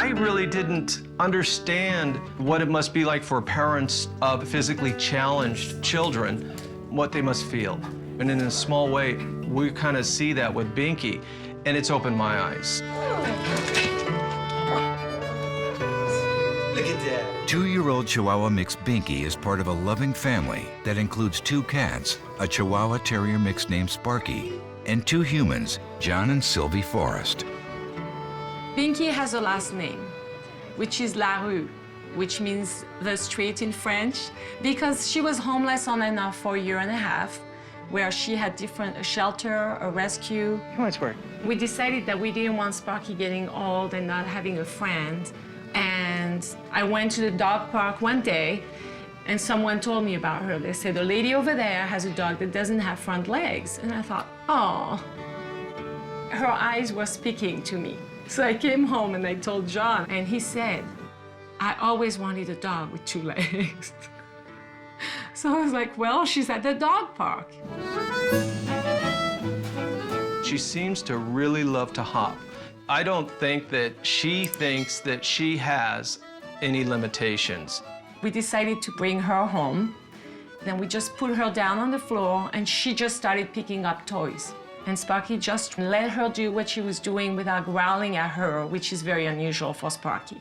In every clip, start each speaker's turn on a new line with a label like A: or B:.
A: I really didn't understand what it must be like for parents of physically challenged children, what they must feel. And in a small way, we kind of see that with Binky, and it's opened my eyes.
B: Look at that.
C: 2-year-old Chihuahua mix Binky is part of a loving family that includes 2 cats, a Chihuahua Terrier mix named Sparky, and 2 humans, John and Sylvie Forrest.
D: Binky has a last name, which is La Rue, which means the street in French, because she was homeless on and off for a year and a half, where she had a shelter, a rescue.
A: Come on, Sparky.
D: We decided that we didn't want Sparky getting old and not having a friend. And I went to the dog park one day, and someone told me about her. They said, the lady over there has a dog that doesn't have front legs. And I thought, oh, her eyes were speaking to me. So I came home and I told John, and he said, I always wanted a dog with 2 legs. So I was like, well, she's at the dog park.
A: She seems to really love to hop. I don't think that she thinks that she has any limitations.
D: We decided to bring her home. Then we just put her down on the floor, and she just started picking up toys. And Sparky just let her do what she was doing without growling at her, which is very unusual for Sparky.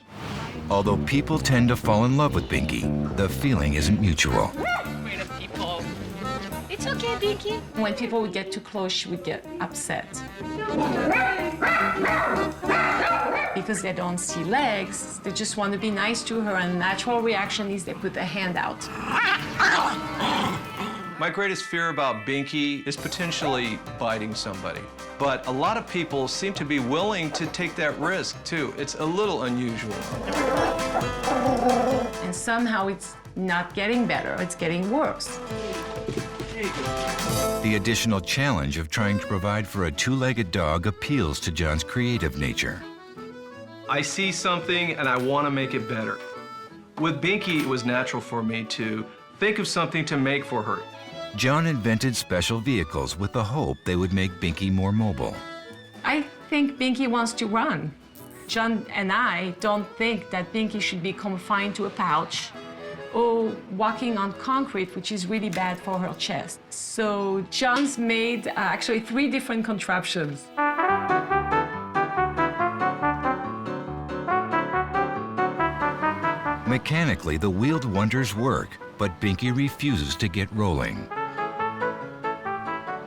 C: Although people tend to fall in love with Binky, the feeling isn't mutual.
D: Afraid of people. It's okay, Binky. When people would get too close, she would get upset. Because they don't see legs, they just want to be nice to her, and natural reaction is they put their hand out.
A: My greatest fear about Binky is potentially biting somebody. But a lot of people seem to be willing to take that risk, too. It's a little unusual.
D: And somehow it's not getting better, it's getting worse.
C: The additional challenge of trying to provide for a 2-legged dog appeals to John's creative nature.
A: I see something and I want to make it better. With Binky, it was natural for me to think of something to make for her.
C: John invented special vehicles with the hope they would make Binky more mobile.
D: I think Binky wants to run. John and I don't think that Binky should be confined to a pouch or walking on concrete, which is really bad for her chest. So John's made actually 3 different contraptions.
C: Mechanically, the wheeled wonders work, but Binky refuses to get rolling.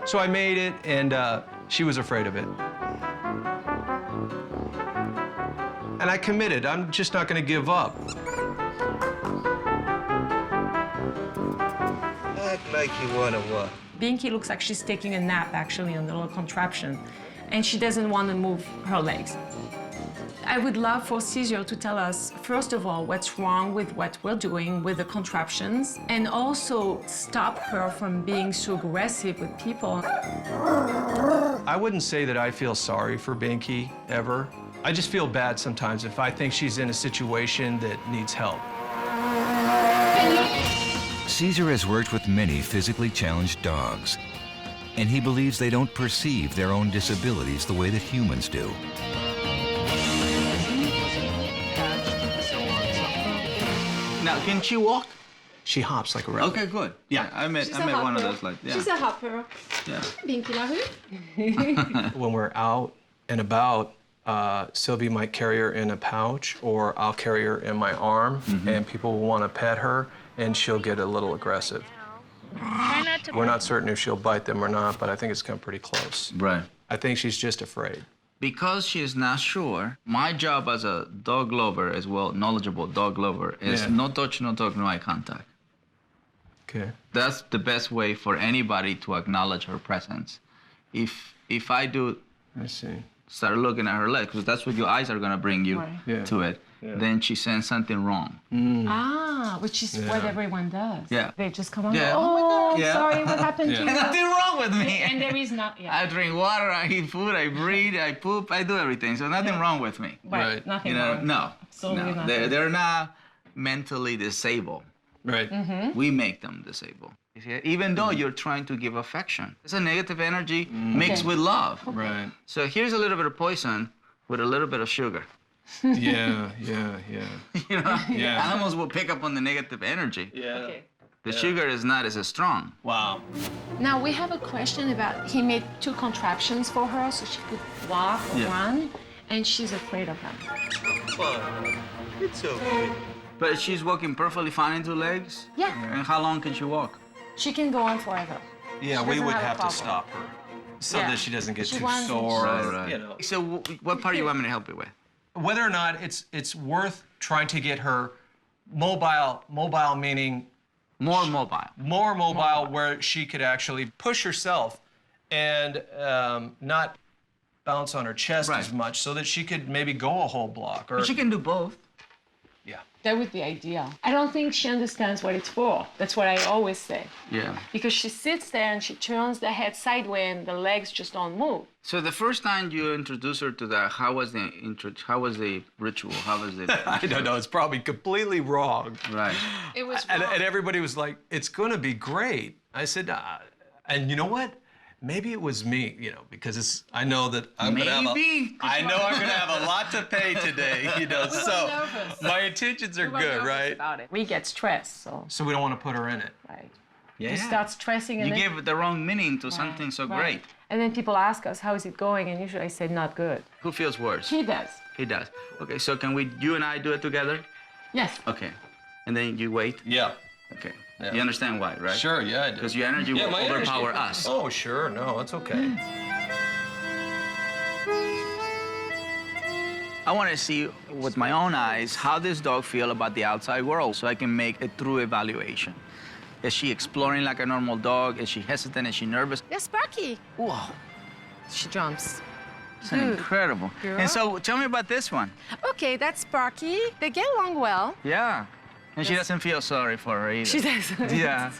A: So I made it, and she was afraid of it. And I committed. I'm just not going to give up.
B: Act like you want to what?
D: Binky looks like she's taking a nap, actually, on the little contraption, and she doesn't want to move her legs. I would love for Cesar to tell us, first of all, what's wrong with what we're doing with the contraptions, and also stop her from being so aggressive with people.
A: I wouldn't say that I feel sorry for Binky, ever. I just feel bad sometimes if I think she's in a situation that needs help.
C: Cesar has worked with many physically challenged dogs, and he believes they don't perceive their own disabilities the way that humans do.
E: Now, can she walk?
A: She hops like a rabbit.
E: Okay, good. Yeah, I met one of those. Like, yeah.
D: She's a hopper.
E: Yeah.
D: Binky La Rue.
A: When we're out and about, Sylvie might carry her in a pouch, or I'll carry her in my arm, and people will want to pet her, and she'll get a little aggressive. We're not certain if she'll bite them or not, but I think it's come pretty close.
E: Right.
A: I think she's just afraid.
E: Because she is not sure, my job as a dog lover, as well, knowledgeable dog lover, is no touch, no talk, no eye contact.
A: Okay.
E: That's the best way for anybody to acknowledge her presence. If I do
A: I see.
E: start looking at her leg, because that's what your eyes are going to bring you to it, then she sends something wrong.
D: Ah, which is what everyone does.
E: Yeah.
D: They just come on,
E: Yeah.
D: oh,
E: Yeah.
D: sorry, what happened to you?
E: There's nothing wrong with me.
D: And there is not,
E: I drink water, I eat food, I breathe, I poop, I do everything. So nothing wrong with me.
A: Right.
D: Nothing
E: You know,
D: wrong.
E: no.
D: Absolutely
E: no.
D: nothing.
E: They're not mentally disabled.
A: Right.
E: We make them disabled. You see, even though you're trying to give affection. It's a negative energy mixed with love.
A: Right.
E: So here's a little bit of poison with a little bit of sugar.
A: Yeah.
E: You know,
A: Yeah.
E: animals will pick up on the negative energy.
A: Yeah.
D: Okay.
E: The sugar is not as strong.
A: Wow.
D: Now we have a question about, he made 2 contraptions for her so she could walk or
E: Yeah.
D: run, and she's afraid of them.
B: Fun. It's okay.
E: But she's walking perfectly fine in 2 legs?
D: Yeah.
E: And how long can she walk?
D: She can go on forever.
A: Yeah,
D: She
A: we
D: doesn't
A: would
D: have a
A: have to
D: problem.
A: stop her so
D: Yeah.
A: that she doesn't get
D: She
A: too
D: wants-
A: sore.
E: Right.
A: You know,
E: So what part do you want me to help you with?
A: whether or not it's worth trying to get her mobile meaning
E: More mobile.
A: more mobile where she could actually push herself and not bounce on her chest
E: Right.
A: as much so that she could maybe go a whole block or
E: But she can do both.
A: yeah.
D: That would be ideal. I don't think she understands what it's for. That's what I always say.
E: Yeah.
D: Because she sits there and she turns the head sideways and the legs just don't move.
E: So the first time you introduced her to that, how was the ritual? How was it?
A: I don't know, it's probably completely wrong.
E: Right.
D: It was
A: And everybody was like, it's gonna be great. I said, and you know what? Maybe it was me, you know, because I know that I'm gonna have
E: Maybe.
A: I'm gonna have a lot to pay today, you know. So
D: nervous.
A: my intentions are good, right?
D: About it. We get stressed, so
A: So we don't want to put her in it.
D: right.
E: Yeah.
D: We start stressing and
E: You
D: then,
E: give the wrong meaning to something so
D: right.
E: great.
D: And then people ask us, how is it going? And usually I say, not good.
E: Who feels worse?
D: He does.
E: He does. Okay, so can you and I do it together?
D: Yes.
E: Okay. And then you wait?
A: Yeah.
E: Okay.
A: Yeah.
E: You understand why, right?
A: Sure, yeah, I do.
E: Because your energy will
A: my energy-
E: overpower us.
A: Oh, sure, no, it's okay.
E: I want to see with my own eyes how this dog feel about the outside world so I can make a true evaluation. Is she exploring like a normal dog? Is she hesitant? Is she nervous?
D: Yes, Sparky.
E: Whoa,
D: She jumps.
E: it's
D: Good.
E: incredible.
D: Girl.
E: And so tell me about this one.
D: Okay, that's Sparky. They get along well.
E: Yeah. And she
D: Yes.
E: doesn't feel sorry for her either.
D: She doesn't.
E: Yeah.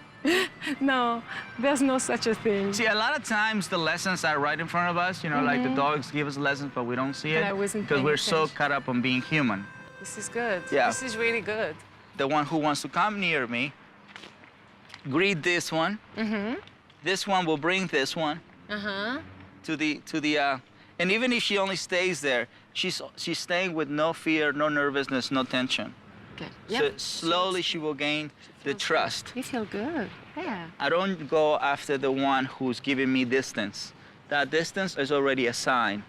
D: No, there's no such a thing.
E: See, a lot of times the lessons are right in front of us, you know, like the dogs give us lessons, but we don't see
D: But
E: it.
D: I wasn't
E: because
D: paying
E: we're so
D: attention.
E: caught up on being human.
D: This is good.
E: Yeah.
D: This is really good.
E: The one who wants to come near me, greet this one.
D: Mm-hmm.
E: This one will bring this one
D: Uh-huh.
E: to the, and even if she only stays there, she's staying with no fear, no nervousness, no tension.
D: Good.
E: So slowly she will gain the trust.
D: You feel good. Yeah.
E: I don't go after the one who's giving me distance. That distance is already a sign.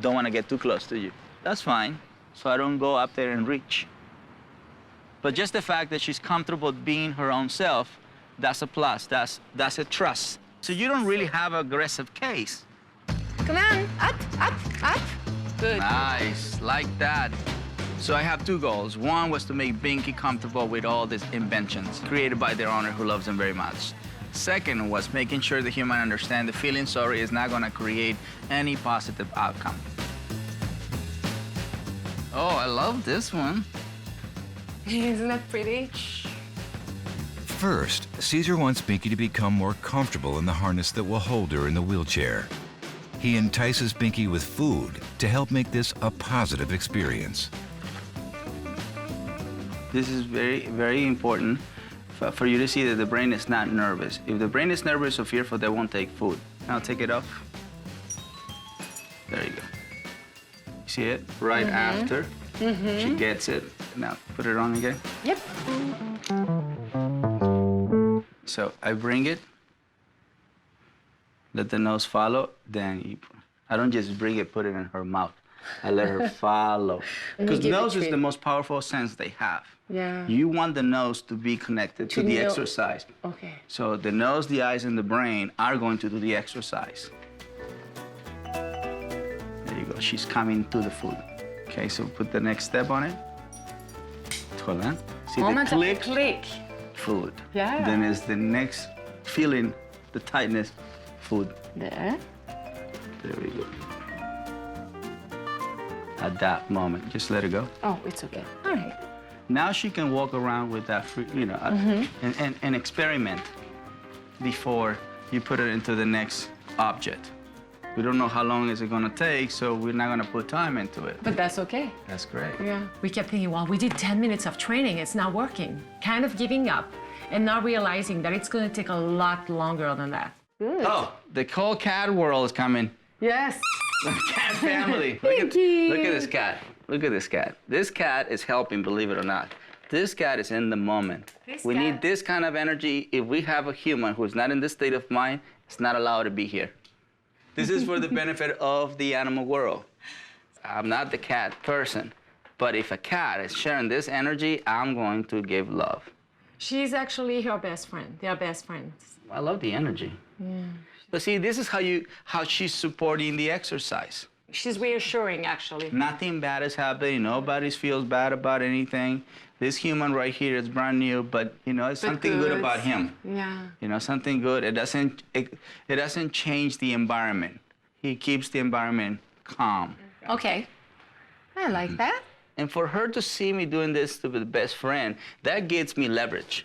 E: Don't want to get too close to you. That's fine. So I don't go up there and reach. But just the fact that she's comfortable being her own self, that's a plus. That's a trust. So you don't really have an aggressive case.
D: Come on. Up, up, up. Good.
E: Nice, like that. So I have 2 goals. One was to make Binky comfortable with all these inventions created by their owner who loves them very much. Second was making sure the human understand the feeling sorry is not gonna create any positive outcome. Oh, I love this one.
D: Isn't that pretty?
C: First, Cesar wants Binky to become more comfortable in the harness that will hold her in the wheelchair. He entices Binky with food to help make this a positive experience.
E: This is very, very important for you to see that the brain is not nervous. If the brain is nervous or fearful, they won't take food. Now take it off. There you go. You see it? Right after she gets it. Now put it on again.
D: Yep.
E: So I bring it, let the nose follow, then I don't just bring it, put it in her mouth. I let her follow. Because
D: give it
E: nose is
D: treat.
E: the most powerful sense they have.
D: Yeah.
E: You want the nose to be connected to the
D: know-
E: exercise.
D: Okay.
E: So the nose, the eyes, and the brain are going to do the exercise. There you go. She's coming to the food. Okay, so put the next step on it. Hold on. See
D: Moment
E: the
D: of the
E: click?
D: click.
E: Food.
D: Yeah.
E: Then is the next feeling, the tightness, food.
D: There.
E: There we go. At that moment, just let it go.
D: Oh, it's okay. All right.
E: Now she can walk around with that, you know, and experiment before you put it into the next object. We don't know how long is it gonna take, so we're not gonna put time into it.
D: But that's okay.
E: That's great.
D: Yeah. We kept thinking, well, we did 10 minutes of training. It's not working. Kind of giving up and not realizing that it's going to take a lot longer than that. Good.
E: Oh, the whole cat world is coming.
D: Yes.
E: Cat family.
D: Thank you.
E: Look at this cat. Look at this cat. This cat is helping, believe it or not. This cat is in the moment. We need this kind of energy. If we have a human who's not in this state of mind, it's not allowed to be here. This is for the benefit of the animal world. I'm not the cat person, but if a cat is sharing this energy, I'm going to give love.
D: She's actually her best friend. They are best friends.
E: I love the energy.
D: Yeah.
E: But see, this is how she's supporting the exercise.
D: She's reassuring, actually.
E: Nothing bad is happening. Nobody feels bad about anything. This human right here is brand new, but you know, it's something good about him.
D: Yeah.
E: You know, something good. It doesn't change the environment. He keeps the environment calm.
D: Okay. I like that.
E: And for her to see me doing this to the best friend, that gives me leverage.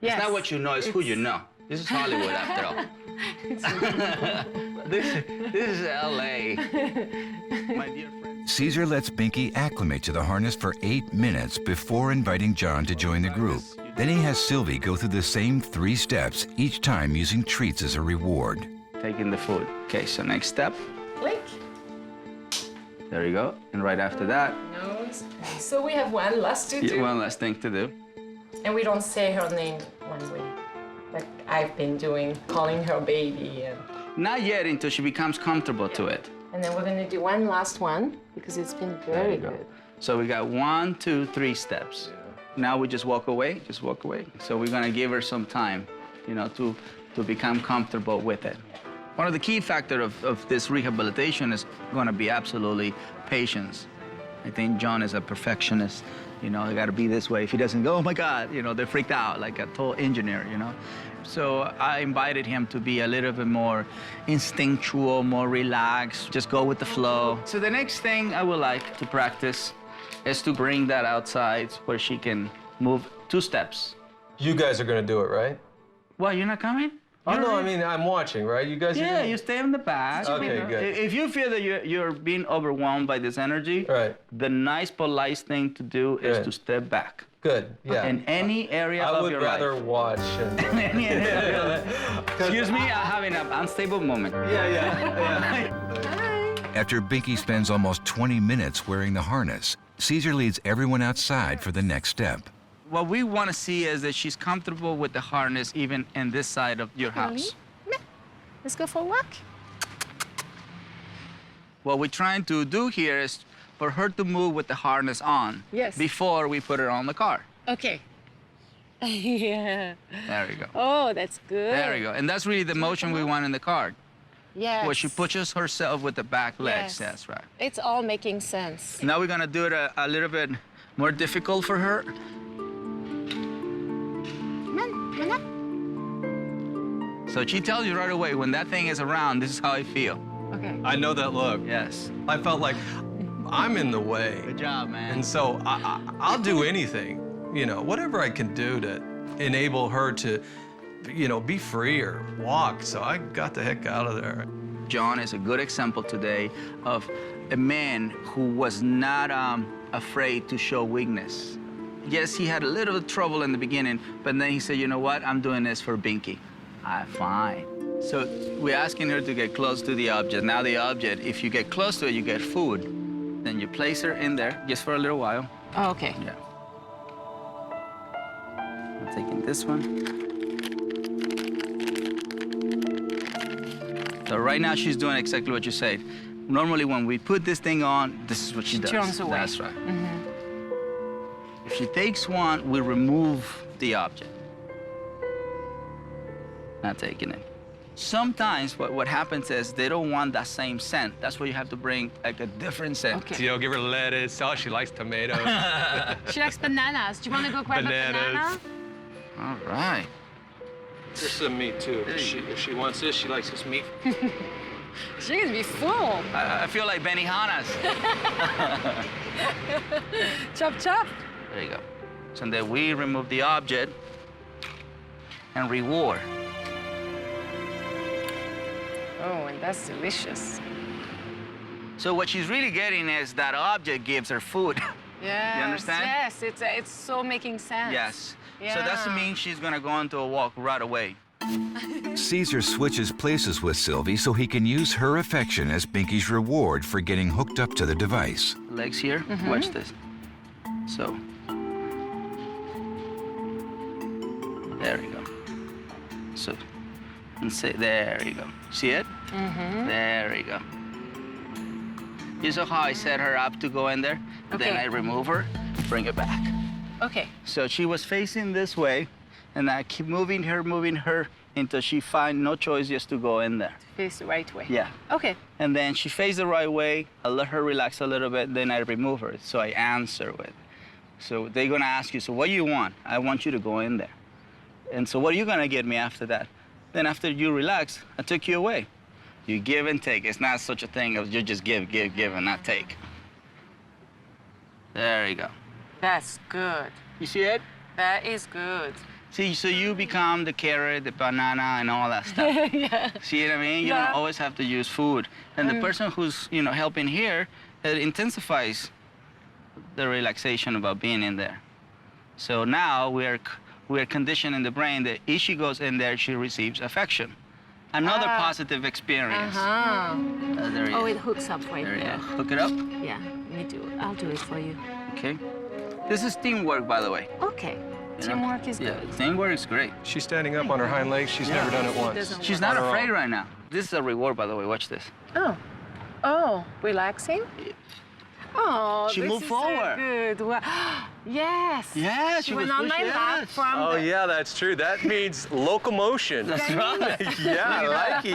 D: Yes.
E: It's not what you know, it's who you know. This is Hollywood, after all. This is LA. My dear friend.
C: Cesar lets Binky acclimate to the harness for 8 minutes before inviting John to join the group. Then he has Sylvie go through the same 3 steps, each time using treats as a reward.
E: Taking the food. Okay, so next step.
D: Lick.
E: There you go. And right after that,
D: Nose. So we have one last to do.
E: one last thing to do.
D: And we don't say her name when we, like I've been doing, calling her baby.
E: Not yet until she becomes comfortable to it.
D: And then we're gonna do one last one because it's been very good.
E: So we got 1, 2, 3 steps. Now we just walk away, So we're gonna give her some time, you know, to become comfortable with it. One of the key factors of this rehabilitation is gonna be absolutely patience. I think John is a perfectionist. You know, it gotta be this way. If he doesn't go, oh my God, you know, they're freaked out like a total engineer, you know? So I invited him to be a little bit more instinctual, more relaxed, just go with the flow. So the next thing I would like to practice is to bring that outside where she can move 2 steps.
A: You guys are gonna do it, right?
E: Well, you're not coming?
A: Oh, no, I mean, I'm watching, right? You guys are
E: Yeah,
A: gonna...
E: you stay in the back.
A: Okay, good.
E: If you feel that you're being overwhelmed by this energy,
A: Right.
E: the nice, polite thing to do is
A: Good.
E: to step back.
A: Good, yeah.
E: In any area of your life.
A: I would rather watch and...
E: Any area. Excuse me, I'm having an unstable moment.
A: Yeah.
C: After Binky spends almost 20 minutes wearing the harness, Cesar leads everyone outside for the next step.
E: What we want to see is that she's comfortable with the harness even in this side of your house.
D: Let's go for a walk.
E: What we're trying to do here is for her to move with the harness on before we put her on the car.
D: Okay. Yeah.
E: There you go.
D: Oh, that's good.
E: There you go. And that's really the motion we want in the car.
D: Yes.
E: Where she pushes herself with the back legs.
D: Yes.
E: That's right.
D: It's all making sense.
E: Now we're going to do it a little bit more difficult for her.
D: Come on.
E: So she tells you right away, when that thing is around, this is how I feel.
D: Okay.
A: I know that look.
E: Yes.
A: I felt like I'm in the way.
E: Good job, man.
A: And so I'll do anything, you know, whatever I can do to enable her to, you know, be free or walk. So I got the heck out of there.
E: John is a good example today of a man who was not afraid to show weakness. Yes, he had a little trouble in the beginning, but then he said, you know what, I'm doing this for Binky. Fine. So we're asking her to get close to the object. Now the object, if you get close to it, you get food. Then you place her in there just for a little while.
D: Oh, okay.
E: Yeah. I'm taking this one. So right now she's doing exactly what you said. Normally when we put this thing on, this is what she does.
D: Turns away.
E: That's right. If she takes one, we remove the object. Not taking it. Sometimes what happens is they don't want that same scent. That's why you have to bring like a different scent.
D: Okay.
A: You know, give her lettuce. Oh, she likes tomatoes.
D: She likes bananas. Do you want to go grab
A: Bananas.
D: a banana?
E: All right.
A: There's some meat, too. If she wants this, she likes this meat.
D: She's gonna be full.
E: I feel like Benihana's.
D: Chop, chop.
E: There you go. So then we remove the object and reward.
D: Oh, and that's delicious.
E: So what she's really getting is that object gives her food.
D: Yes.
E: You understand?
D: Yes, it's so making sense.
E: Yes.
D: Yeah.
E: So that means she's gonna go into a walk right away.
C: Cesar switches places with Sylvie so he can use her affection as Binky's reward for getting hooked up to the device.
E: legs here. Watch this. So, there you go. So, and say, there you go. See it? There you go. You saw how I set her up to go in there?
D: Okay.
E: Then I remove her, bring it back.
D: Okay.
E: So she was facing this way, and I keep moving her until she find no choice just to go in there.
D: Face the right way.
E: Yeah.
D: Okay.
E: And then she faced the right way. I let her relax a little bit, then I remove her. So I answer with. So they're gonna ask you, so what do you want? I want you to go in there. And so what are you gonna get me after that? Then after you relax, I took you away. You give and take. It's not such a thing of you just give, and not take. There you go.
D: That's good.
E: You see it?
D: That is good.
E: See, so you become the carrot, the banana, and all that stuff.
D: Yeah.
E: See what I mean? You don't always have to use food. And the person who's, helping here, it intensifies the relaxation about being in there. So now we're conditioning the brain that if she goes in there, she receives affection. Another positive experience. There
D: Oh, it hooks up right
E: there you
D: there.
E: go. Hook it up.
D: Yeah, me too. I'll do it for you.
E: Okay. This is teamwork, by the way.
D: Okay.
E: You know?
D: Teamwork is
E: Yeah,
D: good.
E: teamwork is great.
A: She's standing up on her hind legs. She's never done it once.
D: doesn't
E: She's
D: work.
E: not
A: On her
E: afraid
A: own.
E: right now. This is a reward, by the way. Watch this.
D: Oh, relaxing? Oh,
E: She
D: this
E: moved
D: is
E: forward.
D: So good. Well, yes.
E: Yeah,
D: She
E: she was
D: went on my
E: pushing
D: lap
E: us.
D: from
A: Oh
D: the...
A: yeah, that's true. That means locomotion.
E: That's right.
A: Yeah,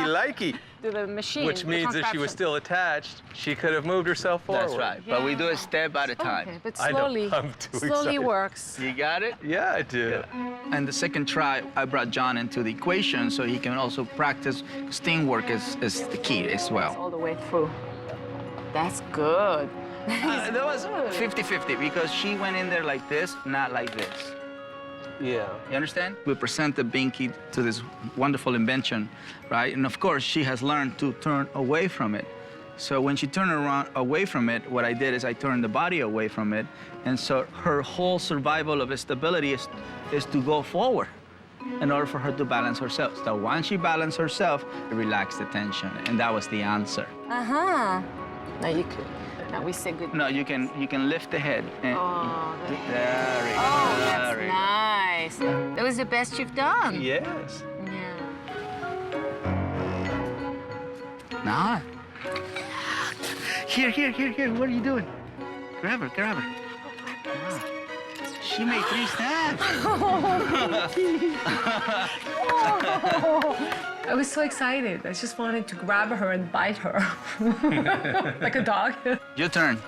A: likey.
D: to the machine.
A: Which
D: the
A: means if she was
D: contraption.
A: still attached, she could have moved herself forward.
E: That's right. But we do it step at a time.
D: Okay, but
A: I know.
D: slowly,
A: I'm too
D: slowly
A: excited.
D: works.
E: You got it?
A: Yeah, I do.
E: And the second try, I brought John into the equation so he can also practice. Teamwork is the key as well.
D: All the way through. That's good.
E: That was 50-50 because she went in there like this, not like this.
A: Yeah.
E: You understand? We presented Binky to this wonderful invention, right? And of course, she has learned to turn away from it. So when she turned around away from it, what I did is I turned the body away from it. And so her whole survival of stability is to go forward in order for her to balance herself. So once she balanced herself, it relaxed the tension. And that was the answer.
D: Uh-huh. Now you could. Now we say good.
E: No, you can lift the head. And
D: Oh,
E: there we go.
D: oh,
E: There
D: that's
E: we go.
D: nice. That was the best you've done.
A: Yes.
D: Yeah.
E: Nah. Here. What are you doing? Grab her. Ah. She made 3 steps.
D: I was so excited. I just wanted to grab her and bite her. Like a dog.
E: Your turn.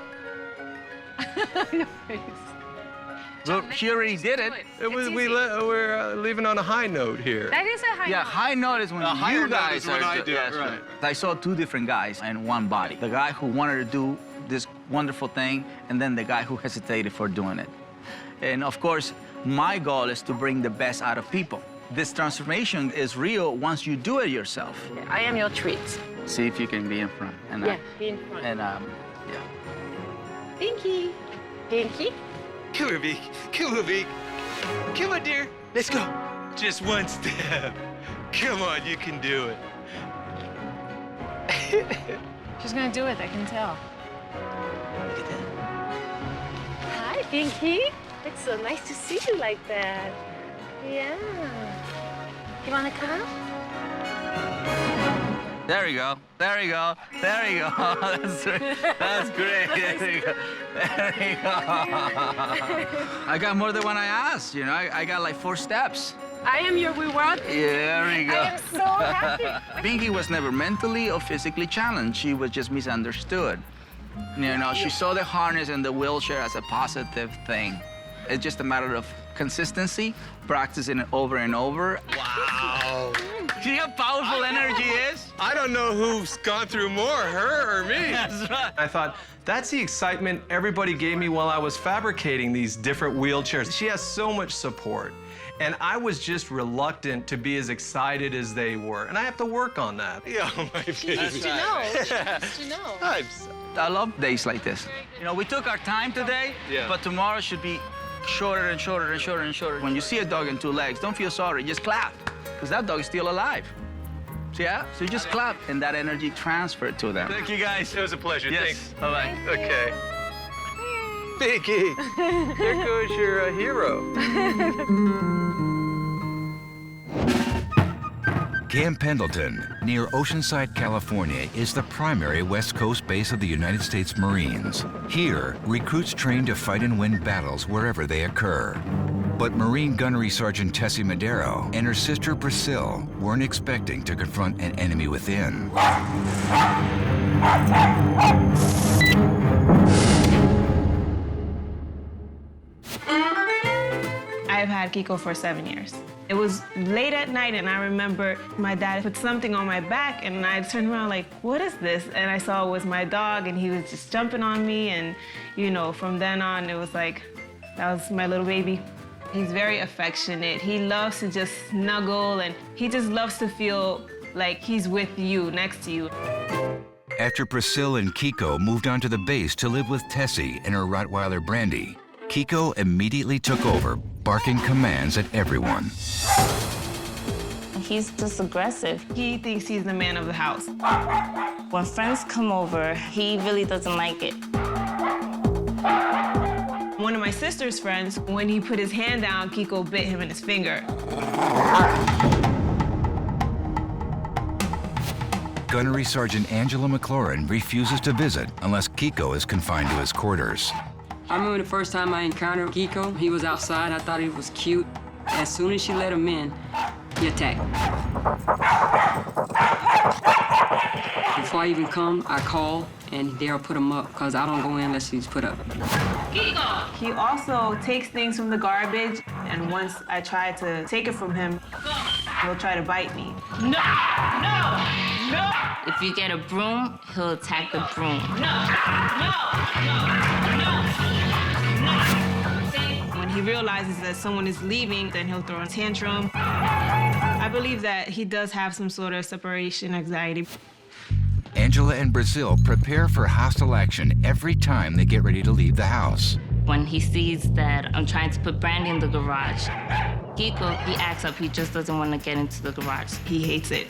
E: Well, she already did it.
A: We're leaving on a high note here.
D: That is a high
E: Yeah,
D: note.
E: high note is when
B: higher
E: you
B: note
E: guys
B: is when
E: are
B: I
E: do-
B: do it,
E: yes,
B: right.
E: I saw 2 different guys in one body. The guy who wanted to do this wonderful thing, and then the guy who hesitated for doing it. And of course, my goal is to bring the best out of people. This transformation is real once you do it yourself.
D: I am your treat.
E: See if you can be in front. And
D: Yeah, be in front.
E: yeah.
D: Pinky. Pinky?
B: Come here, Beak. Come on, dear. Let's go. Just one step. Come on, you can do it.
D: She's gonna do it, I can tell.
B: Look at that.
D: Hi, Pinky. It's so nice to see you like that. Yeah. You wanna come?
E: There you go. That's great. That's great. There you go. I got more than what I asked, you know. I got like 4 steps.
D: I am your reward.
E: Yeah, there you go.
D: I am so happy.
E: Pinky was never mentally or physically challenged. She was just misunderstood. You know, she saw the harness and the wheelchair as a positive thing. It's just a matter of consistency, practicing it over and over.
B: Wow.
E: See how powerful energy is?
A: I don't know who's gone through more, her or me.
E: That's right.
A: I thought, that's the excitement everybody gave me while I was fabricating these different wheelchairs. She has so much support. And I was just reluctant to be as excited as they were. And I have to work on that.
B: Yeah, my baby.
D: To know. She needs to know.
E: I love days like this. You know, we took our time today,
A: Yeah.
E: but tomorrow should be shorter and shorter and shorter and shorter. When you see a dog in 2 legs, don't feel sorry, just clap, because that dog is still alive. See, yeah? So you just clap, and that energy transferred to them.
A: Thank you, guys. It was a pleasure.
E: Yes.
A: Thanks.
E: Bye-bye.
A: Okay.
B: Pinky, there goes your hero.
C: Camp Pendleton, near Oceanside, California, is the primary West Coast base of the United States Marines. Here, recruits train to fight and win battles wherever they occur. But Marine Gunnery Sergeant Tessie Madero and her sister Priscilla weren't expecting to confront an enemy within.
F: I've had Kiko for 7 years. It was late at night, and I remember my dad put something on my back, and I turned around like, what is this? And I saw it was my dog, and he was just jumping on me, and, you know, from then on, it was like, that was my little baby. He's very affectionate. He loves to just snuggle, and he just loves to feel like he's with you, next to you.
C: After Priscilla and Kiko moved onto the base to live with Tessie and her Rottweiler Brandy, Kiko immediately took over, barking commands at everyone.
G: He's just aggressive.
F: He thinks he's the man of the house.
G: When friends come over, he really doesn't like it.
F: One of my sister's friends, when he put his hand down, Kiko bit him in his finger.
C: Gunnery Sergeant Angela McLaurin refuses to visit unless Kiko is confined to his quarters.
H: I remember the first time I encountered Kiko. He was outside. I thought he was cute. As soon as she let him in, he attacked. Before I even come, I call, and Daryl put him up, because I don't go in unless he's put up.
F: Kiko! He also takes things from the garbage, and once I try to take it from him, he'll try to bite me.
G: No! No! No! If you get a broom, he'll attack the broom. No!
F: When he realizes that someone is leaving, then he'll throw a tantrum. I believe that he does have some sort of separation anxiety.
C: Angela and Brazil prepare for hostile action every time they get ready to leave the house.
G: When he sees that I'm trying to put Brandy in the garage, Kiko, he acts up. He just doesn't want to get into the garage.
F: He hates it.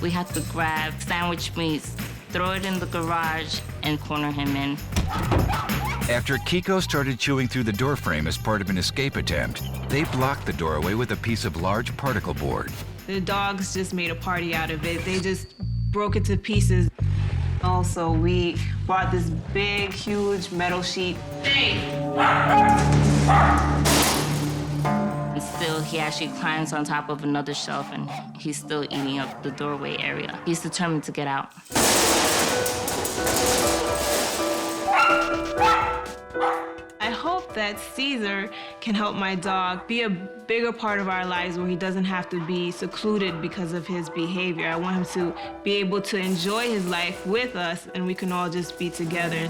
G: We have to grab sandwich meats, throw it in the garage, and corner him in.
C: After Kiko started chewing through the doorframe as part of an escape attempt, they blocked the doorway with a piece of large particle board.
F: The dogs just made a party out of it. They just broke it to pieces. Also, we bought this big, huge metal sheet.
G: And still, he actually climbs on top of another shelf, and he's still eating up the doorway area. He's determined to get out.
F: I hope that Cesar can help my dog be a bigger part of our lives where he doesn't have to be secluded because of his behavior. I want him to be able to enjoy his life with us, and we can all just be together.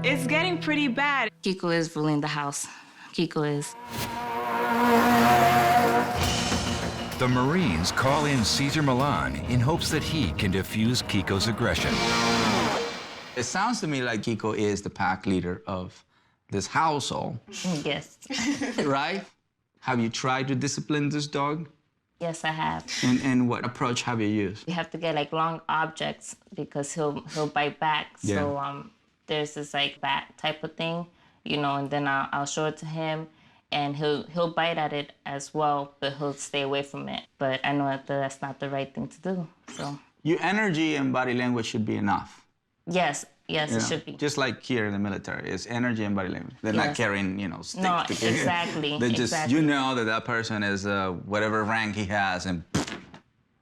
F: It's getting pretty bad.
G: Kiko is ruling the house. Kiko is.
C: The Marines call in Cesar Millan in hopes that he can defuse Kiko's aggression.
E: It sounds to me like Kiko is the pack leader of this household.
G: Yes.
E: Right? Have you tried to discipline this dog?
G: Yes, I have.
E: And what approach have you used?
G: You have to get like long objects because he'll bite back.
E: Yeah.
G: So there's this like bat type of thing, you know, and then I'll show it to him, and he'll bite at it as well, but he'll stay away from it. But I know that that's not the right thing to do. So
E: Your energy and body language should be enough.
G: yes, it should be.
E: Just like here in the military, it's energy and body language. They're not
G: Yes.
E: carrying, sticks.
G: No,
E: to carry.
G: exactly.
E: They just,
G: exactly.
E: you know that person is whatever rank he has, and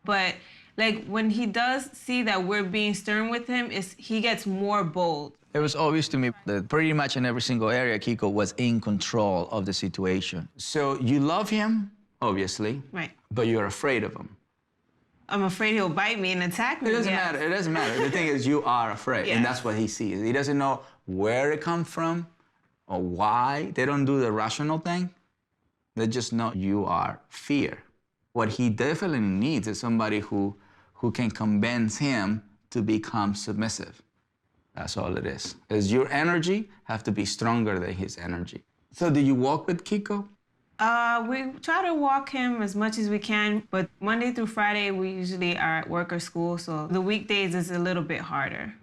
F: But like when he does see that we're being stern with him, he gets more bold.
E: it was obvious to me that pretty much in every single area, Kiko was in control of the situation. So you love him, obviously,
F: Right.
E: but you're afraid of him.
F: I'm afraid he'll bite me and attack me.
E: It doesn't
F: Yeah.
E: matter. It doesn't matter. The thing is, you are afraid,
F: Yeah.
E: and that's what he sees. He doesn't know where it comes from or why. They don't do the rational thing. They just know you are fear. What he definitely needs is somebody who can convince him to become submissive. That's all it is. Is your energy have to be stronger than his energy. So do you walk with Kiko?
F: We try to walk him as much as we can, but Monday through Friday, we usually are at work or school, so the weekdays is a little bit harder.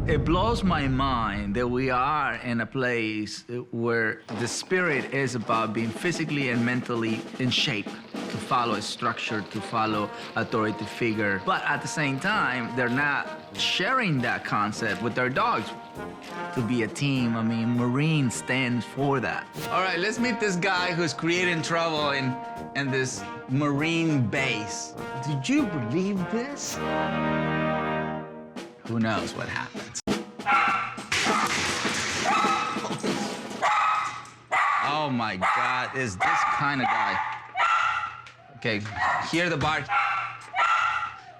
E: It blows my mind that we are in a place where the spirit is about being physically and mentally in shape, to follow a structure, to follow authority figure. But at the same time, they're not sharing that concept with their dogs. To be a team, I mean, Marine stands for that. All right, let's meet this guy who's creating trouble in this Marine base. Did you believe this? Who knows what happens? Oh my God, is this kind of guy. Okay, hear the bark.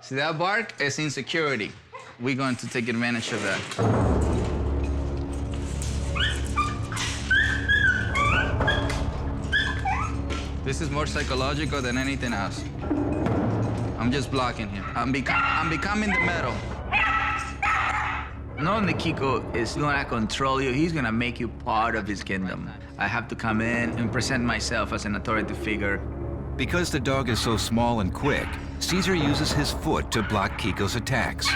E: See, that bark is insecurity. We're going to take advantage of that. This is more psychological than anything else. I'm just blocking him. I'm becoming the metal. Knowing that Kiko is gonna control you, he's gonna make you part of his kingdom. I have to come in and present myself as an authority figure.
C: Because the dog is so small and quick, Cesar uses his foot to block Kiko's attacks.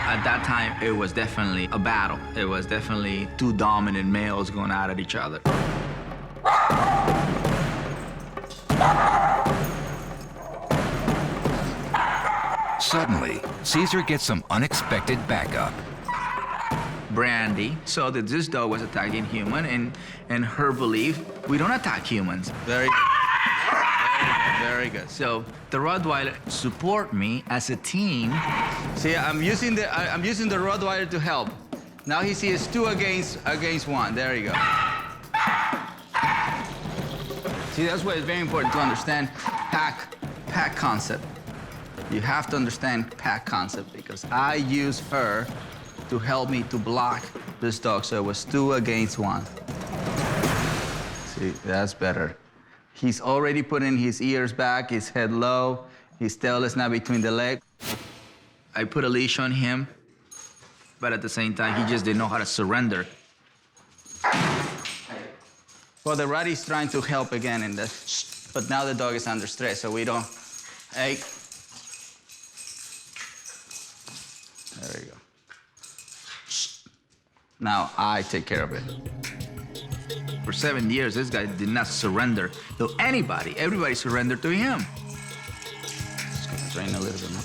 E: At that time, it was definitely a battle. It was definitely two dominant males going at each other.
C: Suddenly, Cesar gets some unexpected backup.
E: Brandy saw that this dog was attacking human, and her belief, we don't attack humans. Very good. So the Rottweiler support me as a team. See, I'm using the Rottweiler to help. Now he sees two against one. There you go. See, that's why it's very important to understand pack concept. You have to understand pack concept because I use her to help me to block this dog, so it was 2 against 1. See, that's better. He's already putting his ears back, his head low, his tail is now between the legs. I put a leash on him, but at the same time, he just didn't know how to surrender. Well, the rat is trying to help again in this, but now the dog is under stress, so we don't, hey. There you go. Now I take care of it. For 7 years, this guy did not surrender to anybody. Everybody surrendered to him. Just gonna drain a little bit more.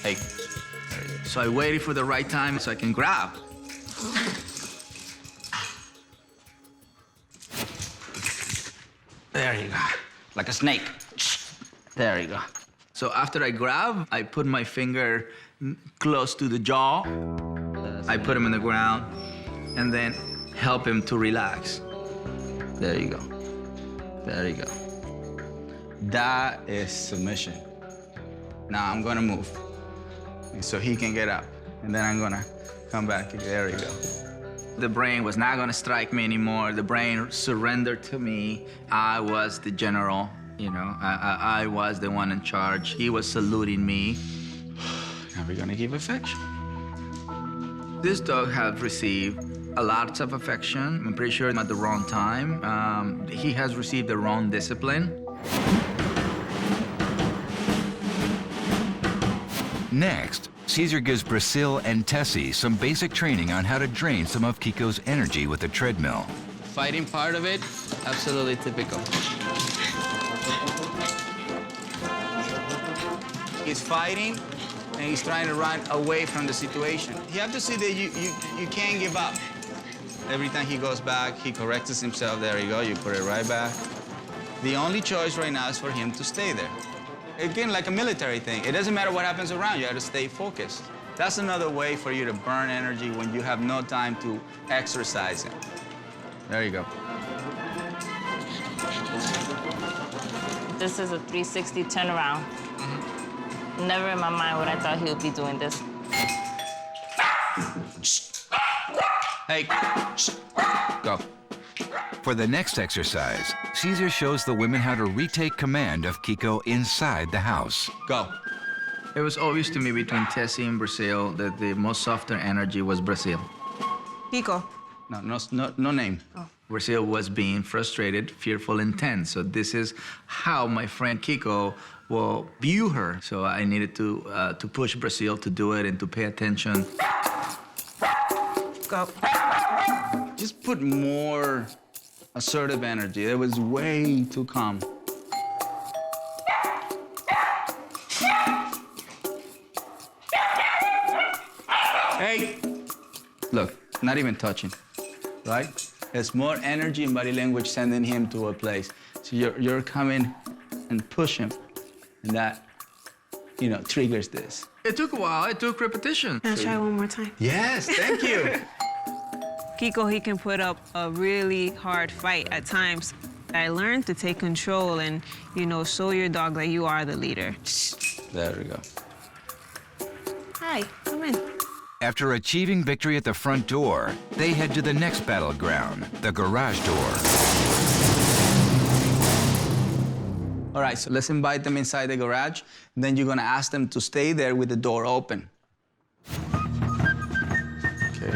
E: Hey. There you go. So I waited for the right time so I can grab. There you go. Like a snake. There you go. So after I grab, I put my finger close to the jaw. I put him on the ground and then help him to relax. There you go. There you go. That is submission. Now I'm gonna move so he can get up. And then I'm gonna come back. There you go. The brain was not gonna strike me anymore. The brain surrendered to me. I was the general, you know. I was the one in charge. He was saluting me. Now we're gonna give affection. This dog has received a lot of affection. I'm pretty sure at the wrong time. He has received the wrong discipline.
C: Next, Cesar gives Brazil and Tessie some basic training on how to drain some of Kiko's energy with a treadmill.
E: Fighting part of it, absolutely typical. He's fighting and he's trying to run away from the situation. You have to see that you can't give up. Every time he goes back, he corrects himself. There you go, you put it right back. The only choice right now is for him to stay there. Again, like a military thing. It doesn't matter what happens around, you have to stay focused. That's another way for you to burn energy when you have no time to exercise it. There you go.
G: This is a 360 turnaround. Never in my mind would I thought he would be doing this.
E: Hey, go.
C: For the next exercise, Cesar shows the women how to retake command of Kiko inside the house.
E: Go. It was obvious to me between Tessie and Brazil that the most softer energy was Brazil.
F: Kiko,
E: No name.
F: Oh.
E: Brazil was being frustrated, fearful, and tense. So this is how my friend Kiko will view her. So I needed to push Brazil to do it and to pay attention.
F: Go.
E: Just put more assertive energy. It was way too calm. Hey! Look, not even touching, right? There's more energy and body language sending him to a place. So you're coming and push him, and that, triggers this. It took a while, it took repetition.
F: Can I try one more time?
E: Yes, thank you.
F: Kiko, he can put up a really hard fight at times. I learned to take control and, show your dog that you are the leader.
E: There we go.
F: Hi, come in.
C: After achieving victory at the front door, they head to the next battleground, the garage door.
E: All right, so let's invite them inside the garage. Then you're gonna ask them to stay there with the door open. Okay.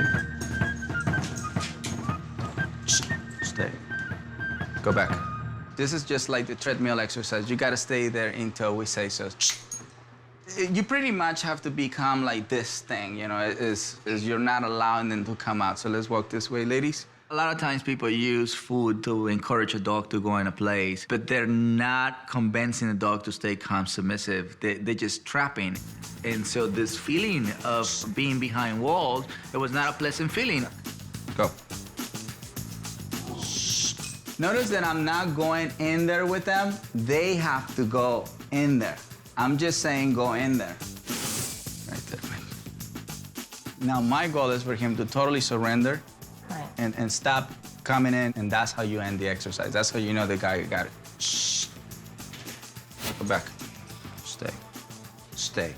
E: Stay. Go back. This is just like the treadmill exercise. You gotta stay there until we say so. You pretty much have to become like this thing, is you're not allowing them to come out. So let's walk this way, ladies. A lot of times people use food to encourage a dog to go in a place, but they're not convincing the dog to stay calm, submissive. They're just trapping. And so this feeling of being behind walls, it was not a pleasant feeling. Go. Notice that I'm not going in there with them. They have to go in there. I'm just saying go in there. Right there. Now, my goal is for him to totally surrender and stop coming in, and that's how you end the exercise. That's how you know the guy got it. Shh. Go back. Stay. Stay.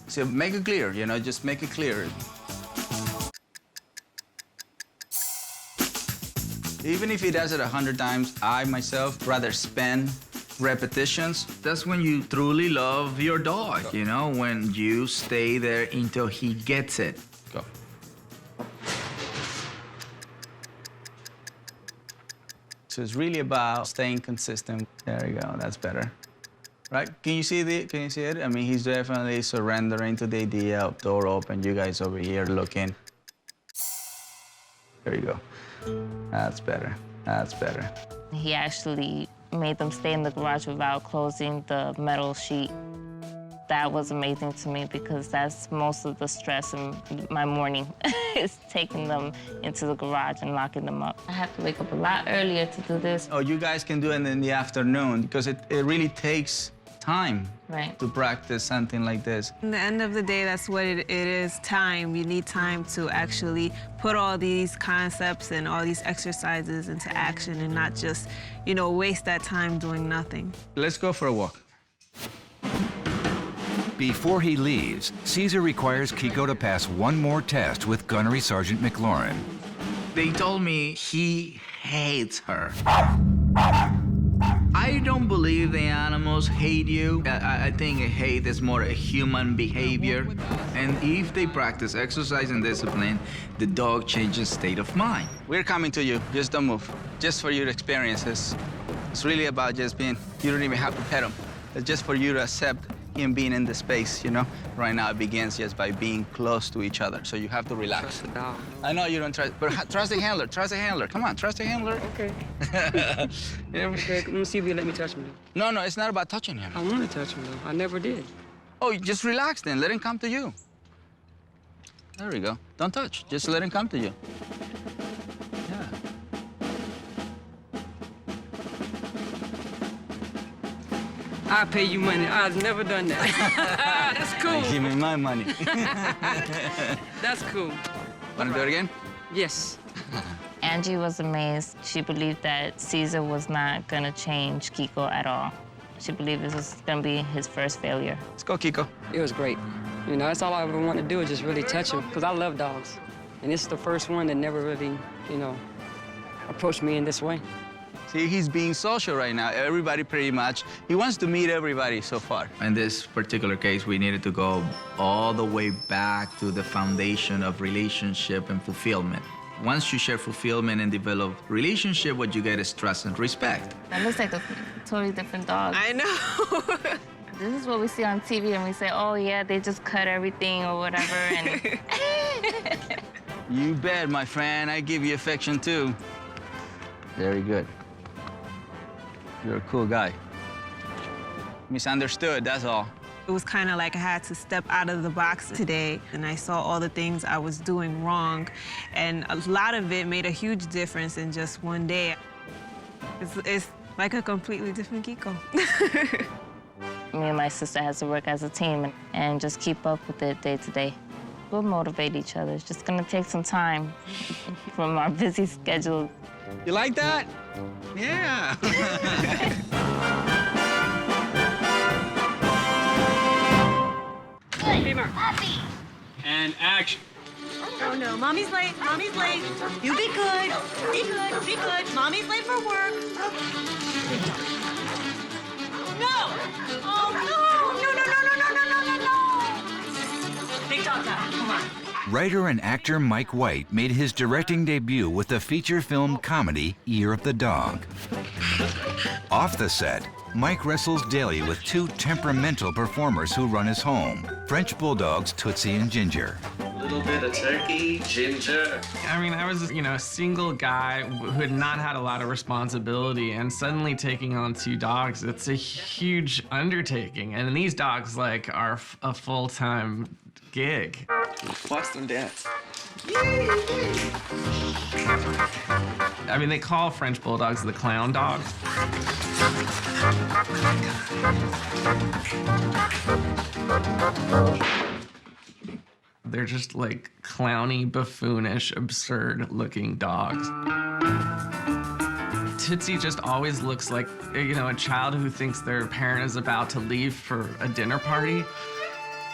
E: So make it clear, just make it clear. Even if he does it 100 times, I myself rather spend repetitions. That's when you truly love your dog, when you stay there until he gets it. Go. So it's really about staying consistent. There you go, that's better. Right? Can you see it? I mean, he's definitely surrendering to the idea of door open. You guys over here looking. There you go. That's better. That's better.
G: He actually made them stay in the garage without closing the metal sheet. That was amazing to me because that's most of the stress in my morning, is taking them into the garage and locking them up. I have to wake up a lot earlier to do this.
E: Oh, you guys can do it in the afternoon because it really takes time to practice something like this.
F: In the end of the day, that's what it is, time. You need time to actually put all these concepts and all these exercises into action and not just, waste that time doing nothing.
E: Let's go for a walk.
C: Before he leaves, Cesar requires Kiko to pass one more test with Gunnery Sergeant McLaurin.
E: They told me he hates her. I don't believe the animals hate you. I think hate is more a human behavior. And if they practice exercise and discipline, the dog changes state of mind. We're coming to you. Just don't move. Just for your experiences. It's really about just being, you don't even have to pet him. It's just for you to accept him being in the space, Right now it begins just by being close to each other. So you have to relax.
H: Trust the dog.
E: I know you don't trust, but trust the handler. Trust the handler. Come on, trust the handler.
H: Okay. Okay, let me see if you let me touch him.
E: No, it's not about touching him.
H: I want to touch him, though. I never did.
E: Oh, you just relax then. Let him come to you. There we go. Don't touch. Just let him come to you. Yeah.
H: I'll pay you money. I've never done that. That's cool.
E: Give me my money.
H: That's cool.
E: Want to do it again?
H: Yes.
G: Angie was amazed. She believed that Cesar was not going to change Kiko at all. She believed this was going to be his first failure.
E: Let's go, Kiko.
H: It was great. That's all I ever wanted to do is just really touch him, because I love dogs. And this is the first one that never really, approached me in this way.
E: See, he's being social right now. Everybody pretty much, he wants to meet everybody so far. In this particular case, we needed to go all the way back to the foundation of relationship and fulfillment. Once you share fulfillment and develop relationship, what you get is trust and respect.
G: That looks like a totally different dog.
F: I know.
G: This is what we see on TV, and we say, oh, yeah, they just cut everything or whatever. And
E: You bet, my friend. I give you affection, too. Very good. You're a cool guy. Misunderstood, that's all.
F: It was kind of like I had to step out of the box today, and I saw all the things I was doing wrong, and a lot of it made a huge difference in just one day. It's like a completely different Kiko.
G: me and my sister has to work as a team and just keep up with it day to day. We'll motivate each other. It's just gonna take some time from our busy schedule.
B: You like that? Yeah.
I: And action.
J: Oh no, mommy's late, mommy's late. You be good, be good, be good. Mommy's late for work. No! Oh no! No, no, no, no, no, no, no, no! Big dog time, come on.
C: Writer and actor Mike White made his directing debut with the feature film comedy Year of the Dog. Off the set, Mike wrestles daily with two temperamental performers who run his home, French Bulldogs Tootsie and Ginger.
I: A little bit of turkey, ginger.
K: I mean, I was, a single guy who had not had a lot of responsibility, and suddenly taking on two dogs, it's a huge undertaking. And these dogs, are a full-time gig.
I: Watch them dance.
K: I mean, they call French Bulldogs the clown dogs. They're just clowny, buffoonish, absurd-looking dogs. Tootsie just always looks like, a child who thinks their parent is about to leave for a dinner party.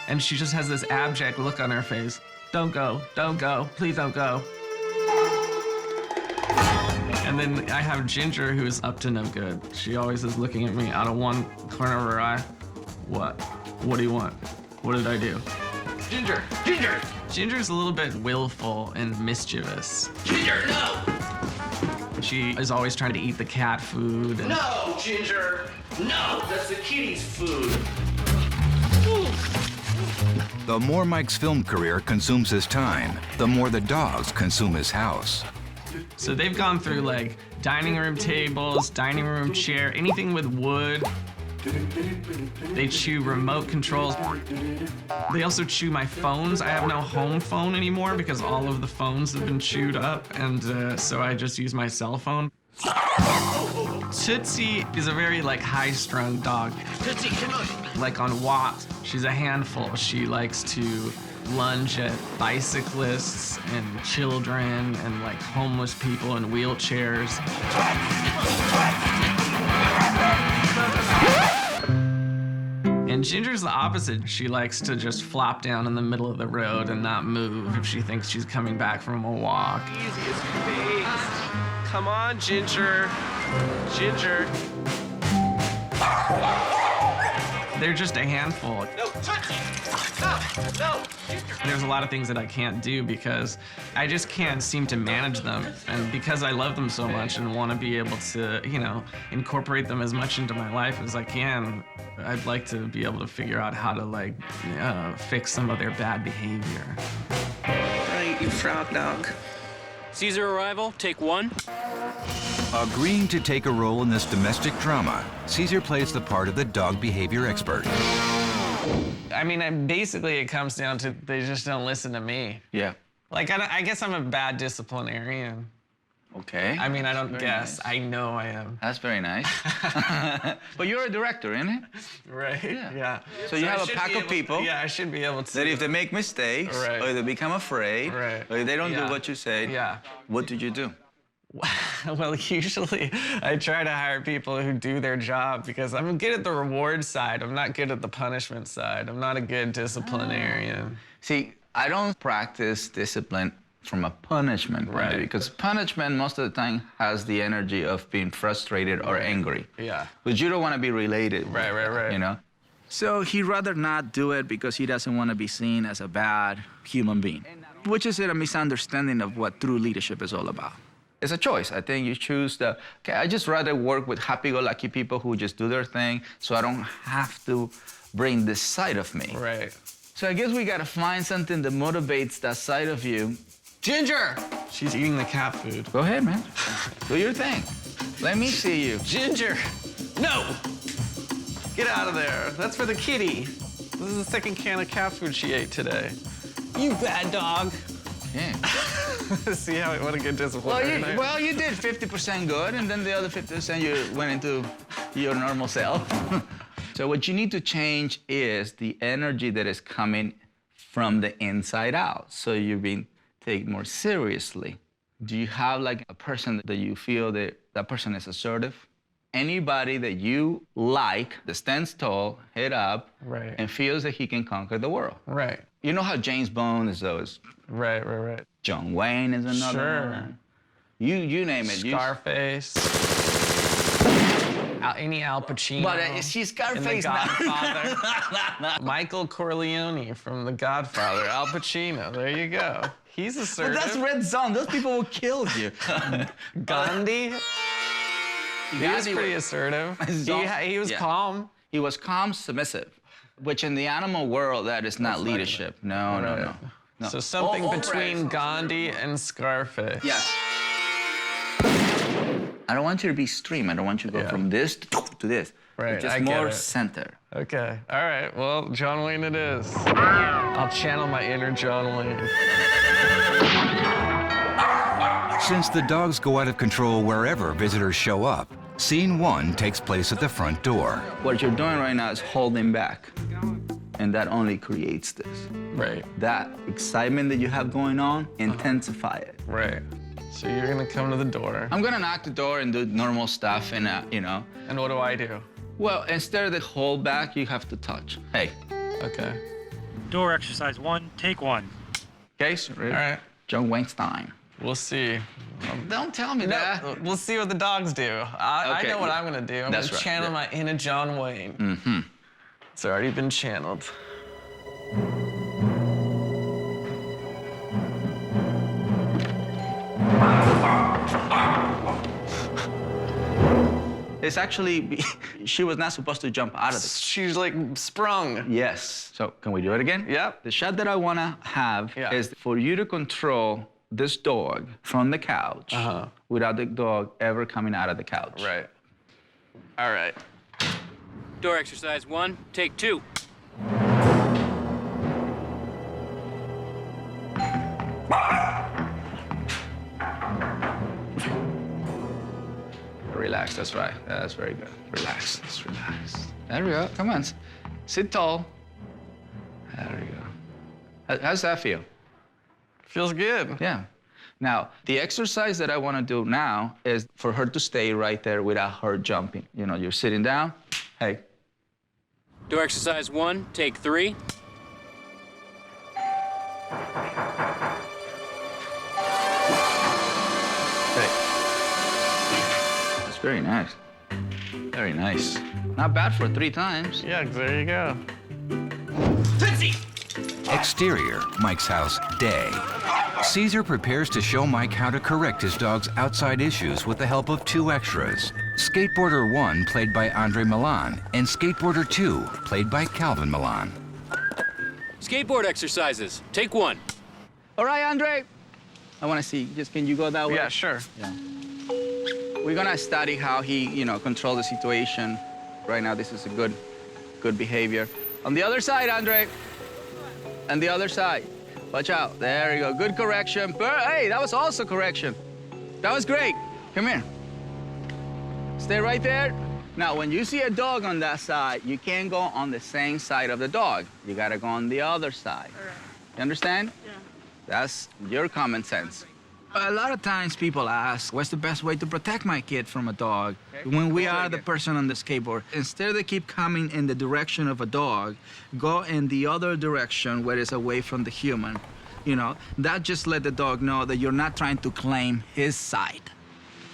K: And she just has this abject look on her face. Don't go, please don't go. And then I have Ginger, who is up to no good. She always is looking at me out of one corner of her eye. What? What do you want? What did I do?
B: Ginger! Ginger!
K: Ginger's a little bit willful and mischievous.
B: Ginger, no!
K: She is always trying to eat the cat food. And
B: No, Ginger! No, that's the kitty's food.
C: The more Mike's film career consumes his time, the more the dogs consume his house.
K: So they've gone through dining room tables, dining room chair, anything with wood. They chew remote controls. They also chew my phones. I have no home phone anymore because all of the phones have been chewed up, and so I just use my cell phone. Tootsie is a very high-strung dog.
B: Tootsie, come on!
K: On walks, she's a handful. She likes to lunge at bicyclists and children and homeless people in wheelchairs. And Ginger's the opposite. She likes to just flop down in the middle of the road and not move if she thinks she's coming back from a walk.
B: Easy as face. Come on, Ginger. Ginger.
K: They're just a handful.
B: No, Tootsie! No! Ginger!
K: There's a lot of things that I can't do because I just can't seem to manage them. And because I love them so much and want to be able to, incorporate them as much into my life as I can, I'd like to be able to figure out how to, fix some of their bad behavior.
I: Right, you frog dog. Cesar arrival, take one.
C: Agreeing to take a role in this domestic drama, Cesar plays the part of the dog behavior expert.
K: I mean, basically it comes down to they just don't listen to me.
E: Yeah.
K: I guess I'm a bad disciplinarian.
E: Okay.
K: I mean, I don't
E: Very
K: guess.
E: nice.
K: I know I am.
E: That's very nice. But you're a director, isn't it?
K: Right?
E: Yeah. So you have a pack of people
K: Yeah, I should be able to.
E: that if they make mistakes,
K: Right.
E: or they become afraid,
K: Right.
E: or if they don't
K: Yeah.
E: do what you say,
K: Yeah.
E: what did you do?
K: Well, usually I try to hire people who do their job because I'm good at the reward side. I'm not good at the punishment side. I'm not a good disciplinarian.
E: See, I don't practice discipline from a punishment point of
K: Right.
E: view, because punishment most of the time has the energy of being frustrated or angry.
K: Yeah.
E: But you don't want to be related with
K: Right,
E: that,
K: right, right.
E: So he'd rather not do it because he doesn't want to be seen as a bad human being. which is a misunderstanding of what true leadership is all about. It's a choice. I think you choose okay, I just rather work with happy-go-lucky people who just do their thing so I don't have to bring this side of me.
K: Right.
E: So I guess we gotta find something that motivates that side of you.
K: Ginger! She's eating the cat food.
E: Go ahead, man. Do your thing. Let me see you.
K: Ginger! No! Get out of there. That's for the kitty. This is the second can of cat food she ate today. You bad dog.
E: Yeah.
K: See what a good discipline.
E: Well, you did 50% good, and then the other 50% you went into your normal self. So what you need to change is the energy that is coming from the inside out. So you're being taken more seriously. Do you have like a person that you feel that person is assertive? Anybody that you like that stands tall, head up,
K: right,
E: and feels that he can conquer the world.
K: Right.
E: You know how James Bond is those.
K: Right.
E: John Wayne is another
K: sure.
E: one. You name it.
K: Scarface. Any Al Pacino.
E: But she's Scarface
K: in The Godfather. Michael Corleone from The Godfather. Al Pacino. There you go. He's assertive.
E: But that's red zone. Those people will kill you.
K: Gandhi. He was pretty assertive. He was calm.
E: He was calm, submissive, which in the animal world, that is not leadership. No.
K: So something between Gandhi and Scarface.
E: Yes. I don't want you to be extreme. I don't want you to go from this to this.
K: Right,
E: just more center.
K: Okay, all right. Well, John Wayne it is. I'll channel my inner John Wayne.
C: Since the dogs go out of control wherever visitors show up, scene 1 takes place at the front door.
E: What you're doing right now is holding back, and that only creates this.
K: Right.
E: That excitement that you have going on, intensify it.
K: Right. So you're gonna come to the door.
E: I'm gonna knock the door and do normal stuff, and you know.
K: And what do I do?
E: Well, instead of the hold back, you have to touch. Hey.
K: Okay.
L: Door exercise 1, take 1.
E: Okay, so
K: all right.
E: John Wayne's time.
K: We'll see.
E: Don't tell me that.
K: We'll see what the dogs do. I know what I'm gonna do. I'm gonna channel my inner John Wayne.
E: Mm-hmm.
K: It's already been channeled.
E: It's actually, she was not supposed to jump out of it.
K: She's like sprung.
E: Yes. So can we do it again?
K: Yep.
E: The shot that I wanna have is for you to control this dog from the couch without the dog ever coming out of the couch.
K: Right. All right.
I: Door exercise 1, take 2.
E: Relax, that's right. That's very good. Relax, just relax. There we go, come on. Sit tall. There we go. How's that feel?
K: Feels good.
E: Yeah. Now, the exercise that I want to do now is for her to stay right there without her jumping. You know, you're sitting down. Hey.
I: Door exercise 1, take 3.
E: That's very nice. Very nice. Not bad for 3 times.
K: Yeah, there you go.
C: Exterior, Mike's house, day. Cesar prepares to show Mike how to correct his dog's outside issues with the help of 2 extras. Skateboarder 1, played by Andre Millan, and Skateboarder 2, played by Calvin Millan.
I: Skateboard exercises, take 1.
E: All right, Andre. I want to see, just can you go that way?
K: Yeah, sure.
E: Yeah. We're gonna study how he, you know, control the situation. Right now, this is a good behavior. On the other side, Andre. And the other side. Watch out. There you go. Good correction. Hey, that was also correction. That was great. Come here. Stay right there. Now, when you see a dog on that side, you can't go on the same side of the dog. You gotta go on the other side.
F: All right.
E: You understand?
F: Yeah.
E: That's your common sense. A lot of times people ask, what's the best way to protect my kid from a dog? When we are the person on the skateboard, instead of keep coming in the direction of a dog, go in the other direction where it's away from the human. You know, that just let the dog know that you're not trying to claim his side.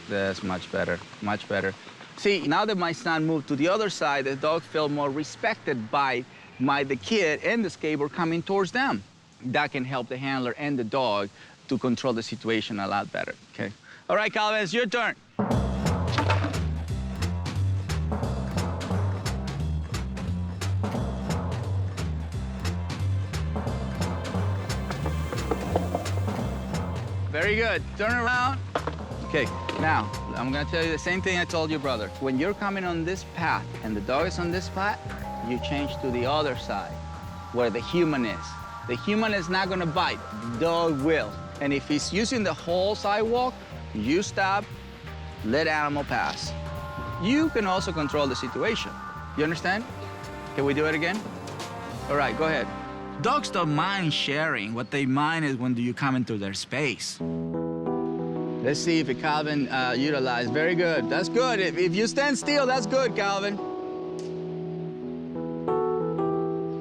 E: That's much better, much better. See, now that my son moved to the other side, the dog felt more respected by the kid and the skateboard coming towards them. that can help the handler and the dog to control the situation a lot better, okay? All right, Calvin, it's your turn. Very good. Turn around. Okay, now, I'm gonna tell you the same thing I told your brother. When you're coming on this path and the dog is on this path, you change to the other side, where the human is. The human is not gonna bite, the dog will. And if he's using the whole sidewalk, you stop, let animal pass. You can also control the situation. You understand? Can we do it again? All right, go ahead. Dogs don't mind sharing. What they mind is when you come into their space. Let's see if Calvin utilized. Very good. That's good. If you stand still, that's good, Calvin.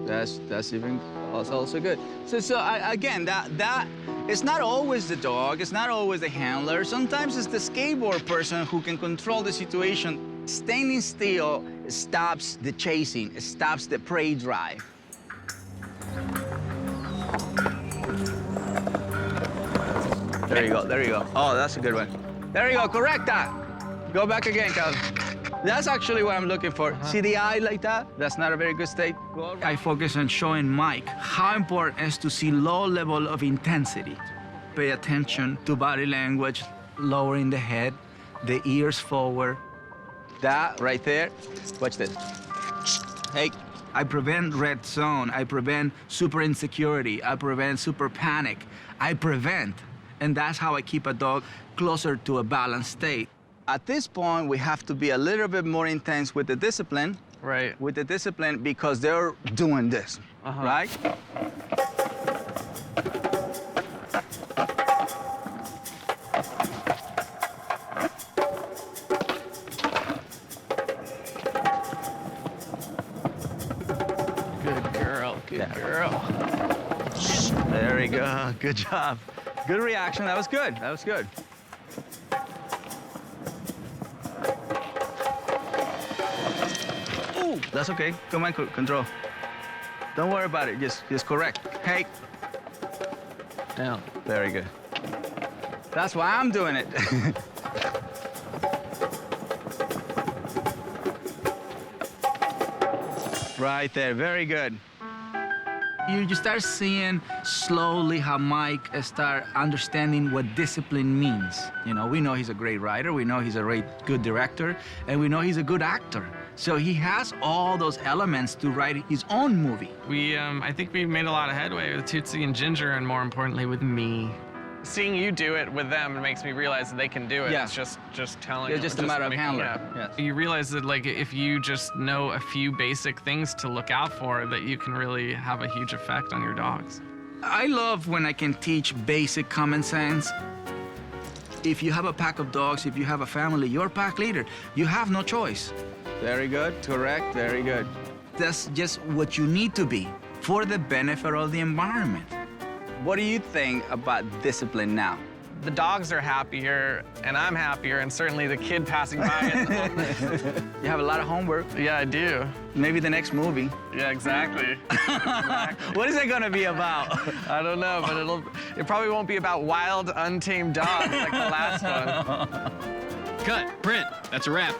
E: That's even also good. So again, that it's not always the dog. It's not always the handler. Sometimes it's the skateboard person who can control the situation. Standing still stops the chasing. It stops the prey drive. There you go, there you go. Oh, that's a good one. There you go, correct that. Go back again, Calvin. That's actually what I'm looking for. See the eye like that? That's not a very good state. I focus on showing Mike how important it is to see low level of intensity. Pay attention to body language, lowering the head, the ears forward. That right there. Watch this. Hey. I prevent red zone. I prevent super insecurity. I prevent super panic. I prevent. And that's how I keep a dog closer to a balanced state. At this point, we have to be a little bit more intense with the discipline.
K: Right.
E: With the discipline because they're doing this, right?
K: Good girl, good girl.
E: There we go, good job. Good reaction, that was good, that was good. Ooh, that's okay, come on, control. Don't worry about it, just correct. Hey.
K: Down.
E: Very good. That's why I'm doing it. Right there, very good. You start seeing slowly how Mike start understanding what discipline means. You know, we know he's a great writer, we know he's a good director, and we know he's a good actor. So he has all those elements to write his own movie.
K: I think we made a lot of headway with Tootsie and Ginger, and more importantly, with me. Seeing you do it with them makes me realize that they can do it.
E: Yeah.
K: It's just telling
E: It's
K: them.
E: just a matter of
K: making-
E: handling.
K: Yeah.
E: Yes.
K: You realize that, like, if you just know a few basic things to look out for, that you can really have a huge effect on your dogs.
E: I love when I can teach basic common sense. If you have a pack of dogs, if you have a family, you're a pack leader. You have no choice. Very good, correct, very good. That's just what you need to be for the benefit of the environment. What do you think about discipline now?
K: The dogs are happier, and I'm happier, and certainly the kid passing by.
E: You have a lot of homework.
K: Yeah, I do.
E: Maybe the next movie.
K: Yeah, exactly.
E: What is it gonna be about?
K: I don't know, but it probably won't be about wild, untamed dogs like the last one.
I: Cut. Print. That's a wrap.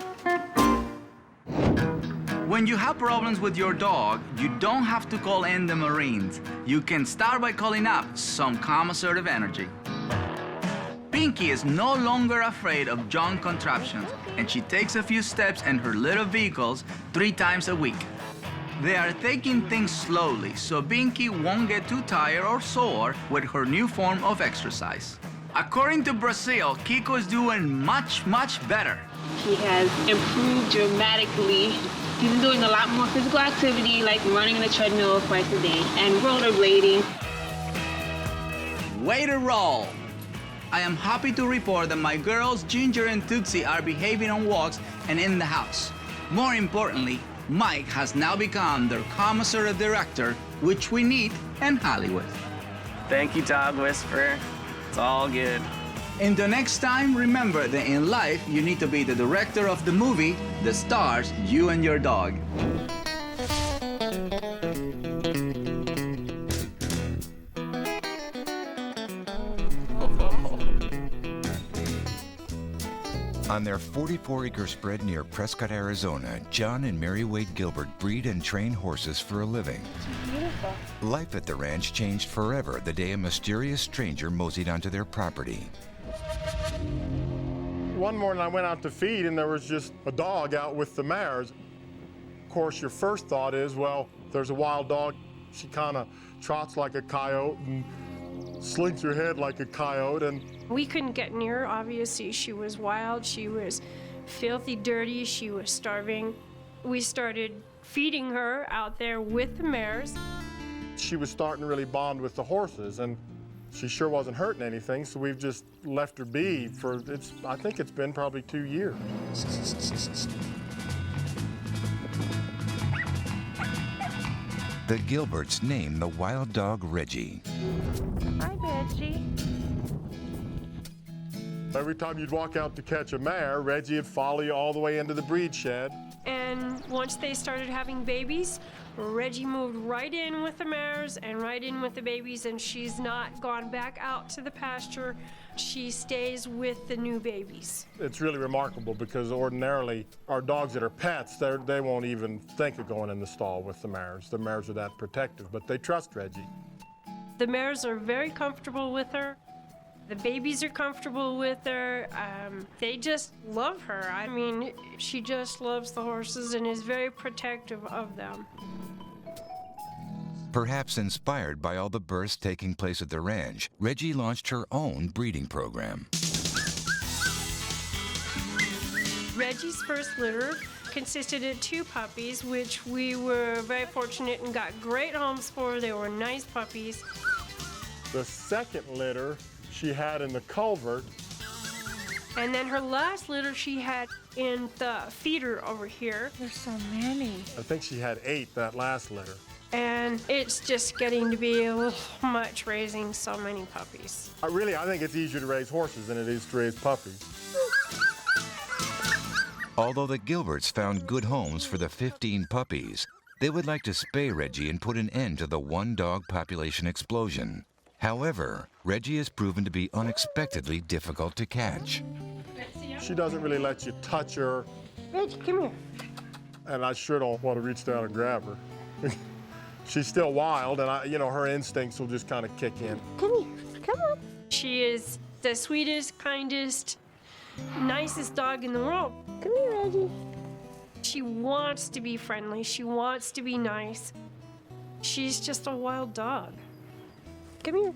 E: When you have problems with your dog, you don't have to call in the Marines. You can start by calling up some calm, assertive energy. Pinky is no longer afraid of junk contraptions, and she takes a few steps in her little vehicles 3 times a week. They are taking things slowly, so Pinky won't get too tired or sore with her new form of exercise. According to Brazil, Kiko is doing much, much better.
F: He has improved dramatically. He's been doing a lot more physical activity, like running on the treadmill twice a day and rollerblading.
E: Way to roll! I am happy to report that my girls, Ginger and Tootsie, are behaving on walks and in the house. More importantly, Mike has now become their commissary director, which we need in Hollywood.
K: Thank you, Dog Whisperer. It's all good.
E: Until next time, remember that in life, you need to be the director of the movie that stars you and your dog.
C: On their 44-acre spread near Prescott, Arizona, John and Mary Wade Gilbert breed and train horses for a living.
J: Beautiful.
C: Life at the ranch changed forever the day a mysterious stranger moseyed onto their property.
M: One morning I went out to feed and there was just a dog out with the mares. Of course, your first thought is, well, there's a wild dog. She kind of trots like a coyote and slinks her head like a coyote. And
N: we couldn't get near her. Obviously, she was wild. She was filthy dirty. She was starving. We started feeding her out there with the mares.
M: She was starting to really bond with the horses, and she sure wasn't hurting anything, so we've just left her be for, I think it's been probably 2 years.
C: The Gilberts named the wild dog Reggie.
N: Hi, Reggie.
M: Every time you'd walk out to catch a mare, Reggie would follow you all the way into the breed shed.
N: And once they started having babies, Reggie moved right in with the mares and right in with the babies, and she's not gone back out to the pasture. She stays with the new babies.
M: It's really remarkable because ordinarily our dogs that are pets, they won't even think of going in the stall with the mares. The mares are that protective, but they trust Reggie.
N: The mares are very comfortable with her. The babies are comfortable with her. They just love her. I mean, she just loves the horses and is very protective of them.
C: Perhaps inspired by all the births taking place at the ranch, Reggie launched her own breeding program.
N: Reggie's first litter consisted of 2 puppies, which we were very fortunate and got great homes for. They were nice puppies.
M: The second litter she had in the culvert.
N: And then her last litter she had in the feeder over here. There's so many.
M: I think she had 8 that last litter.
N: And it's just getting to be a little much raising so many puppies.
M: I think it's easier to raise horses than it is to raise puppies.
C: Although the Gilberts found good homes for the 15 puppies, they would like to spay Reggie and put an end to the 1-dog population explosion. However, Reggie has proven to be unexpectedly difficult to catch.
M: She doesn't really let you touch her.
N: Reggie, come here.
M: And I sure don't want to reach down and grab her. She's still wild, and her instincts will just kind of kick in.
N: Come here, come on. She is the sweetest, kindest, nicest dog in the world. Come here, Reggie. She wants to be friendly. She wants to be nice. She's just a wild dog. Come here.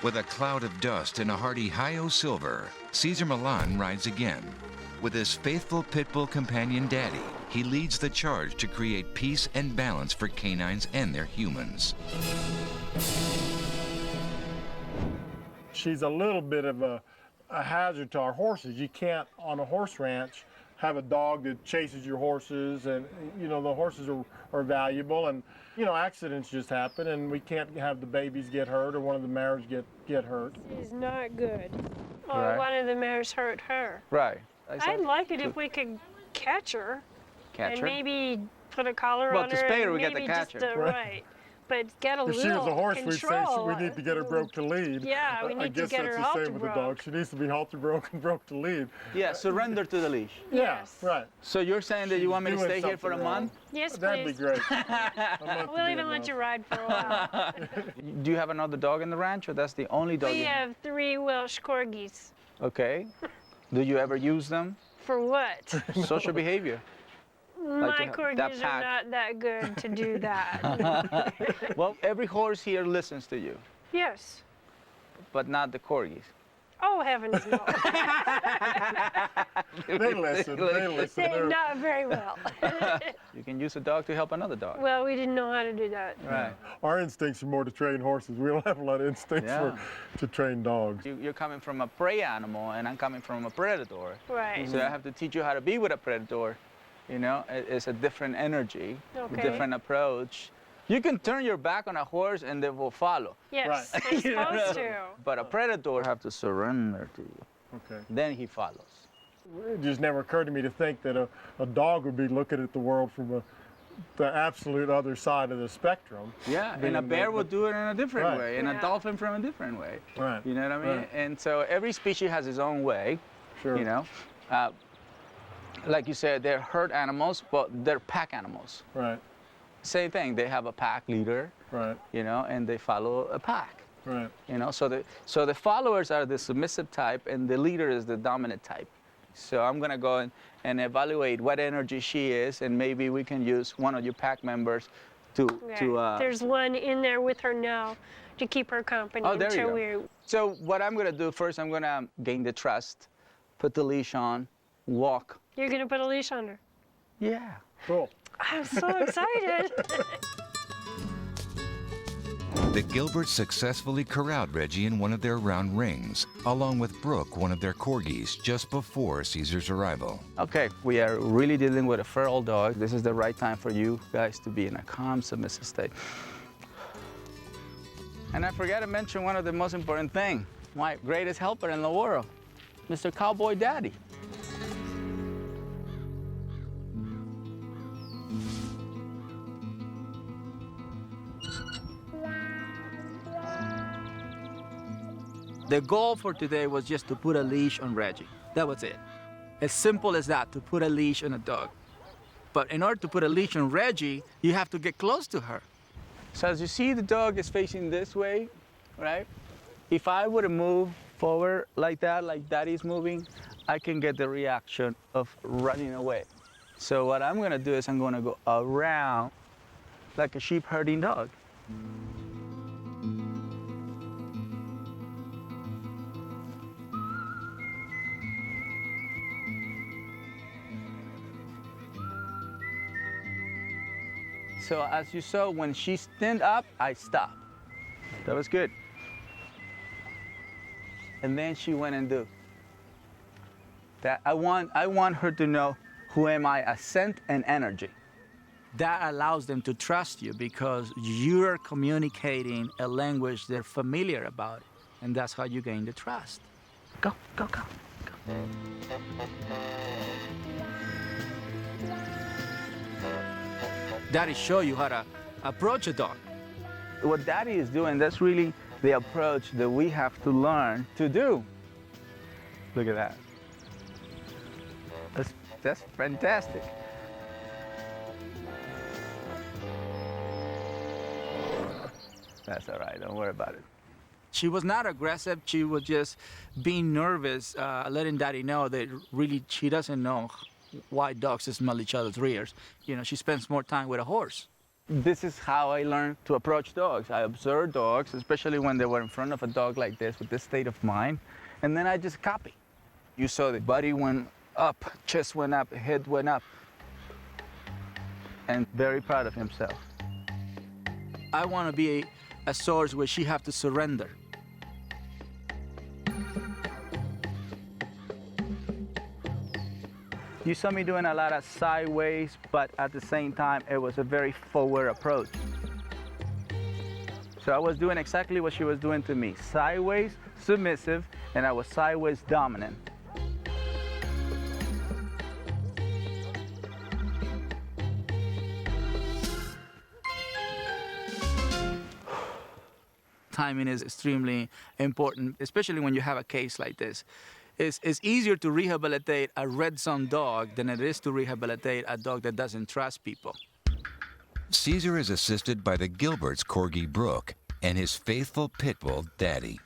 C: With a cloud of dust and a hearty hi-yo silver, Cesar Millan rides again. With his faithful pit bull companion Daddy, he leads the charge to create peace and balance for canines and their humans.
M: She's a little bit of a hazard to our horses. You can't, on a horse ranch, have a dog that chases your horses, and the horses are valuable, and accidents just happen, and we can't have the babies get hurt or one of the mares get hurt.
N: She's not good. Oh,
E: Right.
N: one of the mares hurt her.
E: Right.
N: I'd like it if we could catch her.
E: Catch
N: and
E: her?
N: maybe put a collar
E: Well,
N: on
E: to
N: her.
E: spay her,
N: and
E: we got to
N: maybe
E: catch
N: just
E: her.
N: Right. But get a
M: If
N: little
M: she was a horse, we'd say
N: control.
M: we need to get her broke to lead.
N: Yeah, we
M: I
N: need to
M: guess
N: get her
M: that's the
N: halter
M: same with the
N: broke.
M: dog. She needs to be halter broke and broke to lead.
E: Yeah, surrender to the leash.
N: Yes.
M: Yeah, right.
E: So you're saying that you want me to
M: Doing
E: stay here for a
M: something wrong.
E: month?
N: Yes,
M: That'd
N: please.
M: be great. A month
N: We'll
M: would be
N: even let
M: enough.
N: you ride for a while.
E: Do you have another dog in the ranch, or that's the only dog?
N: We
E: you
N: have 3 Welsh corgis.
E: Okay. Do you ever use them?
N: For what?
E: Social behavior.
N: My
E: that
N: corgis
E: pack.
N: are not that good to do that.
E: Well, every horse here listens to you,
N: Yes.
E: but not the corgis.
N: Oh, heavens no.
M: They listen. They're-
N: Not very well.
E: You can use a dog to help another dog.
N: Well, we didn't know how to do that.
E: Right.
M: Our instincts are more to train horses. We don't have a lot of instincts
E: Yeah.
M: to train dogs.
E: You're coming from a prey animal, and I'm coming from a predator.
N: Right.
E: So I have to teach you how to be with a predator. It's a different energy,
N: Okay.
E: different approach. You can turn your back on a horse and they will follow.
N: Yes,
M: Right.
N: they're supposed to.
E: But a predator have to surrender to you.
M: Okay.
E: Then he follows.
M: It just never occurred to me to think that a dog would be looking at the world from the absolute other side of the spectrum.
E: Yeah,
M: being
E: and a bear
M: the-
E: will do it in a different
M: Right.
E: way, and
N: Yeah.
E: a dolphin from a different way.
M: Right.
E: You know what I mean?
M: Right.
E: And so every species has its own way.
M: Sure.
E: You know, like you said, they're herd animals, but they're pack animals.
M: Right.
E: Same thing. They have a pack leader.
M: Right.
E: You know, and they follow a pack.
M: Right.
E: You know, so the followers are the submissive type, and the leader is the dominant type. So I'm gonna go and evaluate what energy she is, and maybe we can use one of your pack members to
N: There's one in there with her now to keep her company
E: Oh, there
N: until
E: you go. So what I'm gonna do first, I'm gonna gain the trust, put the leash on, walk.
N: You're gonna put a leash on her.
E: Yeah.
M: Cool.
N: I'm so excited.
C: The Gilberts successfully corralled Reggie in one of their round rings, along with Brooke, one of their corgis, just before Cesar's arrival.
E: Okay, we are really dealing with a feral dog. This is the right time for you guys to be in a calm, submissive state. And I forgot to mention one of the most important things, my greatest helper in the world, Mr. Cowboy Daddy. The goal for today was just to put a leash on Reggie. That was it. As simple as that, to put a leash on a dog. But in order to put a leash on Reggie, you have to get close to her. So as you see, the dog is facing this way, right? If I were to move forward like that, like Daddy's moving, I can get the reaction of running away. So what I'm gonna do is I'm gonna go around like a sheep herding dog. So as you saw, when she stood up, I stopped. That was good. And then she went and do that. I want her to know who am I, a scent and energy. That allows them to trust you because you're communicating a language they're familiar about. And that's how you gain the trust. Go, go, go, go. Daddy show you how to approach a dog. What Daddy is doing, that's really the approach that we have to learn to do. Look at that. That's fantastic. That's all right, don't worry about it. She was not aggressive, she was just being nervous, letting Daddy know that really she doesn't know why dogs smell each other's rears. You know, she spends more time with a horse. This is how I learned to approach dogs. I observed dogs, especially when they were in front of a dog like this with this state of mind, and then I just copy. You saw the body went up, chest went up, head went up, and very proud of himself. I want to be a source where she have to surrender. You saw me doing a lot of sideways, but at the same time, it was a very forward approach. So I was doing exactly what she was doing to me. Sideways, submissive, and I was sideways dominant. Timing is extremely important, especially when you have a case like this. It's easier to rehabilitate a red zone dog than it is to rehabilitate a dog that doesn't trust people.
C: Cesar is assisted by the Gilberts' corgi Brooke and his faithful pit bull Daddy.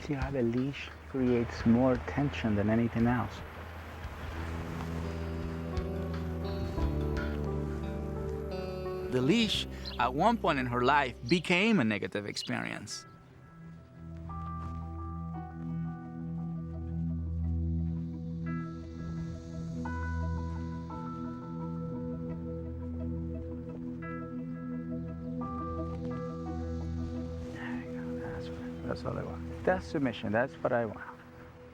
E: See how the leash creates more tension than anything else. The leash, at one point in her life, became a negative experience. That's all I want. That's submission, that's what I want.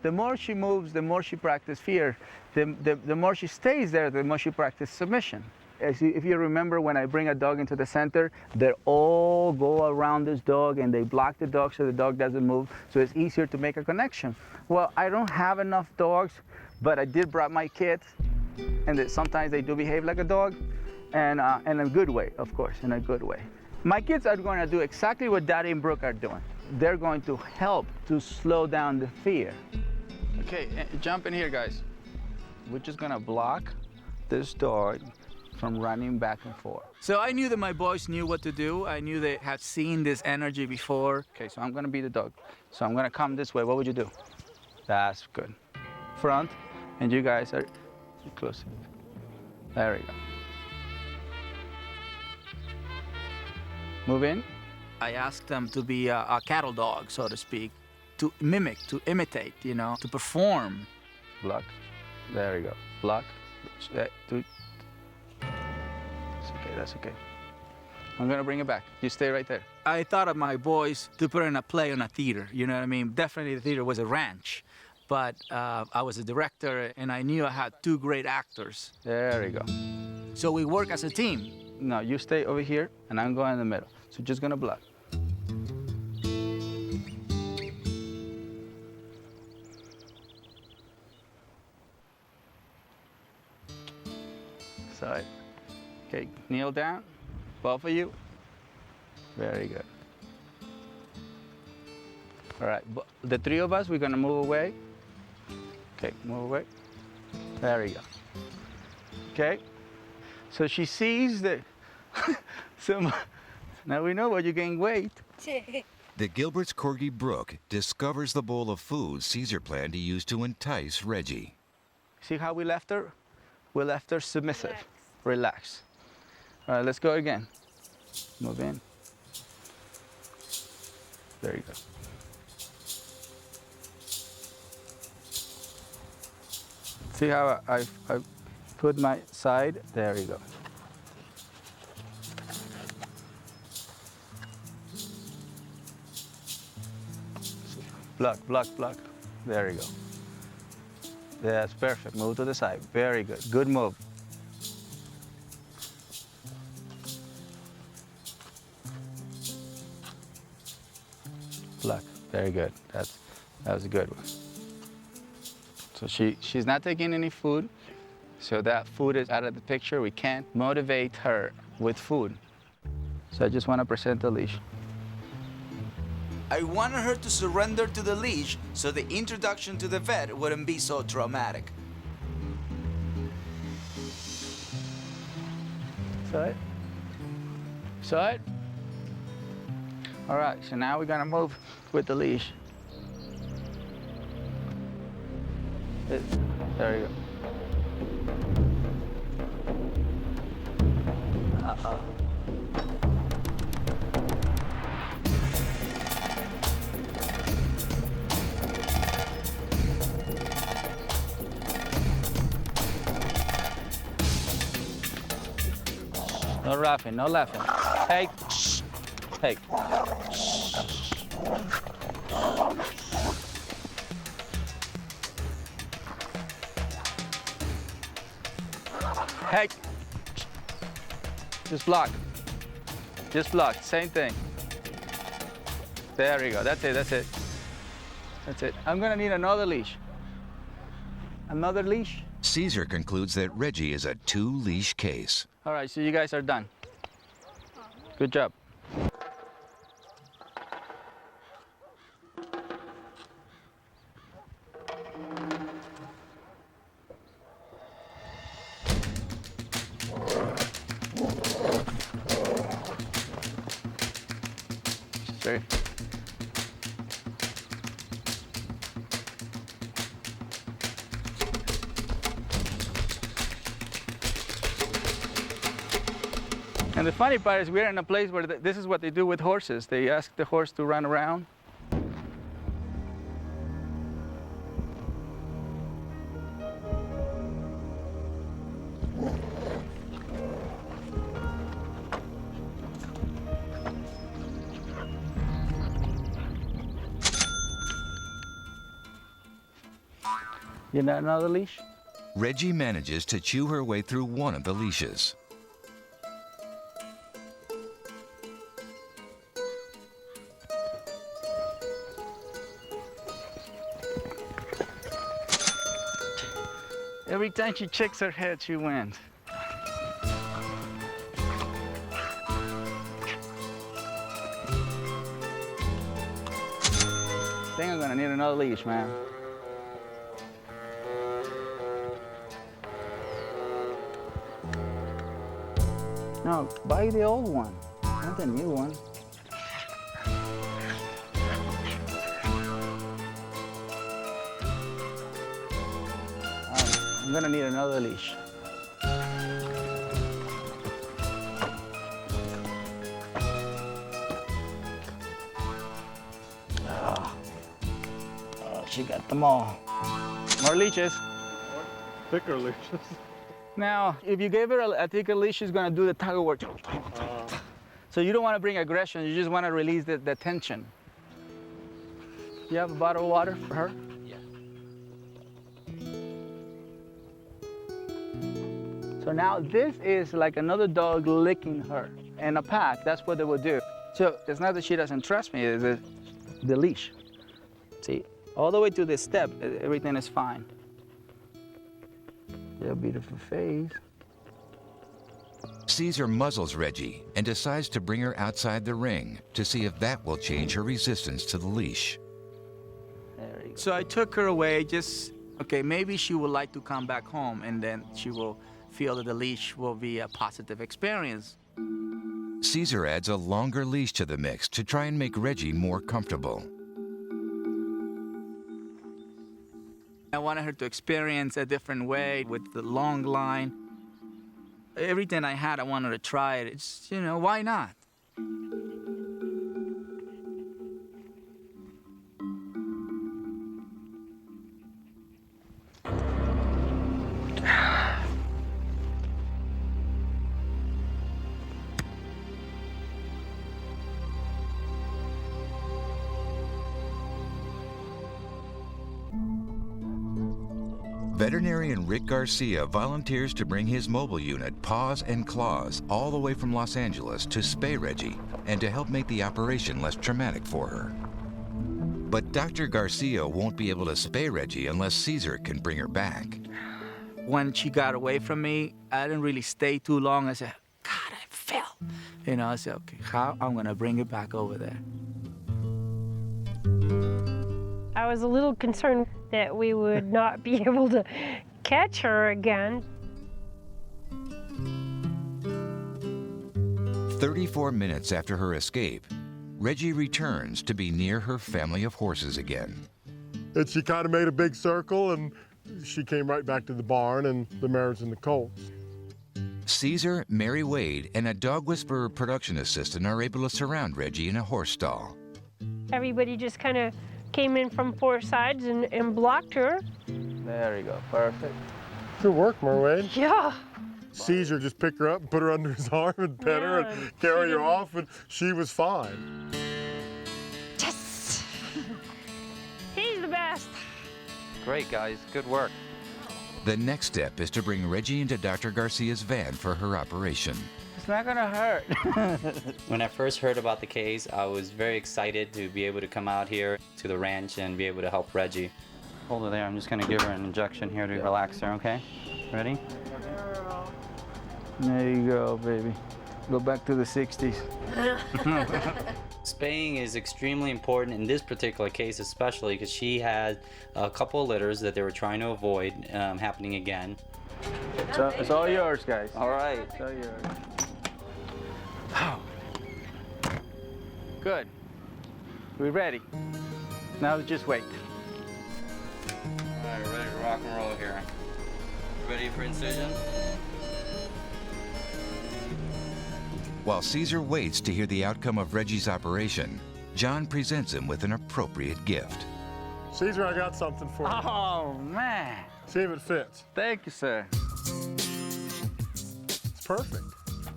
E: The more she moves, the more she practices fear. The more she stays there, the more she practices submission. If you remember, when I bring a dog into the center, they all go around this dog and they block the dog so the dog doesn't move, so it's easier to make a connection. Well, I don't have enough dogs, but I did bring my kids. and sometimes they do behave like a dog, and in a good way, of course, in a good way. My kids are going to do exactly what Daddy and Brooke are doing. They're going to help to slow down the fear. Okay, jump in here, guys. We're just gonna block this dog from running back and forth. So I knew that my boys knew what to do. I knew they had seen this energy before. Okay, so I'm gonna be the dog. So I'm gonna come this way. What would you do? That's good. Front, and you guys are close. There we go. Move in. I asked them to be a cattle dog, so to speak, to mimic, to imitate, you know, to perform. Block. There we go. Block. That's okay, that's okay. I'm gonna bring it back. You stay right there. I thought of my boys to put in a play on a theater, you know what I mean? Definitely the theater was a ranch, but I was a director and I knew I had two great actors. There we go. So we work as a team. No, you stay over here and I'm going in the middle. So just gonna block. Side. Okay, kneel down, both of you. Very good. All right, the three of us, we're gonna move away. Okay, move away. There we go. Okay, so she sees that, so now we know why you gain weight.
C: The Gilbert's Corgi Brooke discovers the bowl of food Cesar planned to use to entice Reggie.
E: See how we left her? We left her submissive. Relax. All right, let's go again. Move in. There you go. See how I put my side? There you go. Block, block, block. There you go. That's perfect. Move to the side. Very good. Good move. Block. Very good. That was a good one. So she's not taking any food. So that food is out of the picture. We can't motivate her with food. So I just want to present the leash. I wanted her to surrender to the leash so the introduction to the vet wouldn't be so traumatic. Side. Side. All right, so now we're gonna move with the leash. There you go. Uh-oh. No laughing, no laughing. Hey, shh. Hey. Hey. Just block. Just block. Same thing. There we go. That's it. That's it. That's it. I'm gonna need another leash. Another leash.
C: Cesar concludes that Reggie is a two-leash case.
E: All right, so you guys are done. Good job. Sorry. And the funny part is we're in a place where this is what they do with horses. They ask the horse to run around. You need another leash?
C: Reggie manages to chew her way through one of the leashes.
E: Every Every time she shakes her head, she wins. I think I'm gonna need another leash, man. No, buy the old one, not the new one. I'm gonna need another leash. Oh, she got them all. More leashes.
M: Thicker leashes.
E: Now, if you gave her a thicker leash, she's gonna do the tug of war. So you don't want to bring aggression, you just want to release the tension. You have a bottle of water for her?
I: Yeah.
E: So now this is like another dog licking her. In a pack, that's what they would do. So it's not that she doesn't trust me, it's the leash. See, all the way to this step, everything is fine. Yeah, beautiful face.
C: Cesar muzzles Reggie and decides to bring her outside the ring to see if that will change her resistance to the leash.
E: There you go. So I took her away, okay, maybe she would like to come back home and then she will feel that the leash will be a positive experience.
C: Cesar adds a longer leash to the mix to try and make Reggie more comfortable.
E: I wanted her to experience a different way with the long line. Everything I had, I wanted to try it. It's, you know, why not?
C: Veterinarian Rick Garcia volunteers to bring his mobile unit, Paws and Claws, all the way from Los Angeles to spay Reggie and to help make the operation less traumatic for her. But Dr. Garcia won't be able to spay Reggie unless Cesar can bring her back.
E: When she got away from me, I didn't really stay too long. I said, God, I fell. You know, I said, okay, how? I'm gonna bring it back over there.
N: I was a little concerned that we would not be able to catch her again.
C: 34 minutes after her escape, Reggie returns to be near her family of horses again.
M: And she kind of made a big circle, and she came right back to the barn and the mares and the colts.
C: Cesar, Mary Wade, and a dog whisperer production assistant are able to surround Reggie in a horse stall.
N: Everybody just kind of came in from four sides and blocked her.
E: There you go, perfect.
M: Good work, Merwade.
N: Yeah.
M: Cesar just picked her up and put her under his arm and pet her and carry her off, and she was fine.
N: Yes! He's the best.
I: Great, guys. Good work.
C: The next step is to bring Reggie into Dr. Garcia's van for her operation.
E: It's not gonna hurt.
I: When I first heard about the case, I was very excited to be able to come out here to the ranch and be able to help Reggie. Hold her there. I'm just gonna give her an injection here to relax her, okay? Ready?
E: There you go, baby. Go back to the 60s.
I: Spaying is extremely important in this particular case, especially because she had a couple of litters that they were trying to avoid happening again.
E: So it's all yours, guys.
I: All right.
E: It's all yours. Good. We're ready. Now just wait.
I: All right, we're ready to rock and roll here. Ready for incision?
C: While Cesar waits to hear the outcome of Reggie's operation, John presents him with an appropriate gift.
M: Cesar, I got something for you.
E: Oh, man.
M: See if it fits.
E: Thank you, sir.
M: It's perfect.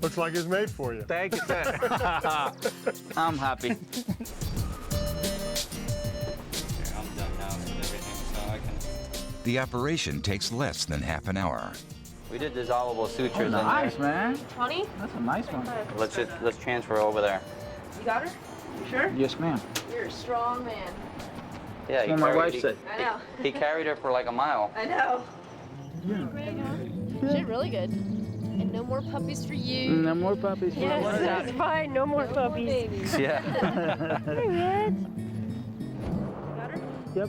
M: Looks like it's made for you.
E: Thank you, sir. I'm happy.
I: Okay, I'm done now with everything, so I can...
C: The operation takes less than half an hour.
I: We did dissolvable sutures in
E: Nice,
I: there.
E: man.
J: 20?
E: That's a nice one.
I: Let's transfer over there.
J: You got her? You sure?
E: Yes, ma'am.
J: You're a strong man.
I: Yeah,
E: That's what my wife said.
J: I know.
I: He carried her for like a mile.
J: I know.
O: Shit, really good. And no more puppies for you.
E: No more puppies.
N: Yes, that's fine. No more puppies.
E: Yeah.
N: Hey, Reg.
E: Yep.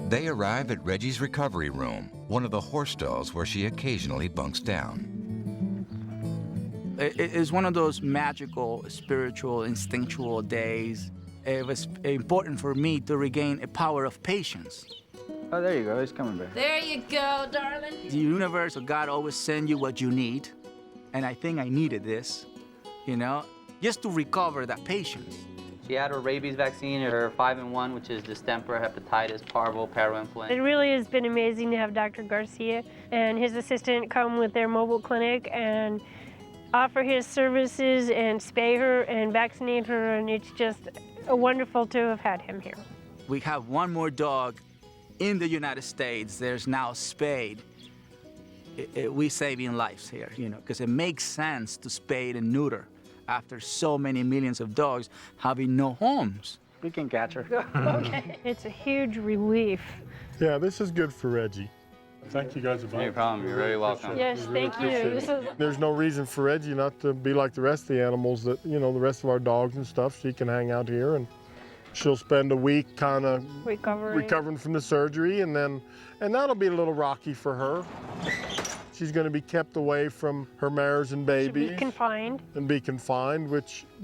C: They arrive at Reggie's recovery room, one of the horse stalls where she occasionally bunks down.
E: It's one of those magical, spiritual, instinctual days. It was important for me to regain a power of patience. Oh, there you go. It's coming back.
O: There you go, darling.
E: The universe or God always send you what you need. And I think I needed this, you know, just to recover that patience.
I: She had her rabies vaccine, her 5-in-1, which is distemper, hepatitis, parvo, parainfluenza.
N: It really has been amazing to have Dr. Garcia and his assistant come with their mobile clinic and offer his services and spay her and vaccinate her, and it's just wonderful to have had him here.
E: We have one more dog in the United States. There's now spayed. We saving lives here, you know, because it makes sense to spay and neuter after so many millions of dogs having no homes. We can catch her.
N: Okay. It's a huge relief.
M: Yeah, this is good for Reggie. Thank you guys a bunch.
I: No problem. You're very welcome.
N: Yes, thank you.
M: There's no reason for Reggie not to be like the rest of the animals that, you know, the rest of our dogs and stuff. She can hang out here and she'll spend a week kind of recovering from the surgery, and that'll be a little rocky for her. She's going to be kept away from her mares and babies.
N: Be confined.
M: And be confined,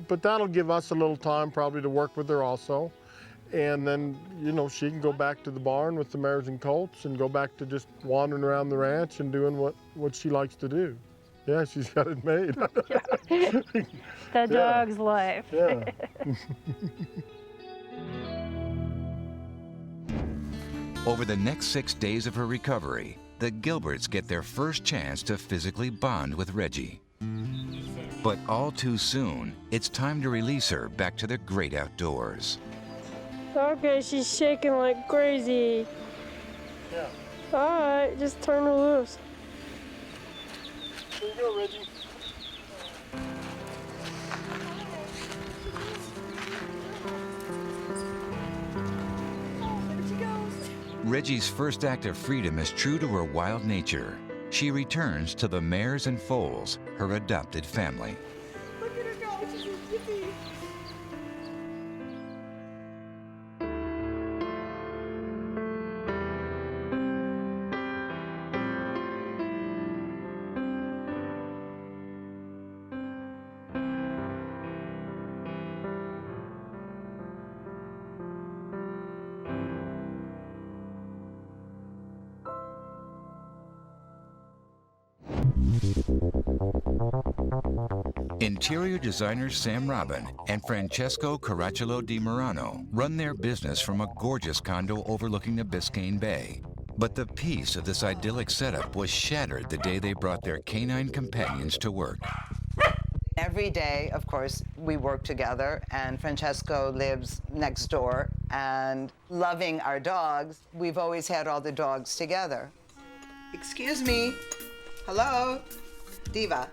M: but that'll give us a little time probably to work with her also. And then, you know, she can go back to the barn with the mares and colts and go back to just wandering around the ranch and doing what she likes to do. Yeah, she's got it made.
N: The dog's life.
M: Yeah.
C: Over the next 6 days of her recovery, the Gilberts get their first chance to physically bond with Reggie. But all too soon, it's time to release her back to the great outdoors.
N: Okay, she's shaking like crazy.
M: Yeah.
N: All right, just turn her loose.
M: There you go, Reggie.
C: Reggie's first act of freedom is true to her wild nature. She returns to the mares and foals, her adopted family.
J: Look at her go. She's a yippee.
C: Interior designers Sam Robin and Francesco Caracciolo di Murano run their business from a gorgeous condo overlooking the Biscayne Bay. But the peace of this idyllic setup was shattered the day they brought their canine companions to work.
P: Every day, of course, we work together, and Francesco lives next door, and loving our dogs, we've always had all the dogs together. Excuse me. Hello? Diva.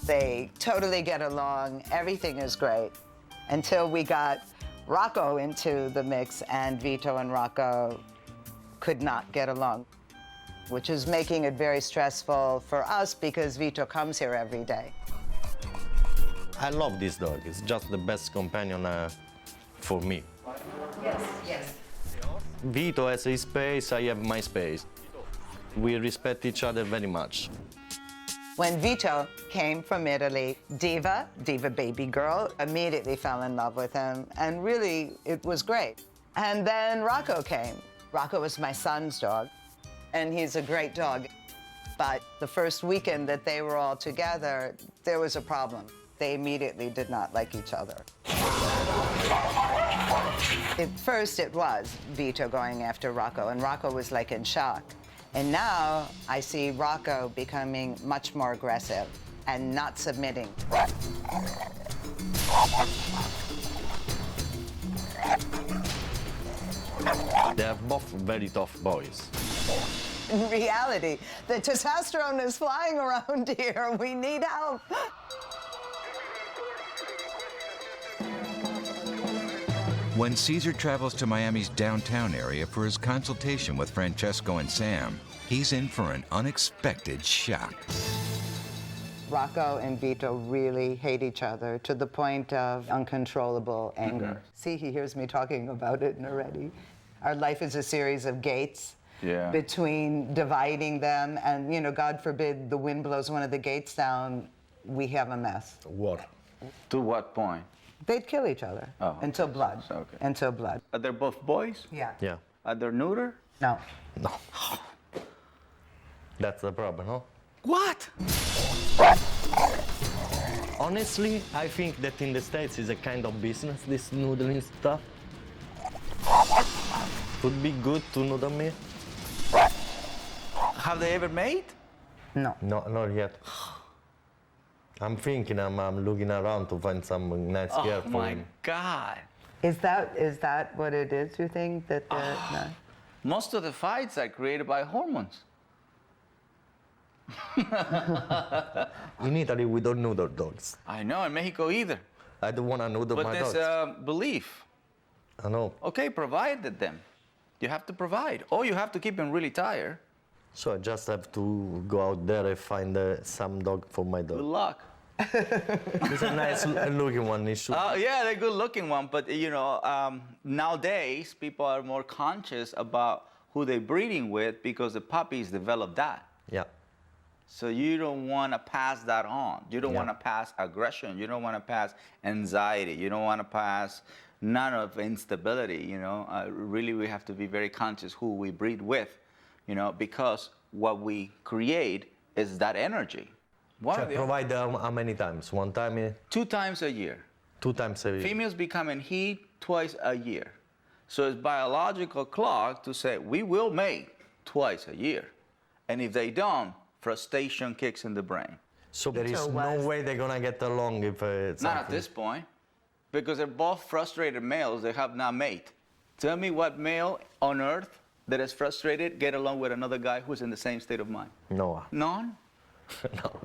P: They totally get along. Everything is great. Until we got Rocco into the mix, and Vito and Rocco could not get along, which is making it very stressful for us because Vito comes here every day.
Q: I love this dog. It's just the best companion for me.
P: Yes, yes.
Q: Vito has his space, I have my space. We respect each other very much.
P: When Vito came from Italy, Diva baby girl, immediately fell in love with him, and really, it was great. And then Rocco came. Rocco was my son's dog, and he's a great dog. But the first weekend that they were all together, there was a problem. They immediately did not like each other. At first, it was Vito going after Rocco, and Rocco was like in shock. And now I see Rocco becoming much more aggressive and not submitting.
Q: They are both very tough boys.
P: In reality, the testosterone is flying around here. We need help.
C: When Cesar travels to Miami's downtown area for his consultation with Francesco and Sam, he's in for an unexpected shock.
P: Rocco and Vito really hate each other to the point of uncontrollable anger. See, he hears me talking about it already. Our life is a series of gates between dividing them, and, you know, God forbid the wind blows one of the gates down, we have a mess.
Q: What?
E: To what point?
P: They'd kill each other until blood.
E: Okay.
P: Until blood.
E: Are they both boys?
P: Yeah.
Q: Yeah.
E: Are they neuter?
P: No.
Q: No. That's the problem, huh?
E: What?
Q: Honestly, I think that in the States is a kind of business, this noodling stuff. Would be good to noodle me.
E: Have they ever made?
P: No.
Q: No, not yet. I'm thinking, I'm looking around to find some nice girl for
E: Oh my
Q: him.
E: God.
P: Is that what it is, you think? That they're not?
E: Most of the fights are created by hormones.
Q: In Italy, we don't noodle dogs.
E: I know, in Mexico either.
Q: I don't want to noodle
E: But
Q: my
E: there's
Q: dogs.
E: a belief.
Q: I know.
E: Okay, provide them. You have to provide. Or you have to keep them really tired.
Q: So I just have to go out there and find some dog for my dog.
E: Good luck.
Q: It's a nice looking one.
E: Yeah, they're good looking one, but you know, nowadays people are more conscious about who they're breeding with because the puppies develop that.
Q: Yeah.
E: So you don't want to pass that on. You don't want to pass aggression. You don't want to pass anxiety. You don't want to pass none of instability, you know. Really, we have to be very conscious who we breed with, you know, because what we create is that energy.
Q: Provide how many times? One time?
E: 2 times a year.
Q: 2 times a year.
E: Females become in heat twice a year. So it's biological clock to say we will mate twice a year. And if they don't, frustration kicks in the brain.
Q: So there is no way they're going to get along if it's
E: Not at this point. Because they're both frustrated males, they have not mate. Tell me what male on earth that is frustrated get along with another guy who's in the same state of mind?
Q: No.
E: None?
Q: No.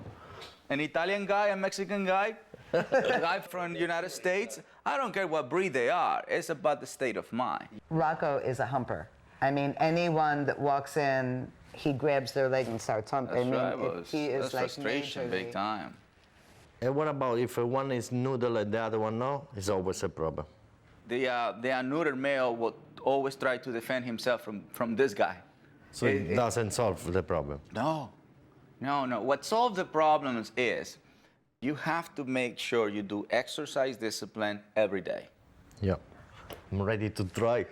E: An Italian guy, a Mexican guy, a guy from the United States, I don't care what breed they are, it's about the state of mind.
P: Rocco is a humper. I mean, anyone that walks in, he grabs their leg and starts humping.
E: That's
P: I mean,
E: right,
P: he is
E: that's
P: like
E: frustration big time.
Q: And what about if one is noodle and the other one no? It's always a problem.
E: The neutered male will always try to defend himself from this guy.
Q: So it doesn't solve the problem.
E: No. What solves the problems is you have to make sure you do exercise discipline every day.
Q: Yeah. I'm ready to try.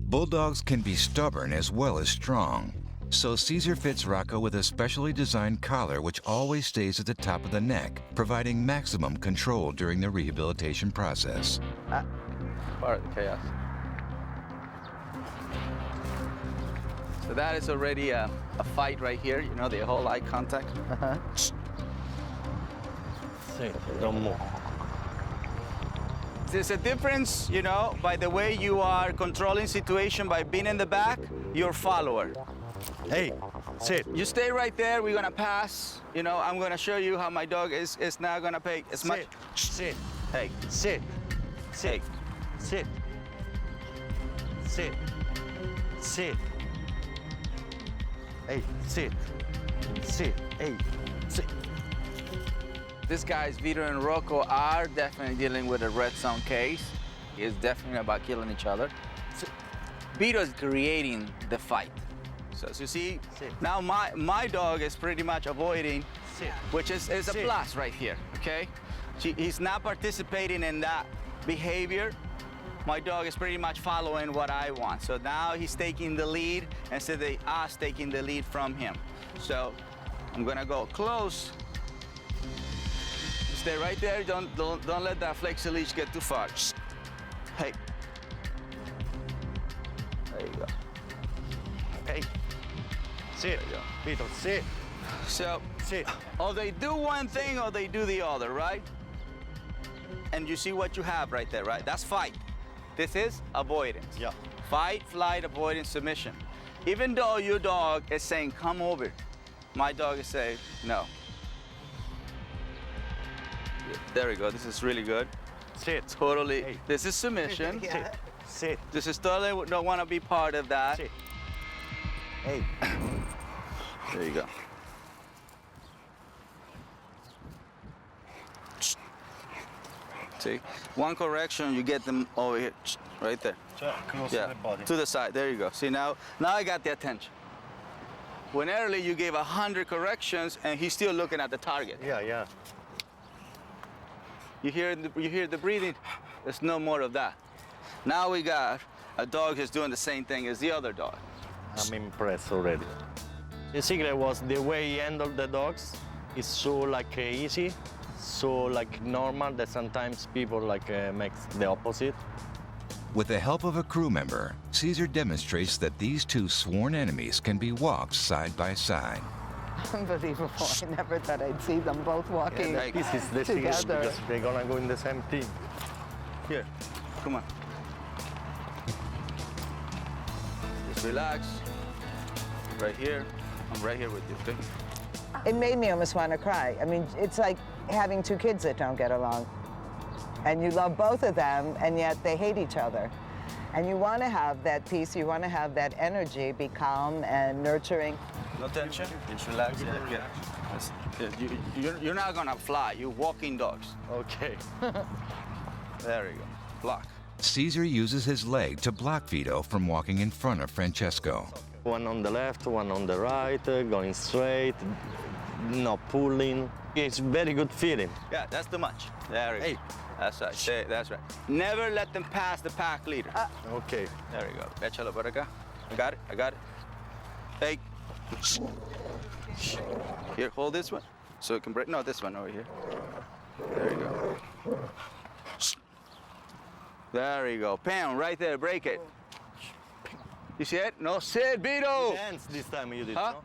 C: Bulldogs can be stubborn as well as strong. So Cesar fits Rocco with a specially designed collar which always stays at the top of the neck, providing maximum control during the rehabilitation process.
E: Part of the chaos. So that is already a fight right here, you know, the whole eye contact.
Q: Don't move.
E: There's a difference, you know, by the way you are controlling situation by being in the back, you're a follower.
Q: Hey, sit.
E: You stay right there, we're gonna pass. You know, I'm gonna show you how my dog is not gonna pay as much.
Q: Sit.
E: Hey.
Q: Sit. Sit. Sit. Sit. Sit. Hey, sit. Sit. Hey, sit.
E: These guys, Vito and Rocco, are definitely dealing with a red zone case. It's definitely about killing each other. So, Vito is creating the fight. So as you see, now my dog is pretty much avoiding, which is a plus right here, okay? He's not participating in that behavior. My dog is pretty much following what I want. So now he's taking the lead instead of us taking the lead from him. So I'm gonna go close. Stay right there, don't let that flexi leash get too far. Hey. There you go.
Q: Hey. Sit. Vito, sit.
E: So,
Q: sit.
E: Or they do one thing or they do the other, right? And you see what you have right there, right? That's fight. This is avoidance.
Q: Yeah.
E: Fight, flight, avoidance, submission. Even though your dog is saying, come over, my dog is saying, no. There we go, this is really good.
Q: Sit.
E: Totally.
Q: Hey.
E: This is submission.
Q: Yeah. Sit.
E: This is totally don't want to be part of that.
Q: Sit. Hey.
E: There you go. See, one correction, you get them over here, right there.
Q: Close to the body.
E: To the side. There you go. See, now I got the attention. When earlier you gave 100 corrections and he's still looking at the target.
Q: Yeah, yeah.
E: You hear the breathing? There's no more of that. Now we got a dog who's doing the same thing as the other dog.
Q: I'm impressed already. The secret was the way he handled the dogs. It's so like easy, so like normal that sometimes people like makes the opposite.
C: With the help of a crew member, Cesar demonstrates that these two sworn enemies can be walked side by side.
P: Unbelievable. I never thought I'd see them both walking
Q: This is the secret
P: together.
Q: because they're gonna go in the same team.
E: Here, come on. Just relax. Right here. I'm right here with you, okay?
P: It made me almost want to cry. I mean, it's like having two kids that don't get along. And you love both of them, and yet they hate each other. And you want to have that peace, you want to have that energy, be calm and nurturing.
E: No tension, just relax. You're not gonna fly, you're walking dogs.
Q: Okay.
E: There you go, block.
C: Cesar uses his leg to block Vito from walking in front of Francesco.
Q: One on the left, one on the right, going straight, not pulling. It's very good feeling.
E: Yeah, that's too much. There you go. That's right, that's right. Never let them pass the pack leader.
Q: Okay.
E: There you go. Échalo por acá. I got it. Hey. Here, hold this one. So it can break. No, this one over here. There you go. There you go. Pam, right there, break it. You see it? No, sit, Vito.
Q: Dance this time you did,
E: Huh?
Q: no?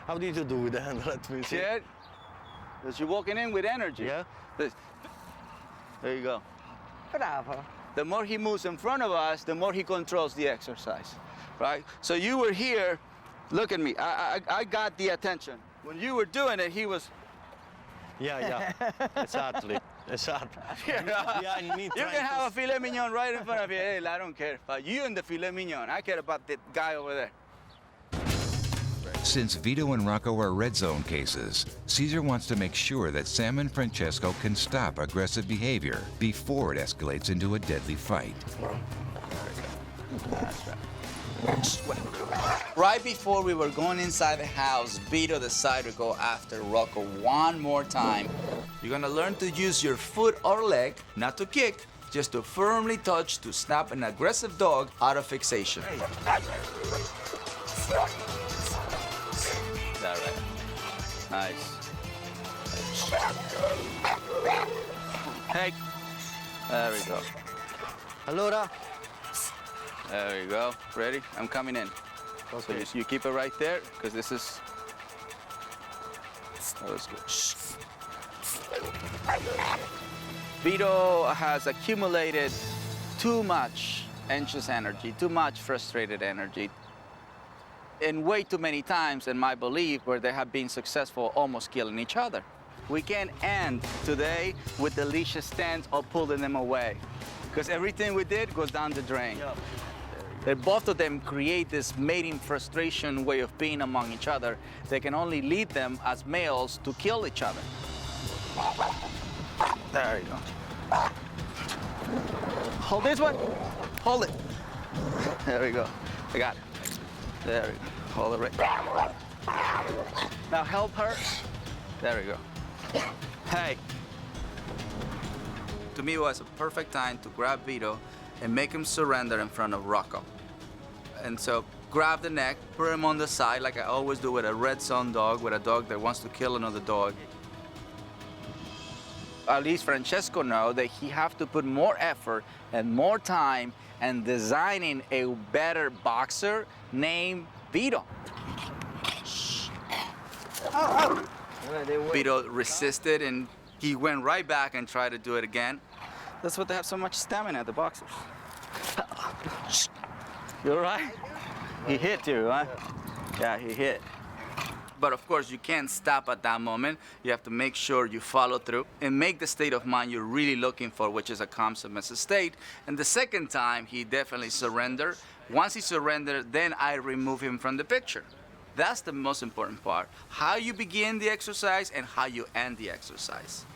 Q: How did you do with the hand? Let me see.
E: See it? Because you're walking in with energy.
Q: Yeah.
E: There you go.
P: Bravo.
E: The more he moves in front of us, the more he controls the exercise, right? So you were here, look at me, I got the attention. When you were doing it, he was...
Q: Yeah, exactly. Behind me,
E: You can have a filet mignon right in front of you. Hey, I don't care about you and the filet mignon. I care about the guy over there.
C: Since Vito and Rocco are red zone cases, Cesar wants to make sure that Sam and Francesco can stop aggressive behavior before it escalates into a deadly fight.
E: That's right. Right before we were going inside the house, Vito decided to go after Rocco one more time. You're gonna learn to use your foot or leg, not to kick, just to firmly touch to snap an aggressive dog out of fixation. All right. Nice. Hey. There we go.
Q: Allora.
E: There you go. Ready? I'm coming in.
Q: Okay.
E: So you keep it right there, because this is... That was good. Vito has accumulated too much anxious energy, too much frustrated energy. And way too many times, in my belief, where they have been successful almost killing each other. We can't end today with the leash stand or pulling them away, because everything we did goes down the drain.
Q: Yeah.
E: That both of them create this mating frustration way of being among each other. They can only lead them as males to kill each other. There you go. Hold this one. Hold it. There we go. I got it. There we go. Hold it right. Now help her. There we go. Hey. To me, it was a perfect time to grab Vito and make him surrender in front of Rocco. And so grab the neck, put him on the side like I always do with a red zone dog, with a dog that wants to kill another dog. At least Francesco knows that he have to put more effort and more time in designing a better boxer named Vito. Vito resisted and he went right back and tried to do it again. That's what they have so much stamina, the boxers. You all right? He hit you, huh? Yeah, he hit. But of course, you can't stop at that moment. You have to make sure you follow through and make the state of mind you're really looking for, which is a calm, submissive state. And the second time, he definitely surrendered. Once he surrendered, then I remove him from the picture. That's the most important part. How you begin the exercise and how you end the exercise.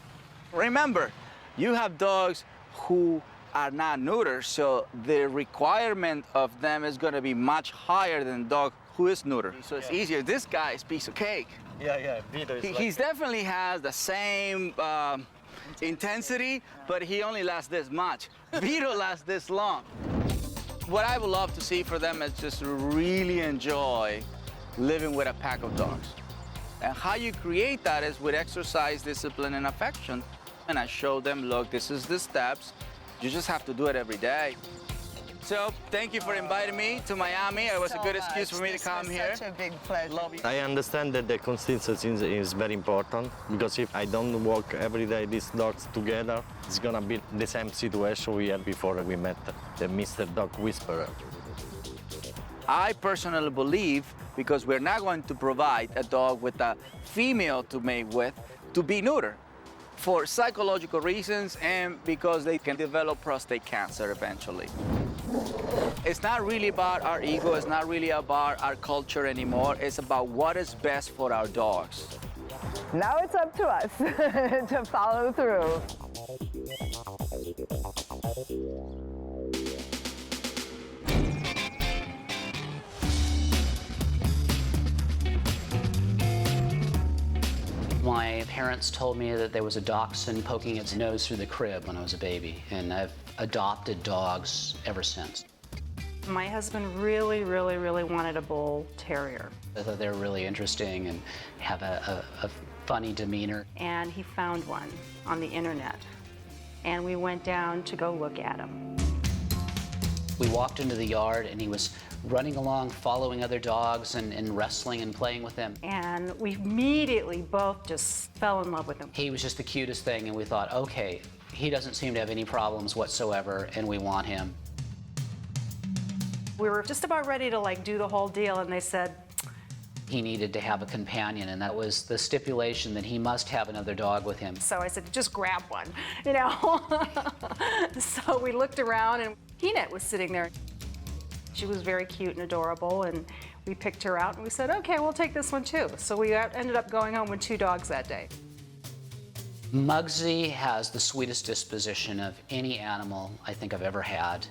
E: Remember, you have dogs who are not neutered, so the requirement of them is going to be much higher than a dog who is neutered. So it's easier. This guy is a piece of cake.
Q: Yeah, Vito is
E: He definitely has the same intensity, but he only lasts this much. Vito lasts this long. What I would love to see for them is just really enjoy living with a pack of dogs. And how you create that is with exercise, discipline, and affection. And I show them, look, this is the steps. You just have to do it every day. So thank you for inviting me to Miami. It was a good excuse for me to come here.
P: Such a big pleasure.
Q: I understand that the consistency is very important, because if I don't walk every day these dogs together, it's gonna be the same situation we had before we met the Mr. Dog Whisperer.
E: I personally believe, because we're not going to provide a dog with a female to mate with to be neutered, for psychological reasons and because they can develop prostate cancer eventually. It's not really about our ego, it's not really about our culture anymore, it's about what is best for our dogs.
P: Now it's up to us to follow through.
R: My parents told me that there was a dachshund poking its nose through the crib when I was a baby, and I've adopted dogs ever since.
S: My husband really wanted a Bull Terrier.
R: I thought they were really interesting and have a funny demeanor.
S: And he found one on the internet, and we went down to go look at him.
R: We walked into the yard, and he was running along, following other dogs and wrestling and playing with them.
S: And we immediately both just fell in love with him.
R: He was just the cutest thing, and we thought, okay, he doesn't seem to have any problems whatsoever, and we want him.
S: We were just about ready to do the whole deal, and they said
R: he needed to have a companion, and that was the stipulation, that he must have another dog with him.
S: So I said, just grab one, you know. So we looked around, and Peanut was sitting there. She was very cute and adorable, and we picked her out, and we said, okay, we'll take this one too. So we ended up going home with 2 dogs that day.
R: Muggsy has the sweetest disposition of any animal I think I've ever had.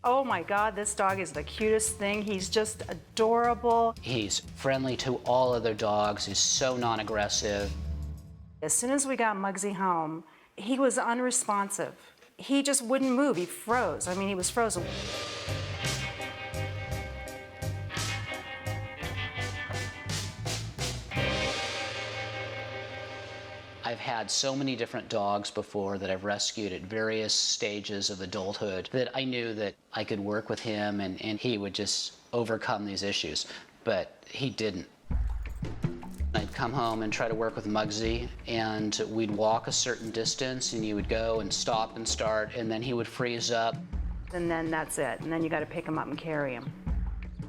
S: Oh my God, this dog is the cutest thing. He's just adorable.
R: He's friendly to all other dogs. He's so non-aggressive.
S: As soon as we got Muggsy home, he was unresponsive. He just wouldn't move. He froze. I mean, he was frozen.
R: I've had so many different dogs before that I've rescued at various stages of adulthood that I knew that I could work with him and he would just overcome these issues, but he didn't. I'd come home and try to work with Muggsy, and we'd walk a certain distance, and you would go and stop and start, and then he would freeze up.
S: And then that's it, and then you got to pick him up and carry him.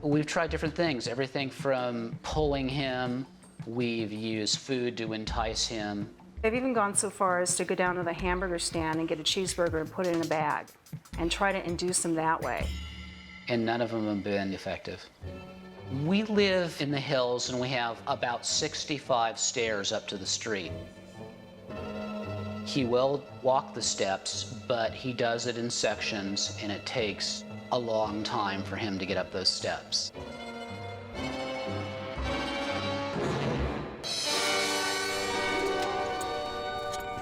R: We've tried different things, everything from pulling him, we've used food to entice him.
S: I've even gone so far as to go down to the hamburger stand and get a cheeseburger and put it in a bag and try to induce him that way.
R: And none of them have been effective. We live in the hills, and we have about 65 stairs up to the street. He will walk the steps, but he does it in sections, and it takes a long time for him to get up those steps.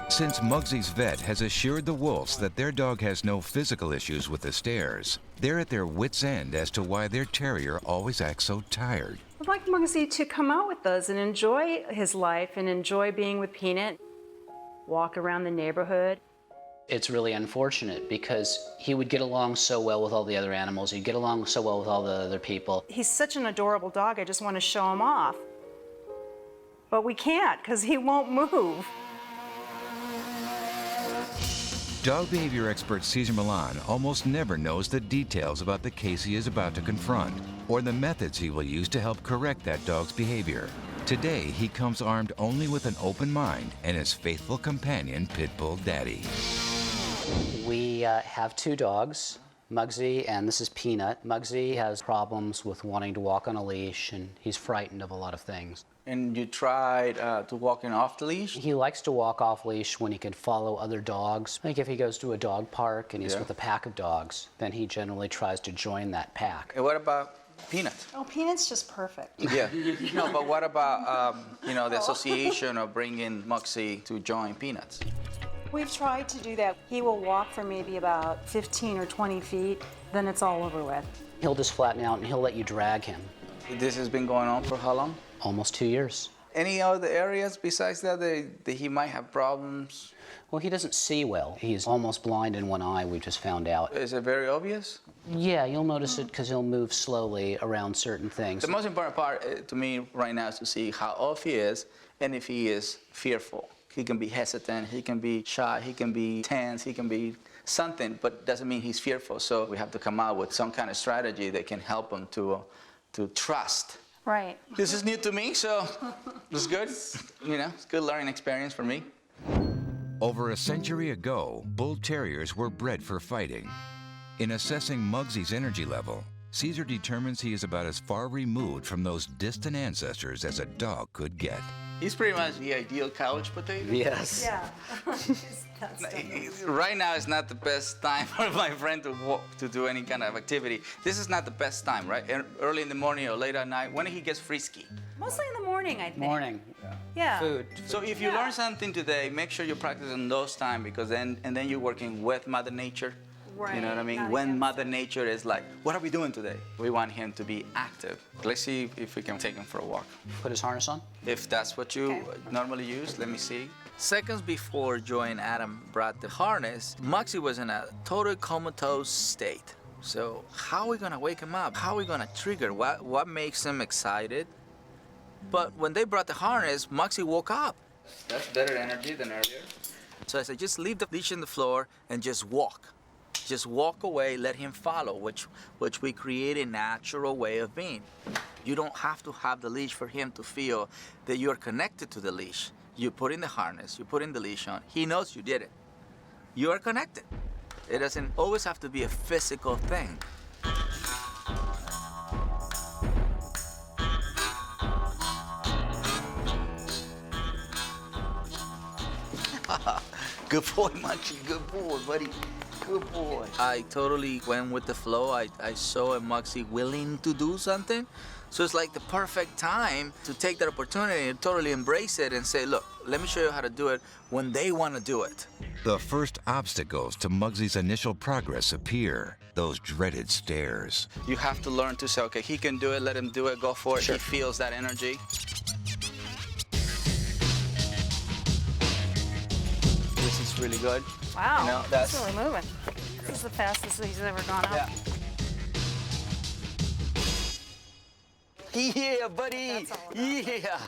C: Since Muggsy's vet has assured the Wolfs that their dog has no physical issues with the stairs, they're at their wits' end as to why their terrier always acts so tired.
S: I'd like Muggsy to come out with us and enjoy his life and enjoy being with Peanut, walk around the neighborhood.
R: It's really unfortunate because he would get along so well with all the other animals. He'd get along so well with all the other people.
S: He's such an adorable dog, I just want to show him off. But we can't because he won't move.
C: Dog behavior expert Cesar Millan almost never knows the details about the case he is about to confront or the methods he will use to help correct that dog's behavior. Today, he comes armed only with an open mind and his faithful companion, Pit Bull Daddy.
R: We have two dogs, Muggsy, and this is Peanut. Muggsy has problems with wanting to walk on a leash, and he's frightened of a lot of things.
E: And you tried to walk him off the leash?
R: He likes to walk off leash when he can follow other dogs. Like if he goes to a dog park and he's with a pack of dogs, then he generally tries to join that pack.
E: And what about Peanut?
S: Oh, Peanut's just perfect.
E: Yeah. No, but what about, you know, the association of bringing Muggsy to join Peanuts?
S: We've tried to do that. He will walk for maybe about 15 or 20 feet, then it's all over with.
R: He'll just flatten out and he'll let you drag him.
E: This has been going on for how long?
R: Almost 2 years.
E: Any other areas besides that he might have problems?
R: Well, he doesn't see well. He's almost blind in one eye, we just found out.
E: Is it very obvious?
R: Yeah, you'll notice it because he'll move slowly around certain things.
E: The most important part to me right now is to see how off he is and if he is fearful. He can be hesitant, he can be shy, he can be tense, he can be something, but doesn't mean he's fearful. So we have to come out with some kind of strategy that can help him to trust.
S: Right.
E: This is new to me, so it's good. You know, it's a good learning experience for me.
C: Over a century ago, Bull Terriers were bred for fighting. In assessing Muggsy's energy level, Cesar determines he is about as far removed from those distant ancestors as a dog could get.
E: He's pretty much the ideal couch potato.
R: Yes.
S: Yeah.
E: Right now is not the best time for my friend to do any kind of activity. This is not the best time, right? Early in the morning or late at night, when he gets frisky.
S: Mostly in the morning, I think.
R: Morning.
S: Yeah.
R: Food.
E: So if you learn something today, make sure you practice in those times because then you're working with Mother Nature.
S: Right.
E: You know what I mean? When Mother Nature is like, what are we doing today? We want him to be active. Let's see if we can take him for a walk.
R: Put his harness on?
E: If that's what you normally use, let me see. Seconds before Joy and Adam brought the harness, Muggsy was in a total comatose state. So how are we gonna wake him up? How are we gonna trigger? What makes him excited? But when they brought the harness, Muggsy woke up. That's better energy than earlier. So I said, just leave the leash on the floor and just walk. Just walk away, let him follow, which we create a natural way of being. You don't have to have the leash for him to feel that you're connected to the leash. You put in the harness, you put in the leash on. He knows you did it. You are connected. It doesn't always have to be a physical thing. Good boy, Muggsy. Good boy, buddy. Good boy. I totally went with the flow. I saw a Muggsy willing to do something. So it's like the perfect time to take that opportunity and totally embrace it and say, look, let me show you how to do it when they want to do it.
C: The first obstacles to Muggsy's initial progress appear, those dreaded stares.
E: You have to learn to say, okay, he can do it, let him do it, go for it. Sure. He feels that energy. This is really good.
S: Wow,
E: you know,
S: that's really moving. This is the fastest he's ever gone up.
E: Yeah, buddy. Yeah.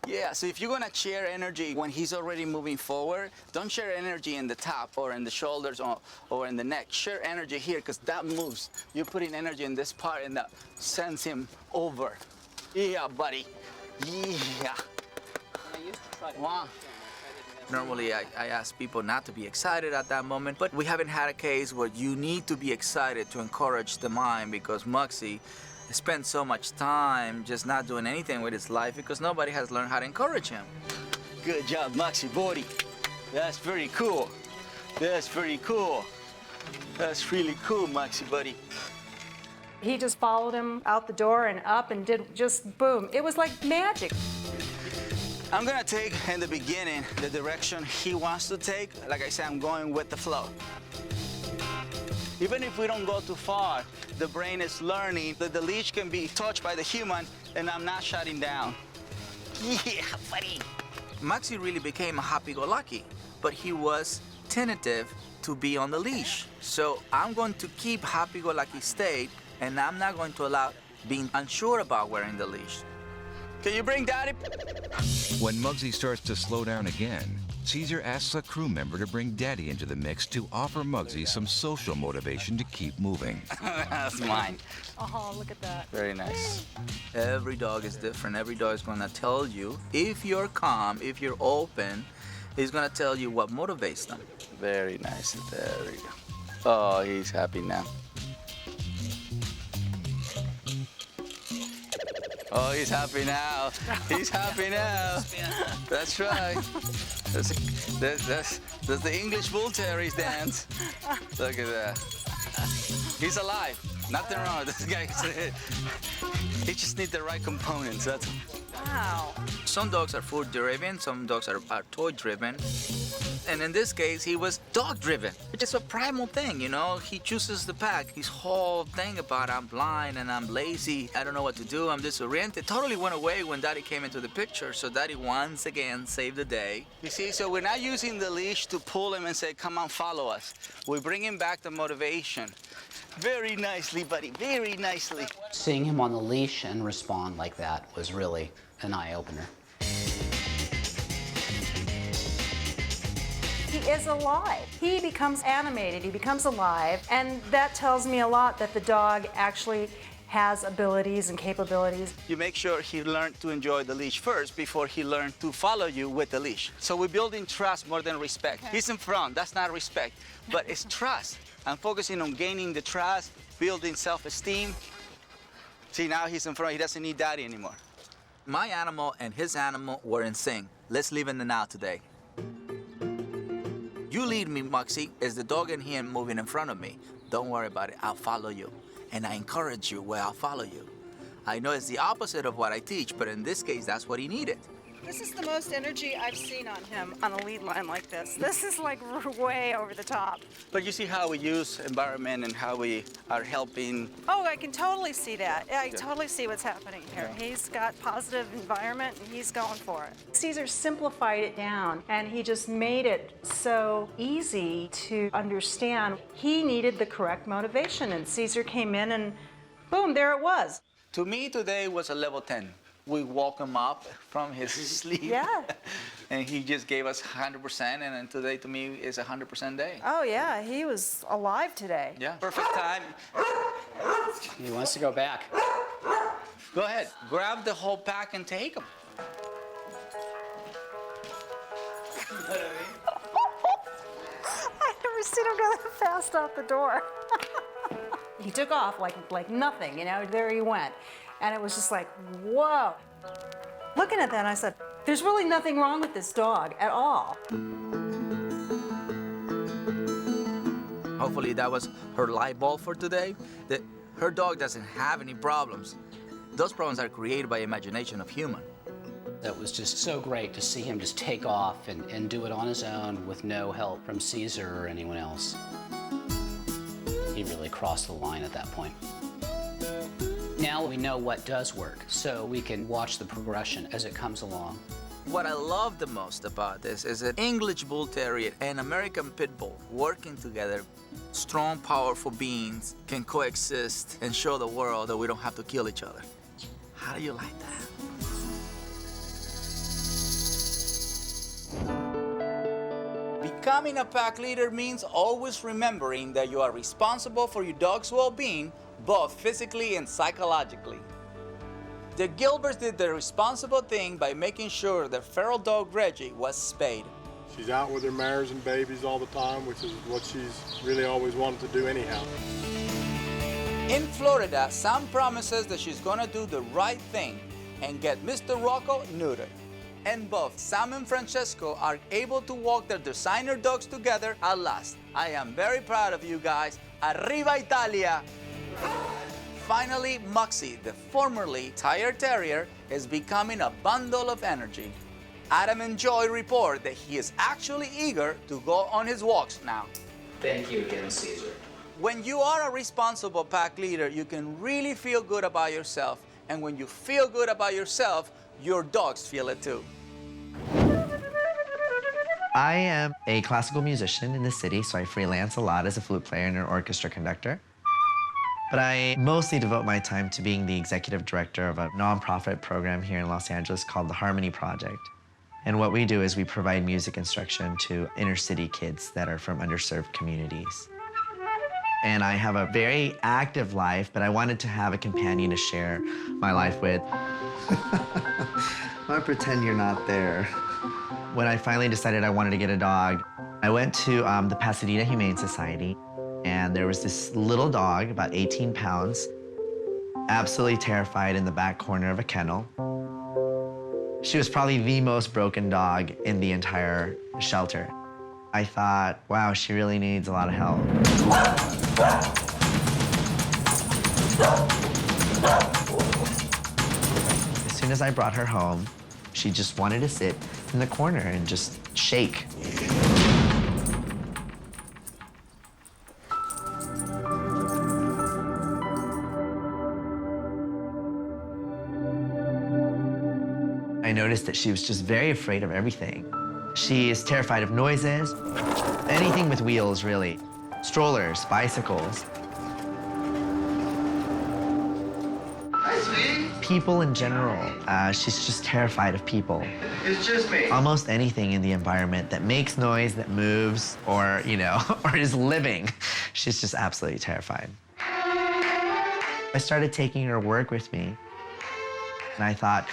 E: Yeah, so if you're gonna share energy when he's already moving forward, don't share energy in the top or in the shoulders or in the neck. Share energy here, because that moves. You're putting energy in this part and that sends him over. Yeah, buddy. Yeah. Wow. Normally, I ask people not to be excited at that moment, but we haven't had a case where you need to be excited to encourage the mind, because Muggsy spent so much time just not doing anything with his life because nobody has learned how to encourage him. Good job, Muggsy, buddy. That's very cool. That's very cool. That's really cool, Muggsy, buddy.
S: He just followed him out the door and up and did just boom. It was like magic.
E: I'm gonna take, in the beginning, the direction he wants to take. Like I said, I'm going with the flow. Even if we don't go too far, the brain is learning that the leash can be touched by the human and I'm not shutting down. Yeah, buddy. Muggsy really became a happy-go-lucky, but he was tentative to be on the leash. So I'm going to keep happy-go-lucky state, and I'm not going to allow being unsure about wearing the leash. Can you bring Daddy?
C: When Muggsy starts to slow down again, Cesar asks a crew member to bring Daddy into the mix to offer Muggsy some social motivation to keep moving.
E: That's mine.
S: Oh, look at that.
E: Very nice. Every dog is different. Every dog is gonna tell you, if you're calm, if you're open, he's gonna tell you what motivates them. Very nice. There we go. Oh, he's happy now. Oh, he's happy now. He's happy now. That's right. That's the English Bull Terriers dance. Look at that. He's alive. Nothing wrong with this guy. He just needs the right components. That's
S: Wow.
E: Some dogs are food-driven, some dogs are toy-driven. And in this case, he was dog-driven. It's a primal thing, you know? He chooses the pack. His whole thing about I'm blind and I'm lazy, I don't know what to do, I'm disoriented, totally went away when Daddy came into the picture. So Daddy once again saved the day. You see, so we're not using the leash to pull him and say, come on, follow us. We're bringing back the motivation. Very nicely, buddy, very nicely.
R: Seeing him on the leash and respond like that was really an eye-opener.
S: He is alive. He becomes animated, he becomes alive, and that tells me a lot that the dog actually has abilities and capabilities.
E: You make sure he learned to enjoy the leash first before he learned to follow you with the leash. So we're building trust more than respect. Okay. He's in front, that's not respect, but it's trust. I'm focusing on gaining the trust, building self-esteem. See, now he's in front, he doesn't need Daddy anymore. My animal and his animal were in sync. Let's live in the now today. You lead me, Muggsy, as the dog and him moving in front of me. Don't worry about it, I'll follow you. And I encourage you where I'll follow you. I know it's the opposite of what I teach, but in this case, that's what he needed.
S: This is the most energy I've seen on him on a lead line like this. This is like way over the top.
E: But you see how we use environment and how we are helping.
S: Oh, I can totally see that. I
E: Good.
S: totally see what's happening here.
E: Yeah.
S: He's got positive environment and he's going for it. Cesar simplified it down and he just made it so easy to understand. He needed the correct motivation and Cesar came in and boom, there it was.
E: To me, today was a level 10. We woke him up from his sleep.
S: Yeah.
E: And he just gave us 100%, and then today to me is a 100% day.
S: Oh yeah, he was alive today.
E: Yeah, perfect time.
R: He wants to go back.
E: Go ahead, grab the whole pack and take him.
S: I've never seen him go that fast out the door. He took off like nothing, you know, there he went. And it was just like, whoa. Looking at that, I said, there's really nothing wrong with this dog at all.
E: Hopefully that was her light bulb for today, that her dog doesn't have any problems. Those problems are created by imagination of human.
R: That was just so great to see him just take off and do it on his own with no help from Cesar or anyone else. He really crossed the line at that point. Now we know what does work, so we can watch the progression as it comes along.
E: What I love the most about this is that English Bull Terrier and American Pit Bull working together, strong, powerful beings can coexist and show the world that we don't have to kill each other. How do you like that? Becoming a pack leader means always remembering that you are responsible for your dog's well-being, both physically and psychologically. The Gilberts did the responsible thing by making sure their feral dog Reggie was spayed.
M: She's out with her mares and babies all the time, which is what she's really always wanted to do anyhow.
E: In Florida, Sam promises that she's gonna do the right thing and get Mr. Rocco neutered. And both Sam and Francesco are able to walk their designer dogs together at last. I am very proud of you guys. Arriva Italia! Finally, Muggsy, the formerly tired terrier, is becoming a bundle of energy. Adam and Joy report that he is actually eager to go on his walks now.
R: Thank you again, Cesar.
E: When you are a responsible pack leader, you can really feel good about yourself. And when you feel good about yourself, your dogs feel it too.
T: I am a classical musician in the city, so I freelance a lot as a flute player and an orchestra conductor. But I mostly devote my time to being the executive director of a nonprofit program here in Los Angeles called the Harmony Project. And what we do is we provide music instruction to inner city kids that are from underserved communities. And I have a very active life, but I wanted to have a companion to share my life with. I'm gonna pretend you're not there. When I finally decided I wanted to get a dog, I went to the Pasadena Humane Society, and there was this little dog, about 18 pounds, absolutely terrified in the back corner of a kennel. She was probably the most broken dog in the entire shelter. I thought, wow, she really needs a lot of help. As soon as I brought her home, she just wanted to sit in the corner and just shake. I noticed that she was just very afraid of everything. She is terrified of noises, anything with wheels, really. Strollers, bicycles.
U: Hi, sweetie.
T: People in general. She's just terrified of people.
U: It's just me.
T: Almost anything in the environment that makes noise, that moves, or, you know, or is living. She's just absolutely terrified. I started taking her to work with me, and I thought,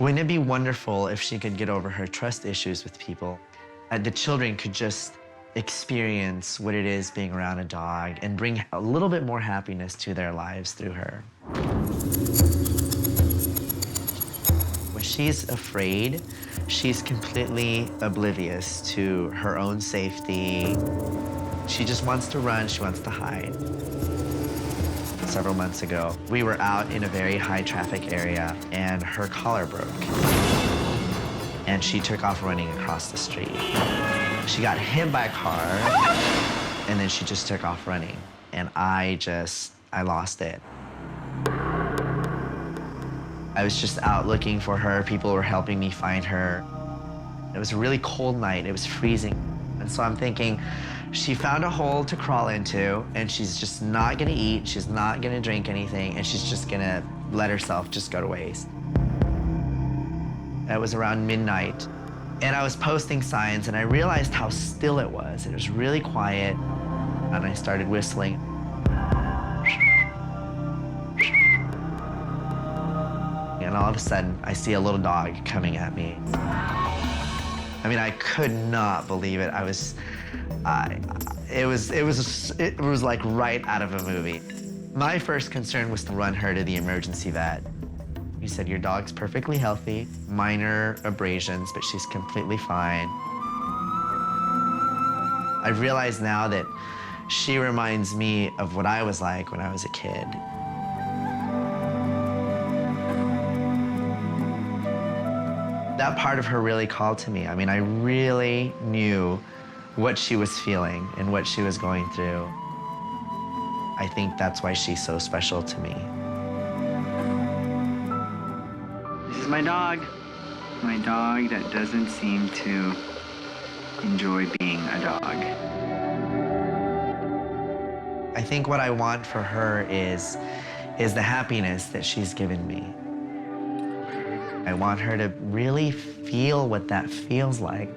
T: wouldn't it be wonderful if she could get over her trust issues with people? The children could just experience what it is being around a dog and bring a little bit more happiness to their lives through her. When she's afraid, she's completely oblivious to her own safety. She just wants to run, she wants to hide. Several months ago, we were out in a very high traffic area and her collar broke. And she took off running across the street. She got hit by a car and then she just took off running. And I lost it. I was just out looking for her. People were helping me find her. It was a really cold night. It was freezing. And so I'm thinking, she found a hole to crawl into, and she's just not gonna eat, she's not gonna drink anything, and she's just gonna let herself just go to waste. It was around midnight, and I was posting signs, and I realized how still it was. It was really quiet, and I started whistling. And all of a sudden, I see a little dog coming at me. I mean, I could not believe it. It was like right out of a movie. My first concern was to run her to the emergency vet. He said, your dog's perfectly healthy, minor abrasions, but she's completely fine. I realize now that she reminds me of what I was like when I was a kid. That part of her really called to me. I mean, I really knew what she was feeling and what she was going through. I think that's why she's so special to me.
V: This is my dog that doesn't seem to enjoy being a dog.
T: I think what I want for her is the happiness that she's given me. I want her to really feel what that feels like.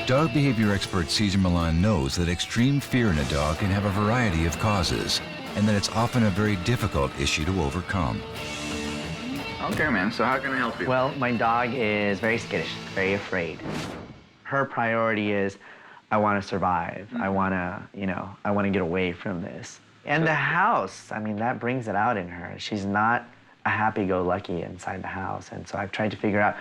C: Dog behavior expert Cesar Millan knows that extreme fear in a dog can have a variety of causes, and that it's often a very difficult issue to overcome.
V: Okay, ma'am, so how can I help you?
T: Well, my dog is very skittish, very afraid. Her priority is, I want to survive. I want to get away from this. And the house, I mean, that brings it out in her. She's not a happy-go-lucky inside the house. And so I've tried to figure out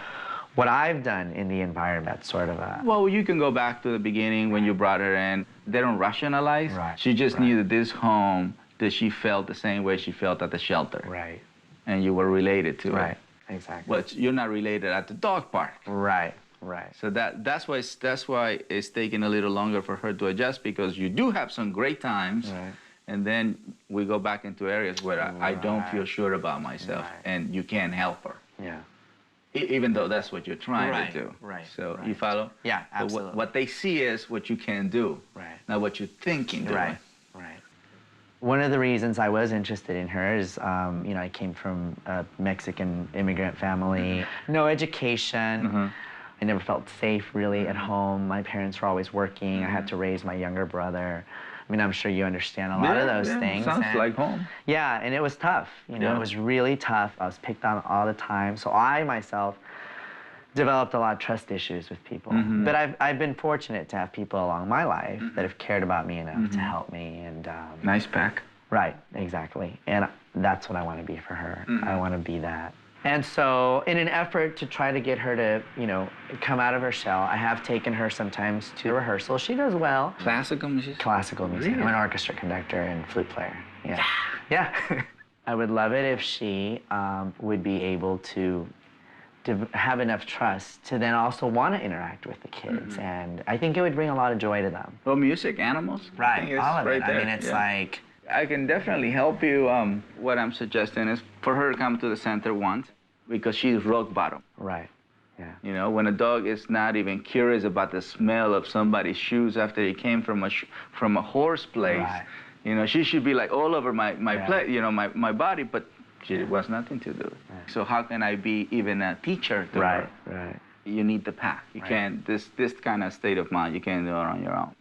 T: what I've done in the environment, sort of a...
E: Well, you can go back to the beginning when you brought her in. They don't rationalize.
T: Right.
E: She just knew that this home, that she felt the same way she felt at the shelter.
T: Right.
E: And you were related to it.
T: Right, exactly.
E: But you're not related at the dog park.
T: Right, right.
E: So that's why it's taking a little longer for her to adjust, because you do have some great times.
T: Right.
E: And then we go back into areas where I don't feel sure about myself, and you can't help her.
T: Yeah.
E: Even though that's what you're trying to do.
T: Right.
E: So you follow?
T: Yeah,
E: So
T: absolutely.
E: what they see is what you can do,
T: Right.
E: not what you're thinking.
T: Right. Right. One of the reasons I was interested in her is, you know, I came from a Mexican immigrant family, no education. I never felt safe really at home. My parents were always working. I had to raise my younger brother. I mean, I'm sure you understand a lot of those things.
E: Sounds like home.
T: Yeah, and it was tough. You know, it was really tough. I was picked on all the time. So I myself developed a lot of trust issues with people. But I've been fortunate to have people along my life that have cared about me enough to help me. And
E: nice pack.
T: Right, exactly. And that's what I want to be for her. I want to be that. And so in an effort to try to get her to, you know, come out of her shell, I have taken her sometimes to rehearsal. She does well.
E: Classical music?
T: Classical music.
E: Really?
T: I'm an orchestra conductor and flute player. Yeah. Yeah. I would love it if she would be able to have enough trust to then also want to interact with the kids. And I think it would bring a lot of joy to them.
E: Well, music, animals.
T: Right, all of it. I mean, it's like...
E: I can definitely help you. What I'm suggesting is for her to come to the center once, because she's rock bottom.
T: Right, yeah.
E: You know, when a dog is not even curious about the smell of somebody's shoes after he came from a horse place, you know, she should be like all over my you know, my body, but she was nothing to do. So how can I be even a teacher to her?
T: Right.
E: You need the pack. You can't, this kind of state of mind, you can't do it on your own.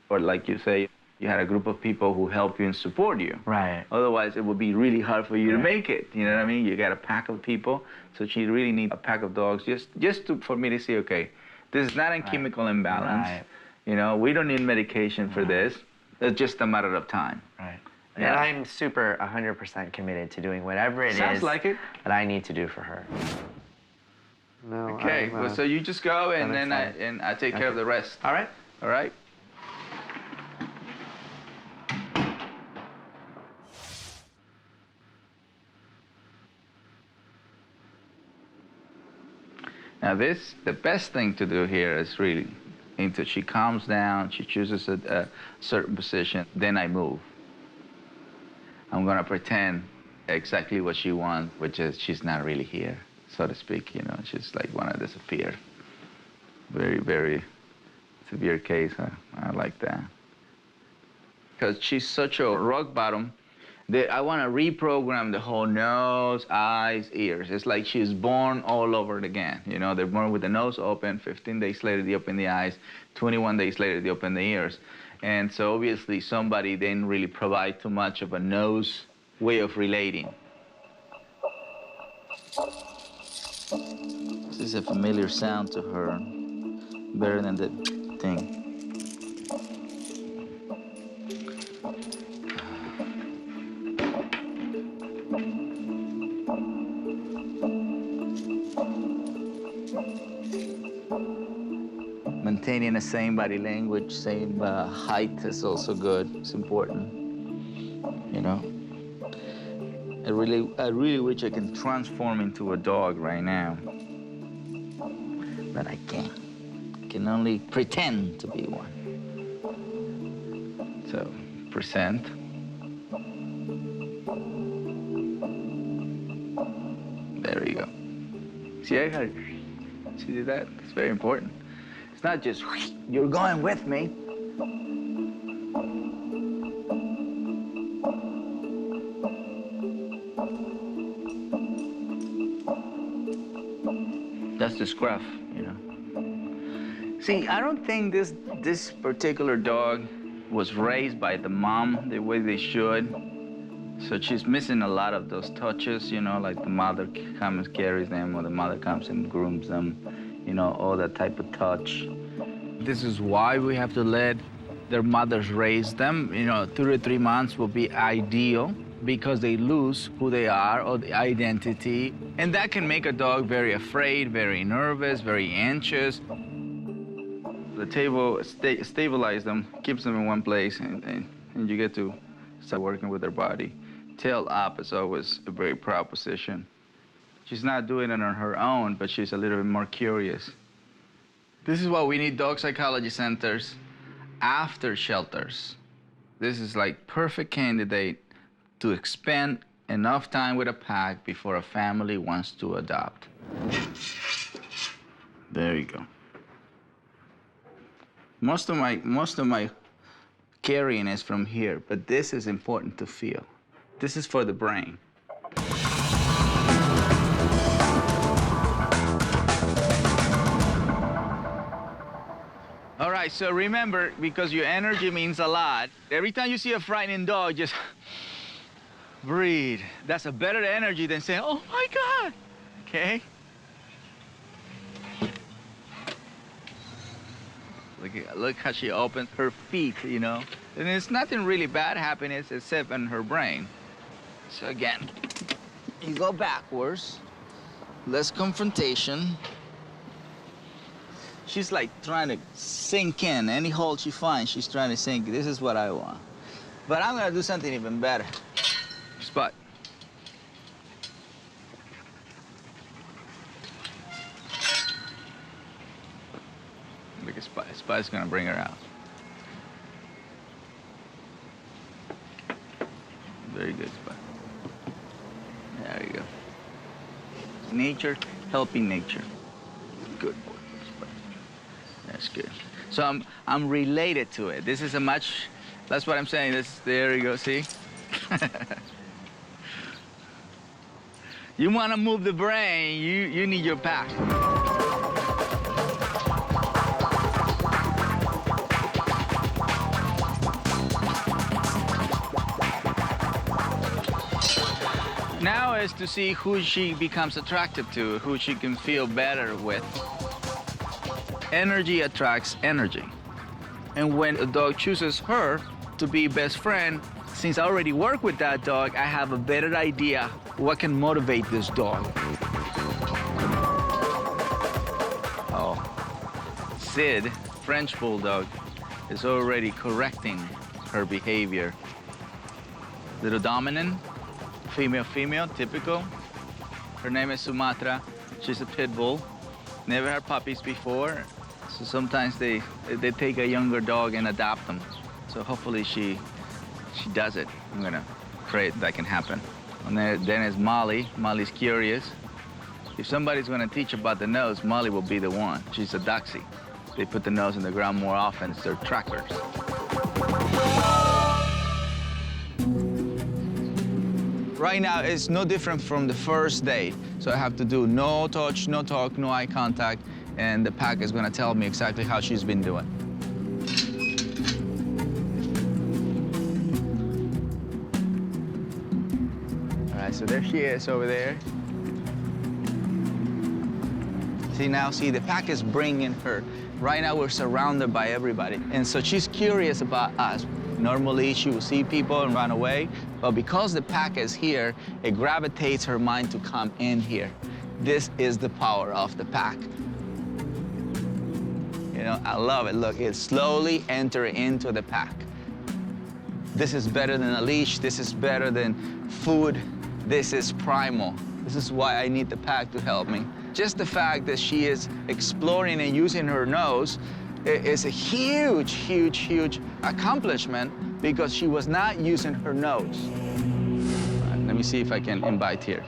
E: Or like you say, you had a group of people who help you and support you.
T: Right.
E: Otherwise, it would be really hard for you to make it. You know what I mean? You got a pack of people, so she really needs a pack of dogs just for me to see, okay, this is not a chemical imbalance. You know, we don't need medication for this. It's just a matter of time.
T: Right. And I'm super 100% committed to doing whatever it is
E: like it.
T: that I need to do for her. No,
E: Okay, well, so you just go and then I take care of the rest.
T: All right.
E: All right? Now the best thing to do here is really, until she calms down, she chooses a certain position, then I move. I'm gonna pretend exactly what she wants, which is she's not really here, so to speak, you know, she's like wanna disappear. Very, very severe case, I like that. Because she's such a rock bottom, I want to reprogram the whole nose, eyes, ears. It's like she's born all over again. You know, they're born with the nose open, 15 days later they open the eyes, 21 days later they open the ears. And so obviously somebody didn't really provide too much of a nose way of relating. This is a familiar sound to her, better than the thing. Maintaining the same body language, same height is also good. It's important, you know. I really wish I can transform into a dog right now, but I can't. I can only pretend to be one. So, present. There you go. See, see that? It's very important. It's not just, you're going with me. That's the scruff, you know. See, I don't think this particular dog was raised by the mom the way they should. So she's missing a lot of those touches, you know, like the mother comes and carries them, or the mother comes and grooms them, you know, all that type of touch. This is why we have to let their mothers raise them. You know, 2 to 3 months will be ideal because they lose who they are or the identity. And that can make a dog very afraid, very nervous, very anxious. The table stabilizes them, keeps them in one place, and you get to start working with their body. Tail up is always a very proud position. She's not doing it on her own, but she's a little bit more curious. This is why we need dog psychology centers after shelters. This is like perfect candidate to spend enough time with a pack before a family wants to adopt. There you go. Most of my carrying is from here, but this is important to feel. This is for the brain. All right, so remember, because your energy means a lot, every time you see a frightening dog, just breathe. That's a better energy than saying, oh my God, okay? Look how she opens her feet, you know? And there's nothing really bad happening except in her brain. So again, you go backwards, less confrontation. She's like trying to sink in. Any hole she finds, she's trying to sink. This is what I want. But I'm gonna do something even better. Spot. Look at Spot. Spot's gonna bring her out. Very good, Spot. There you go. Nature helping nature. Good boy, Spot. That's good. So I'm related to it. This is a much. That's what I'm saying. There you go. See. You want to move the brain. You need your pack. Now is to see who she becomes attracted to, who she can feel better with. Energy attracts energy. And when a dog chooses her to be best friend, since I already work with that dog, I have a better idea what can motivate this dog. Oh, Sid, French Bulldog, is already correcting her behavior. Little dominant, female, typical. Her name is Sumatra. She's a pit bull. Never had puppies before, so sometimes they take a younger dog and adopt them. So hopefully she does it. I'm gonna pray that can happen. And then is Molly. Molly's curious. If somebody's gonna teach about the nose, Molly will be the one. She's a doxy. They put the nose in the ground more often. They're trackers. Right now, it's no different from the first day. So I have to do no touch, no talk, no eye contact, and the pack is gonna tell me exactly how she's been doing. All right, so there she is over there. See, the pack is bringing her. Right now, we're surrounded by everybody, and so she's curious about us. Normally, she will see people and run away, but because the pack is here, it gravitates her mind to come in here. This is the power of the pack. You know, I love it. Look, it's slowly entering into the pack. This is better than a leash. This is better than food. This is primal. This is why I need the pack to help me. Just the fact that she is exploring and using her nose is a huge, huge, huge accomplishment because she was not using her nose. Right, let me see if I can invite here.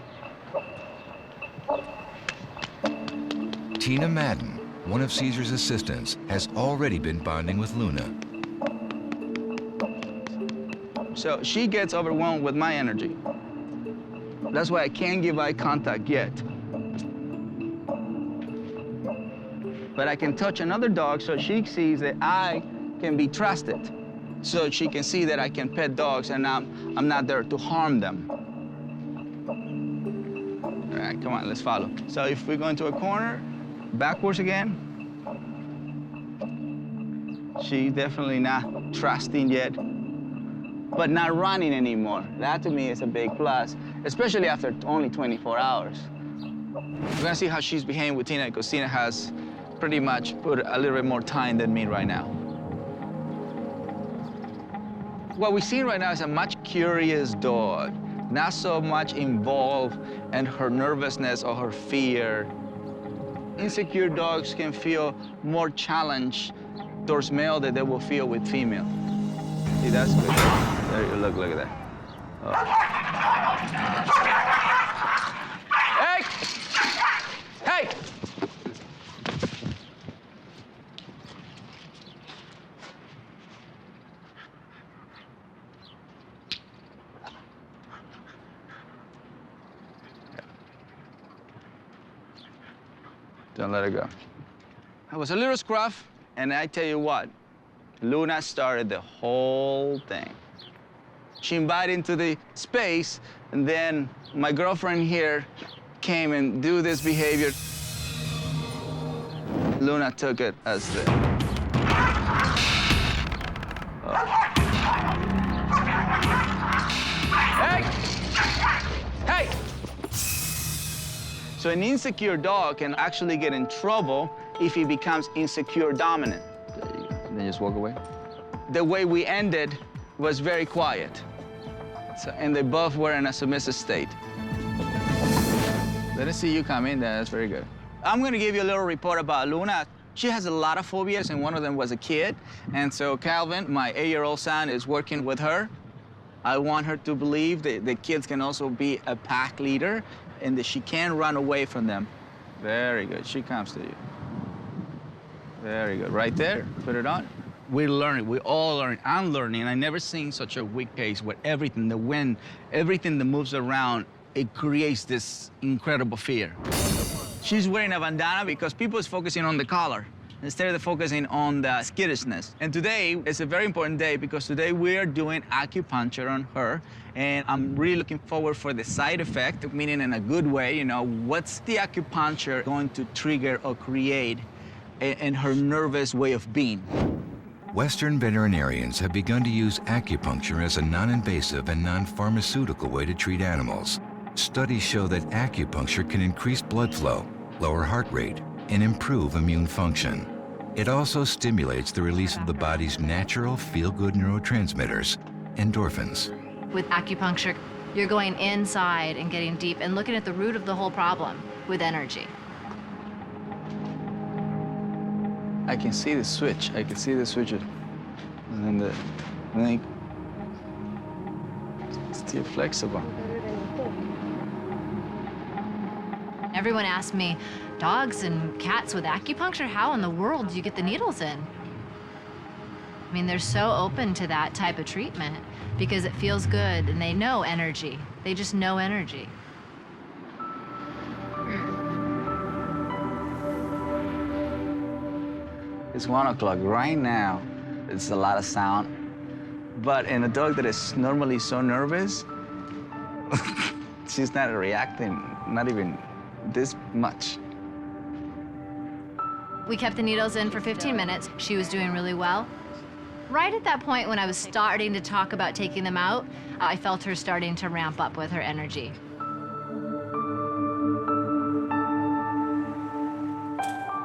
C: Tina Madden, one of Cesar's assistants, has already been bonding with Luna.
E: So she gets overwhelmed with my energy. That's why I can't give eye contact yet. But I can touch another dog so she sees that I can be trusted. So she can see that I can pet dogs and I'm not there to harm them. All right, come on, let's follow. So if we go into a corner, backwards again. She's definitely not trusting yet, but not running anymore. That to me is a big plus, especially after only 24 hours. We're gonna see how she's behaving with Tina because Tina has pretty much put a little bit more time than me right now. What we see right now is a much curious dog, not so much involved in her nervousness or her fear. Insecure dogs can feel more challenge towards male than they will feel with female. See, that's good. There you look at that. Oh. Hey! Hey! Don't let her go. I was a little scruff, and I tell you what, Luna started the whole thing. She invited into the space, and then my girlfriend here came and do this behavior. Luna took it as the... Hey! Hey! So an insecure dog can actually get in trouble if he becomes insecure dominant. There you go. And then just walk away. The way we ended was very quiet. So, and they both were in a submissive state. Let us see you come in. That's very good. I'm gonna give you a little report about Luna. She has a lot of phobias, and one of them was a kid. And so Calvin, my 8-year-old son, is working with her. I want her to believe that the kids can also be a pack leader and that she can run away from them. Very good. She comes to you. Very good. Right there. Put it on. We're learning. We all learn. I'm learning. I never seen such a weak pace where everything, the wind, everything that moves around, it creates this incredible fear. She's wearing a bandana because people is focusing on the collar instead of focusing on the skittishness. And today is a very important day because today we're doing acupuncture on her, and I'm really looking forward for the side effect, meaning in a good way, you know, what's the acupuncture going to trigger or create in her nervous way of being.
C: Western veterinarians have begun to use acupuncture as a non-invasive and non-pharmaceutical way to treat animals. Studies show that acupuncture can increase blood flow, lower heart rate, and improve immune function. It also stimulates the release of the body's natural feel-good neurotransmitters, endorphins.
A: With acupuncture, you're going inside and getting deep and looking at the root of the whole problem with energy.
E: I can see the switch. I can see the switches. And then it's still flexible.
A: Everyone asks me, dogs and cats with acupuncture, how in the world do you get the needles in? I mean, they're so open to that type of treatment because it feels good and they know energy. They just know energy.
E: It's 1 o'clock right now. It's a lot of sound. But in a dog that is normally so nervous, she's not reacting, not even this much.
A: We kept the needles in for 15 minutes. She was doing really well. Right at that point when I was starting to talk about taking them out, I felt her starting to ramp up with her energy.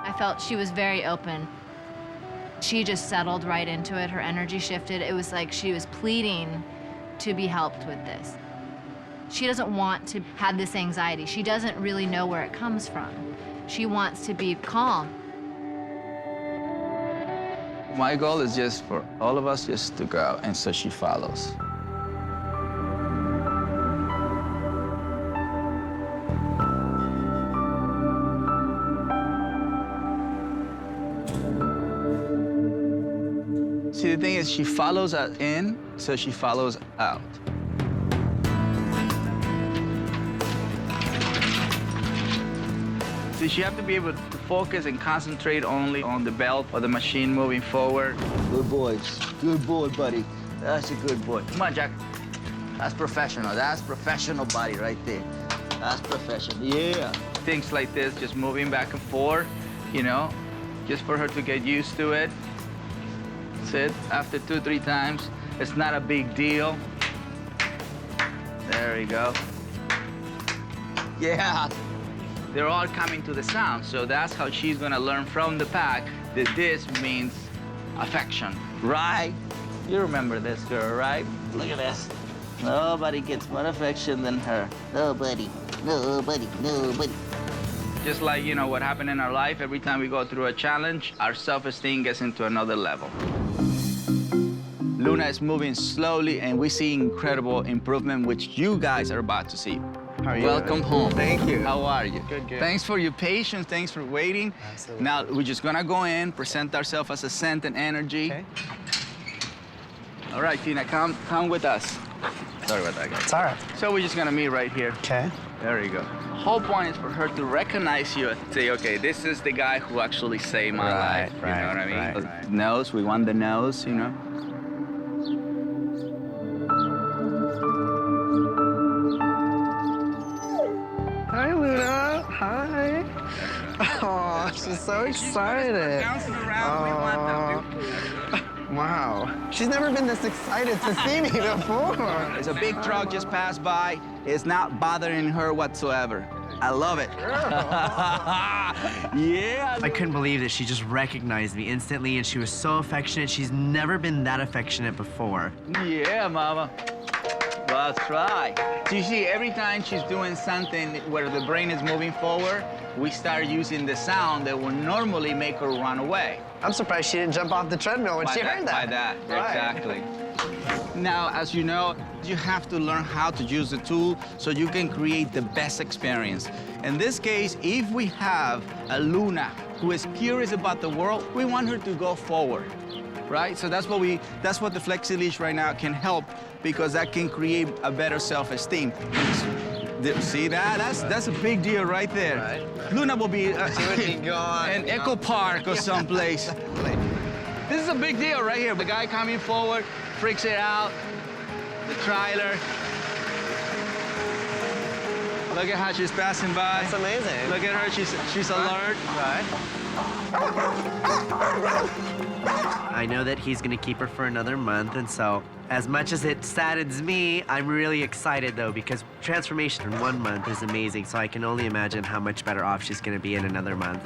A: I felt she was very open. She just settled right into it. Her energy shifted. It was like she was pleading to be helped with this. She doesn't want to have this anxiety. She doesn't really know where it comes from. She wants to be calm.
E: My goal is just for all of us just to go, and so she follows. See, the thing is, she follows us in, so she follows out. So you have to be able to focus and concentrate only on the belt or the machine moving forward. Good boys. Good boy, buddy. That's a good boy. Come on, Jack. That's professional. That's professional body right there. That's professional. Yeah. Things like this, just moving back and forth, you know, just for her to get used to it. That's it. After 2-3 times, it's not a big deal. There we go. Yeah. They're all coming to the sound, so that's how she's gonna learn from the pack that this means affection, right? You remember this girl, right? Look at this. Nobody gets more affection than her. Nobody, nobody, nobody. Just like, you know, what happened in our life, every time we go through a challenge, our self-esteem gets into another level. Luna is moving slowly, and we see incredible improvement, which you guys are about to see.
V: How are you?
E: Welcome home.
V: Thank you.
E: How are you?
V: Good, good.
E: Thanks for your patience. Thanks for waiting.
V: Absolutely.
E: Now, we're just gonna go in, present ourselves as a scent and energy.
V: Okay.
E: All right, Tina, come with us. Sorry about that, guys.
T: It's all right.
E: So we're just gonna meet right here.
T: Okay.
E: There you go. Whole point is for her to recognize you and say, okay, this is the guy who actually saved my life. You know what I mean?
T: Right.
E: Nose, we want the nose, you know?
T: Hi, Luna. Hi. Oh, she's so excited.
E: Bouncing around, we want them.
T: Wow. She's never been this excited to see me before.
E: There's a big truck just passed by. It's not bothering her whatsoever. I love it. Yeah.
T: I couldn't believe that she just recognized me instantly, and she was so affectionate. She's never been that affectionate before.
E: Yeah, mama. That's right. So you see, every time she's doing something where the brain is moving forward, we start using the sound that would normally make her run away.
T: I'm surprised she didn't jump off the treadmill when she heard that.
E: By that,
T: Right.
E: exactly. Now, as you know, you have to learn how to use the tool so you can create the best experience. In this case, if we have a Luna who is curious about the world, we want her to go forward, right? So that's what the Flexi Leash right now can help, because that can create a better self-esteem. See that? That's a big deal right there. Right. Luna will be in Echo Park or someplace. This is a big deal right here. The guy coming forward freaks it out. The trailer. Look at how she's passing by.
T: That's amazing.
E: Look at her, she's alert.
T: Right. I know that he's gonna keep her for another month, and so as much as it saddens me, I'm really excited though, because transformation in 1 month is amazing, so I can only imagine how much better off she's gonna be in another month.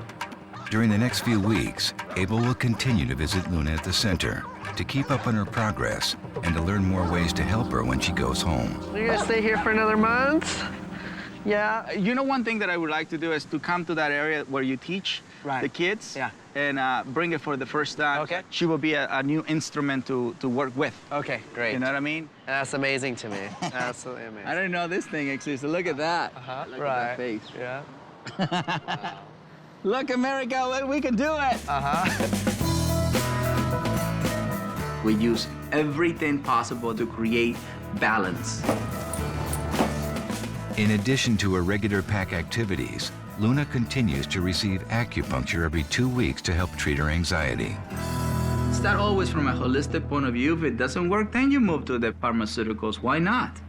C: During the next few weeks, Abel will continue to visit Luna at the center to keep up on her progress and to learn more ways to help her when she goes home.
T: You're gonna stay here for another month? Yeah.
E: You know, one thing that I would like to do is to come to that area where you teach the kids.
T: Yeah.
E: And bring it for the first time.
T: Okay.
E: She will be a new instrument to work with.
T: Okay, great.
E: You know what I mean?
T: That's amazing to me. Absolutely amazing.
E: I didn't know this thing existed. Look at that. Look at that face.
T: Yeah.
E: Look, America, we can do it. We use everything possible to create balance.
C: In addition to her regular pack activities, Luna continues to receive acupuncture every 2 weeks to help treat her anxiety.
E: Start always from a holistic point of view. If it doesn't work, then you move to the pharmaceuticals. Why not?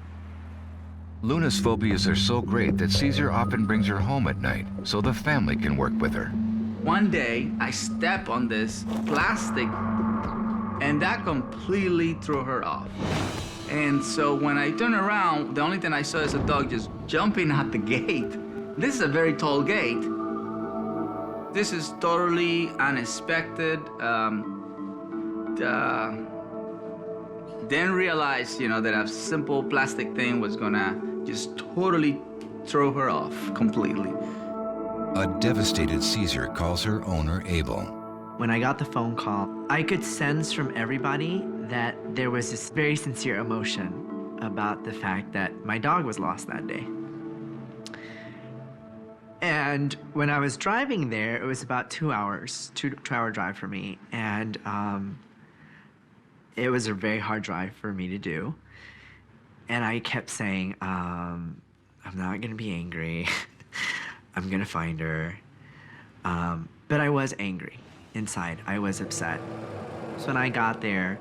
C: Luna's phobias are so great that Cesar often brings her home at night so the family can work with her.
E: One day, I step on this plastic, and that completely threw her off. And so when I turn around, the only thing I saw is a dog just jumping out the gate. This is a very tall gate. This is totally unexpected. Didn't realize, you know, that a simple plastic thing was gonna just totally throw her off completely.
C: A devastated Cesar calls her owner Abel.
T: When I got the phone call, I could sense from everybody that there was this very sincere emotion about the fact that my dog was lost that day. And when I was driving there, it was about 2 hours, two-hour drive for me. And it was a very hard drive for me to do. And I kept saying, I'm not gonna be angry. I'm gonna find her. But I was angry inside. I was upset. So when I got there,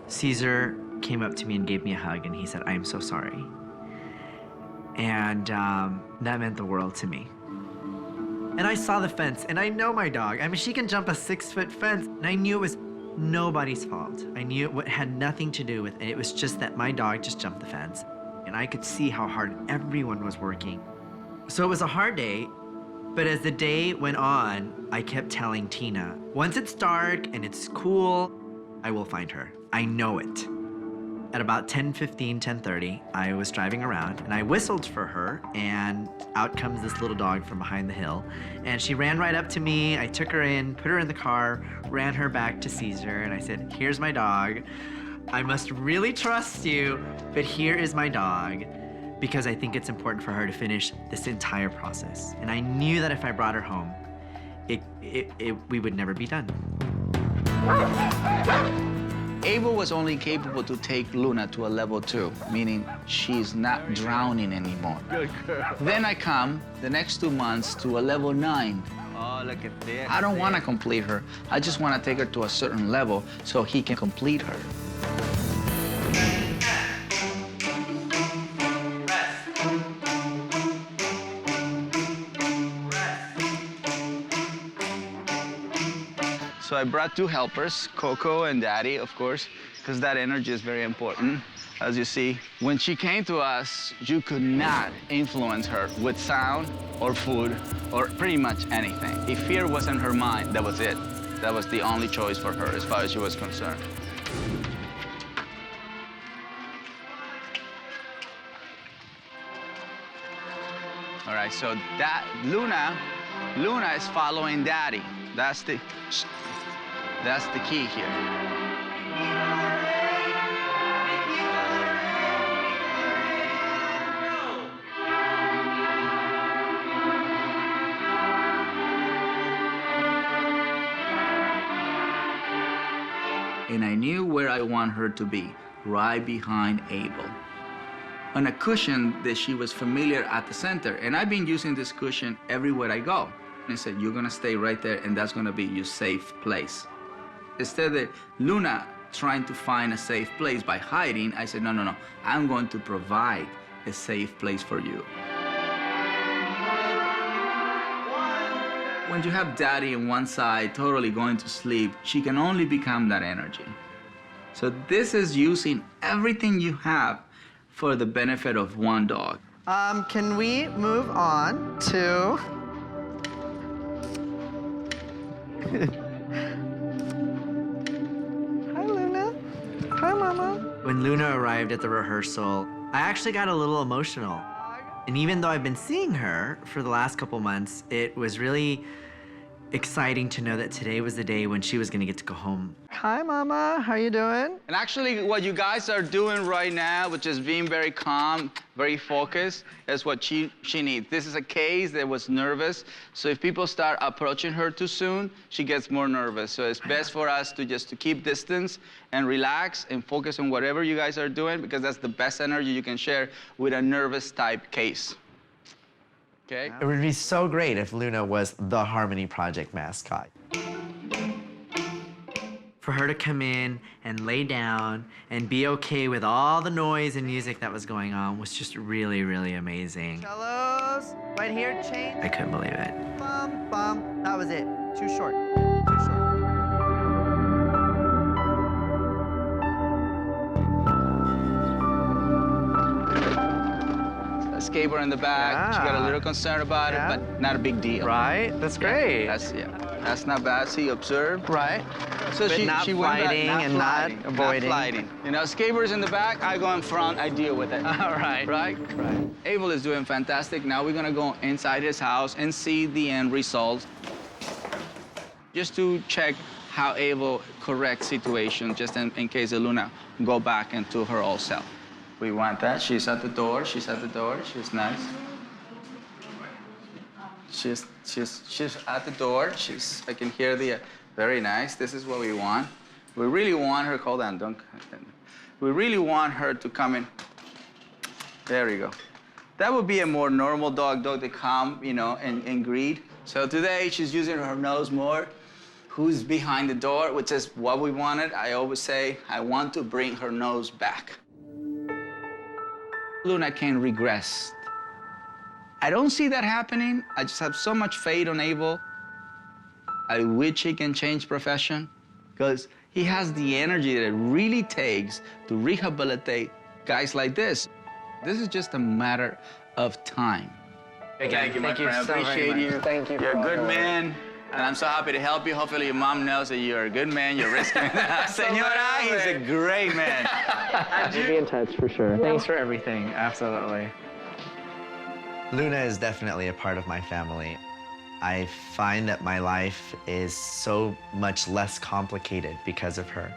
T: Cesar came up to me and gave me a hug, and he said, "I am so sorry." And that meant the world to me. And I saw the fence, and I know my dog. I mean, she can jump a 6-foot fence, and I knew it was nobody's fault. I knew it had nothing to do with it. It was just that my dog just jumped the fence. And I could see how hard everyone was working. So it was a hard day, but as the day went on, I kept telling Tina, once it's dark and it's cool, I will find her. I know it. At about 10:15, 10:30, I was driving around and I whistled for her, and out comes this little dog from behind the hill. And she ran right up to me. I took her in, put her in the car, ran her back to Cesar, and I said, "Here's my dog. I must really trust you, but here is my dog," because I think it's important for her to finish this entire process. And I knew that if I brought her home, we would never be done.
E: Abel was only capable to take Luna to a level 2, meaning she's not drowning anymore.
Q: Good girl.
E: Then I come the next 2 months to a level 9.
Q: Oh, look at this.
E: I don't want to complete her. I just want to take her to a certain level so he can complete her. So I brought 2 helpers, Coco and Daddy, of course, because that energy is very important. As you see, when she came to us, you could not influence her with sound or food or pretty much anything. If fear was in her mind, that was it. That was the only choice for her as far as she was concerned. All right, so that Luna is following Daddy. That's the key here. And I knew where I want her to be, right behind Abel. On a cushion that she was familiar at the center, and I've been using this cushion everywhere I go. And I said, you're gonna stay right there, and that's gonna be your safe place. Instead of Luna trying to find a safe place by hiding, I said, no, I'm going to provide a safe place for you. When you have Daddy on one side, totally going to sleep, she can only become that energy. So this is using everything you have for the benefit of one dog.
T: Can we move on to... Hi, Luna. Hi, Mama. When Luna arrived at the rehearsal, I actually got a little emotional. And even though I've been seeing her for the last couple months, it was really exciting to know that today was the day when she was gonna get to go home. Hi, Mama. How you doing?
E: And actually, what you guys are doing right now, which is being very calm, very focused, is what she needs. This is a case that was nervous, so if people start approaching her too soon, she gets more nervous. So it's best for us to keep distance and relax and focus on whatever you guys are doing, because that's the best energy you can share with a nervous type case. Okay?
T: It would be so great if Luna was the Harmony Project mascot. For her to come in and lay down and be okay with all the noise and music that was going on was just really, really amazing. Cellos, right here, change. I couldn't believe it. Bum, bum. That was it. Too short. Too short.
E: Skateboard in the back. She got a little concerned about it, but not a big deal.
T: Right? That's great.
E: That's not bad. See, observe.
T: Right.
E: So
T: but
E: she went back,
T: not avoiding.
E: Not flighting. You know, skateboard's in the back. I go in front. I deal with it.
T: All right.
E: Right. Right. Abel is doing fantastic. Now we're gonna go inside his house and see the end result, just to check how Abel corrects situation, just in case Luna go back into her old self. We want that. She's at the door. She's at the door. She's nice. She's at the door. I can hear the, very nice. This is what we want. We really want her, hold on, don't. We really want her to come in. There you go. That would be a more normal dog to come, you know, and greet. So today she's using her nose more. Who's behind the door, which is what we wanted. I always say, I want to bring her nose back. Luna can regress. I don't see that happening. I just have so much faith on Abel. I wish he can change profession, because he has the energy that it really takes to rehabilitate guys like this. This is just a matter of time. Thank you, my friend. I appreciate you.
T: Thank you.
E: You're a good man. And I'm so happy to help you. Hopefully your mom knows that you're a good man. You're rescuing Senora, he's a great man.
T: We'll be in touch for sure. Thanks for everything. Absolutely. Luna is definitely a part of my family. I find that my life is so much less complicated because of her.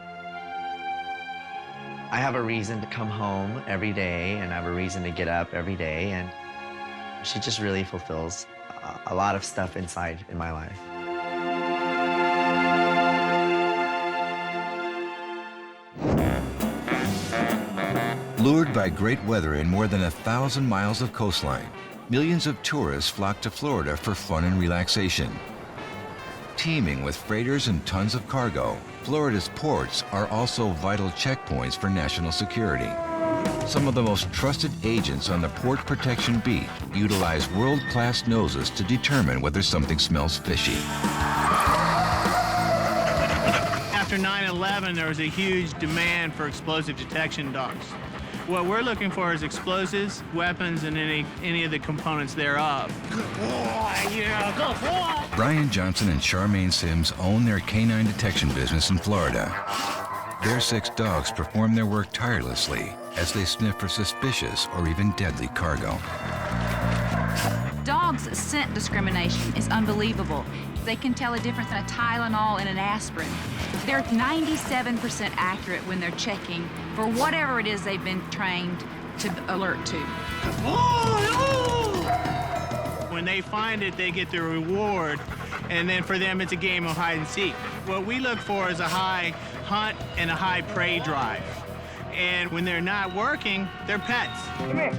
T: I have a reason to come home every day, and I have a reason to get up every day, and she just really fulfills a lot of stuff inside in my life.
C: Lured by great weather and more than 1,000 miles of coastline, millions of tourists flock to Florida for fun and relaxation. Teeming with freighters and tons of cargo, Florida's ports are also vital checkpoints for national security. Some of the most trusted agents on the port protection beat utilize world-class noses to determine whether something smells fishy.
D: After 9/11, there was a huge demand for explosive detection dogs. What we're looking for is explosives, weapons, and any of the components thereof. Good boy, yeah, good boy.
C: Brian Johnson and Charmaine Sims own their canine detection business in Florida. Their 6 dogs perform their work tirelessly as they sniff for suspicious or even deadly cargo.
H: Dogs' scent discrimination is unbelievable. They can tell a difference in a Tylenol and an aspirin. They're 97% accurate when they're checking for whatever it is they've been trained to alert to.
D: When they find it, they get the reward, and then for them, it's a game of hide and seek. What we look for is a high hunt and a high prey drive. And when they're not working, they're pets.
W: Come here.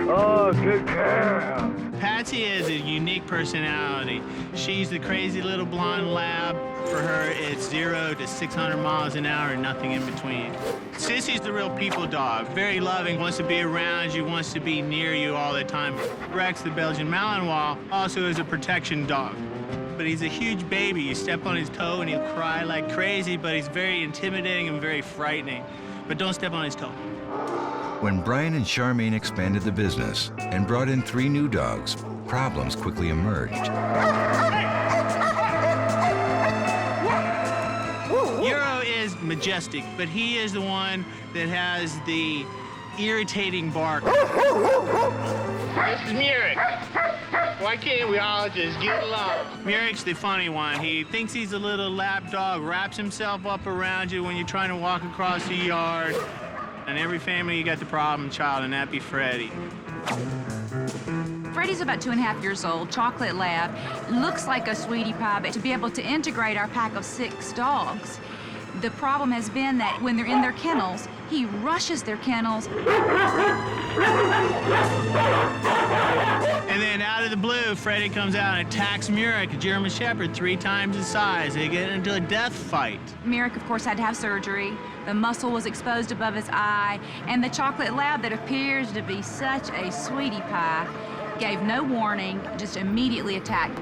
W: Oh, good girl.
D: Patsy has a unique personality. She's the crazy little blonde lab. For her, it's 0 to 600 miles an hour and nothing in between. Sissy's the real people dog. Very loving, wants to be around you, wants to be near you all the time. Rex, the Belgian Malinois, also is a protection dog. But he's a huge baby. You step on his toe and he'll cry like crazy, but he's very intimidating and very frightening. But don't step on his toe.
C: When Brian and Charmaine expanded the business and brought in 3 new dogs, problems quickly emerged.
D: Euro is majestic, but he is the one that has the irritating bark. This is Murik. Why can't we all just get along? Murik's the funny one. He thinks he's a little lap dog, wraps himself up around you when you're trying to walk across the yard. In every family, you got the problem child, and that'd be Freddie.
H: Freddie's about 2.5 years old, chocolate lab, looks like a sweetie pie, but to be able to integrate our pack of 6 dogs, the problem has been that when they're in their kennels, he rushes their kennels.
D: And then out of the blue, Freddie comes out and attacks Murik, a German Shepherd, 3 times his size. They get into a death fight.
H: Murik, of course, had to have surgery. The muscle was exposed above his eye, and the chocolate lab that appears to be such a sweetie pie gave no warning, just immediately attacked.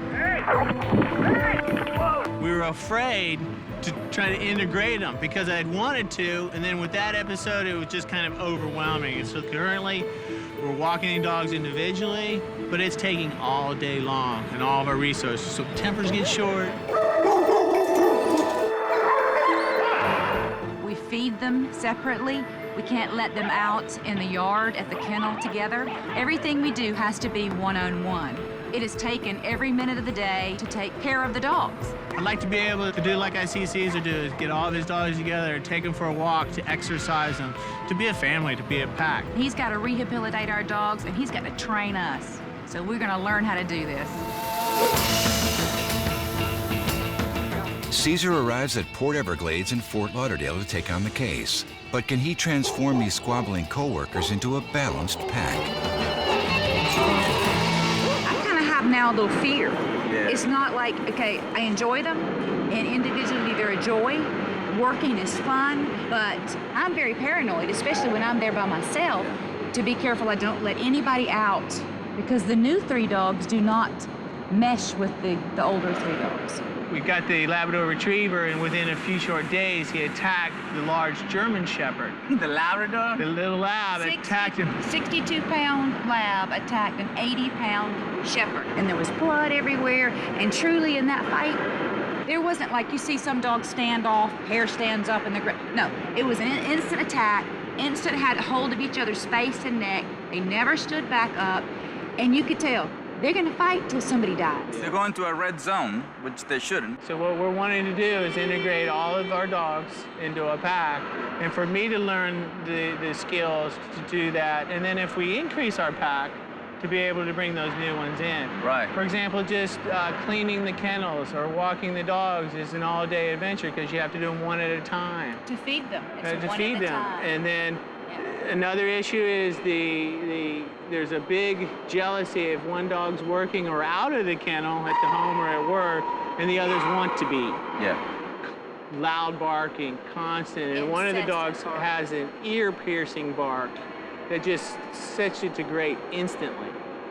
D: We were afraid to try to integrate them because I'd wanted to, and then with that episode, it was just kind of overwhelming. And so currently, we're walking the dogs individually, but it's taking all day long and all of our resources, so tempers get short.
H: We feed them separately. We can't let them out in the yard at the kennel together. Everything we do has to be one-on-one. It has taken every minute of the day to take care of the dogs.
D: I'd like to be able to do like I see Cesar do, is get all of his dogs together and take them for a walk, to exercise them, to be a family, to be a pack.
H: He's got to rehabilitate our dogs, and he's got to train us. So we're going to learn how to do this.
C: Cesar arrives at Port Everglades in Fort Lauderdale to take on the case. But can he transform these squabbling co-workers into a balanced pack?
H: I kind of have now a little fear. Yeah. It's not like, okay, I enjoy them, and individually they're a joy. Working is fun, but I'm very paranoid, especially when I'm there by myself, to be careful I don't let anybody out, because the new 3 dogs do not mesh with the older 3 dogs.
D: We got the Labrador Retriever, and within a few short days, he attacked the large German Shepherd.
E: The Labrador?
D: The little lab attacked him.
H: 62-pound lab attacked an 80-pound Shepherd. And there was blood everywhere, and truly in that fight, there wasn't like you see some dogs stand off, hair stands up in the ground. No, it was an instant attack, instant had hold of each other's face and neck. They never stood back up, and you could tell, they're going to fight till somebody dies.
E: They're going to a red zone, which they shouldn't.
D: So what we're wanting to do is integrate all of our dogs into a pack, and for me to learn the skills to do that. And then if we increase our pack, to be able to bring those new ones in.
E: Right.
D: For example, just cleaning the kennels or walking the dogs is an all-day adventure because you have to do them one at a time.
H: To feed them.
D: To feed them. And then Another issue is there's a big jealousy if one dog's working or out of the kennel at the home or at work, and the others want to be.
E: Yeah.
D: Loud barking, constant, and one of the dogs has an ear-piercing bark that just sets you to great instantly.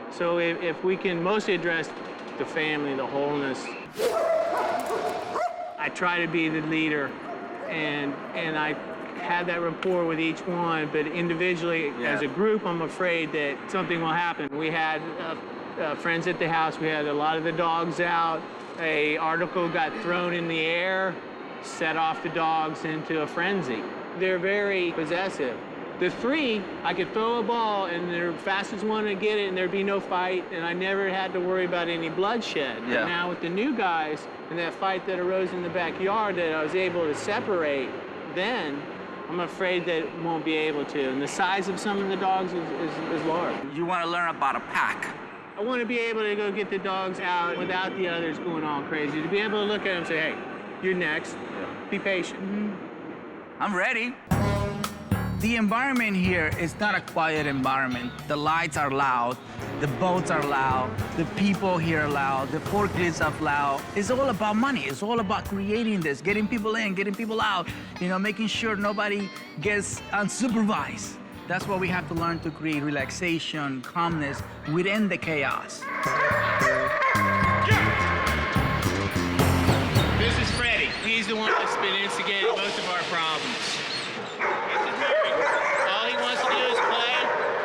D: So if we can mostly address the family, the wholeness, I try to be the leader, and I have that rapport with each one, but individually, as a group, I'm afraid that something will happen. We had friends at the house, we had a lot of the dogs out, an article got thrown in the air, set off the dogs into a frenzy. They're very possessive. The three, I could throw a ball and the fastest one to get it and there'd be no fight, and I never had to worry about any bloodshed.
E: Yeah.
D: But now with the new guys and that fight that arose in the backyard that I was able to separate then, I'm afraid that it won't be able to. And the size of some of the dogs is large.
E: You want to learn about a pack.
D: I want to be able to go get the dogs out without the others going all crazy. To be able to look at them and say, hey, you're next. Be patient.
E: I'm ready.
B: The environment here is not a quiet environment. The lights are loud, the boats are loud, the people here are loud, the forklifts are loud. It's all about money. It's all about creating this, getting people in, getting people out, you know, making sure nobody gets unsupervised. That's what we have to learn to create relaxation, calmness within the chaos.
D: This is Freddie. He's the one that's been instigating most of our problems. All he wants to do is play.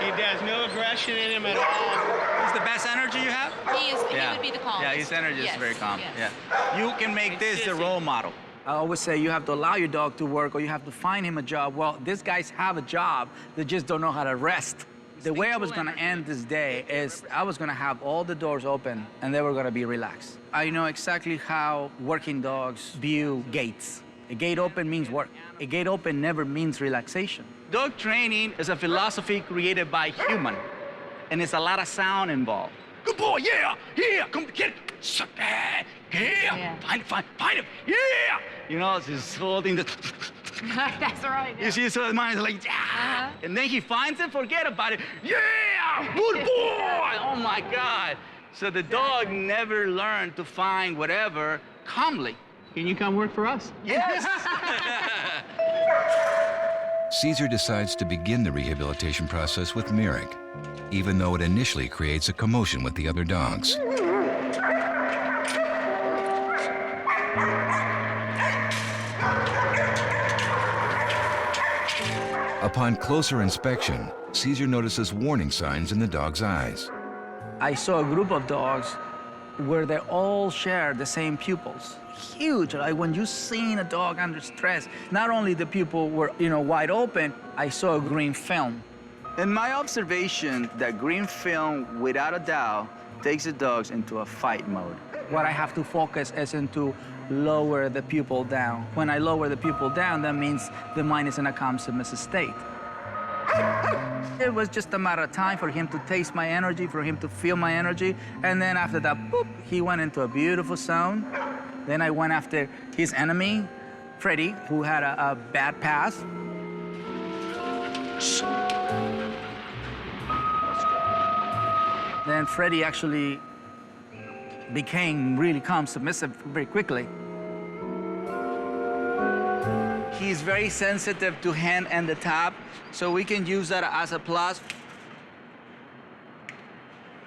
D: He has no aggression in him at all.
B: Is the best energy you have?
O: He would be the calmest.
B: Yeah, his energy is very calm.
O: Yes.
B: Yeah. You can make this the role model. I always say you have to allow your dog to work or you have to find him a job. Well, these guys have a job, they just don't know how to rest. The way I was gonna end this day is I was gonna have all the doors open and they were gonna be relaxed. I know exactly how working dogs view gates. A gate open means work. A gate open never means relaxation. Dog training is a philosophy created by human, and it's a lot of sound involved. Good boy, yeah, yeah, come get it. Yeah, find him, yeah. You know, it's this whole thing that.
O: That's right.
B: You see, so his mind is like, yeah. And then he finds it, forget about it. Yeah, good boy. Oh my God. So the dog never learned to find whatever calmly.
D: Can you come work for us?
B: Yes.
C: Cesar decides to begin the rehabilitation process with Merrick, even though it initially creates a commotion with the other dogs. Upon closer inspection, Cesar notices warning signs in the dog's eyes.
B: I saw a group of dogs where they all share the same pupils. Huge, like when you seen a dog under stress, not only the pupil were, wide open, I saw a green film. In my observation, that green film, without a doubt, takes the dogs into a fight mode. What I have to focus is into lower the pupil down. When I lower the pupil down, that means the mind is in a calm, submissive state. It was just a matter of time for him to taste my energy, for him to feel my energy, and then after that, boop, he went into a beautiful zone. Then I went after his enemy, Freddie, who had a bad past. Then Freddie actually became really calm, submissive very quickly. He's very sensitive to hand and the tap, so we can use that as a plus.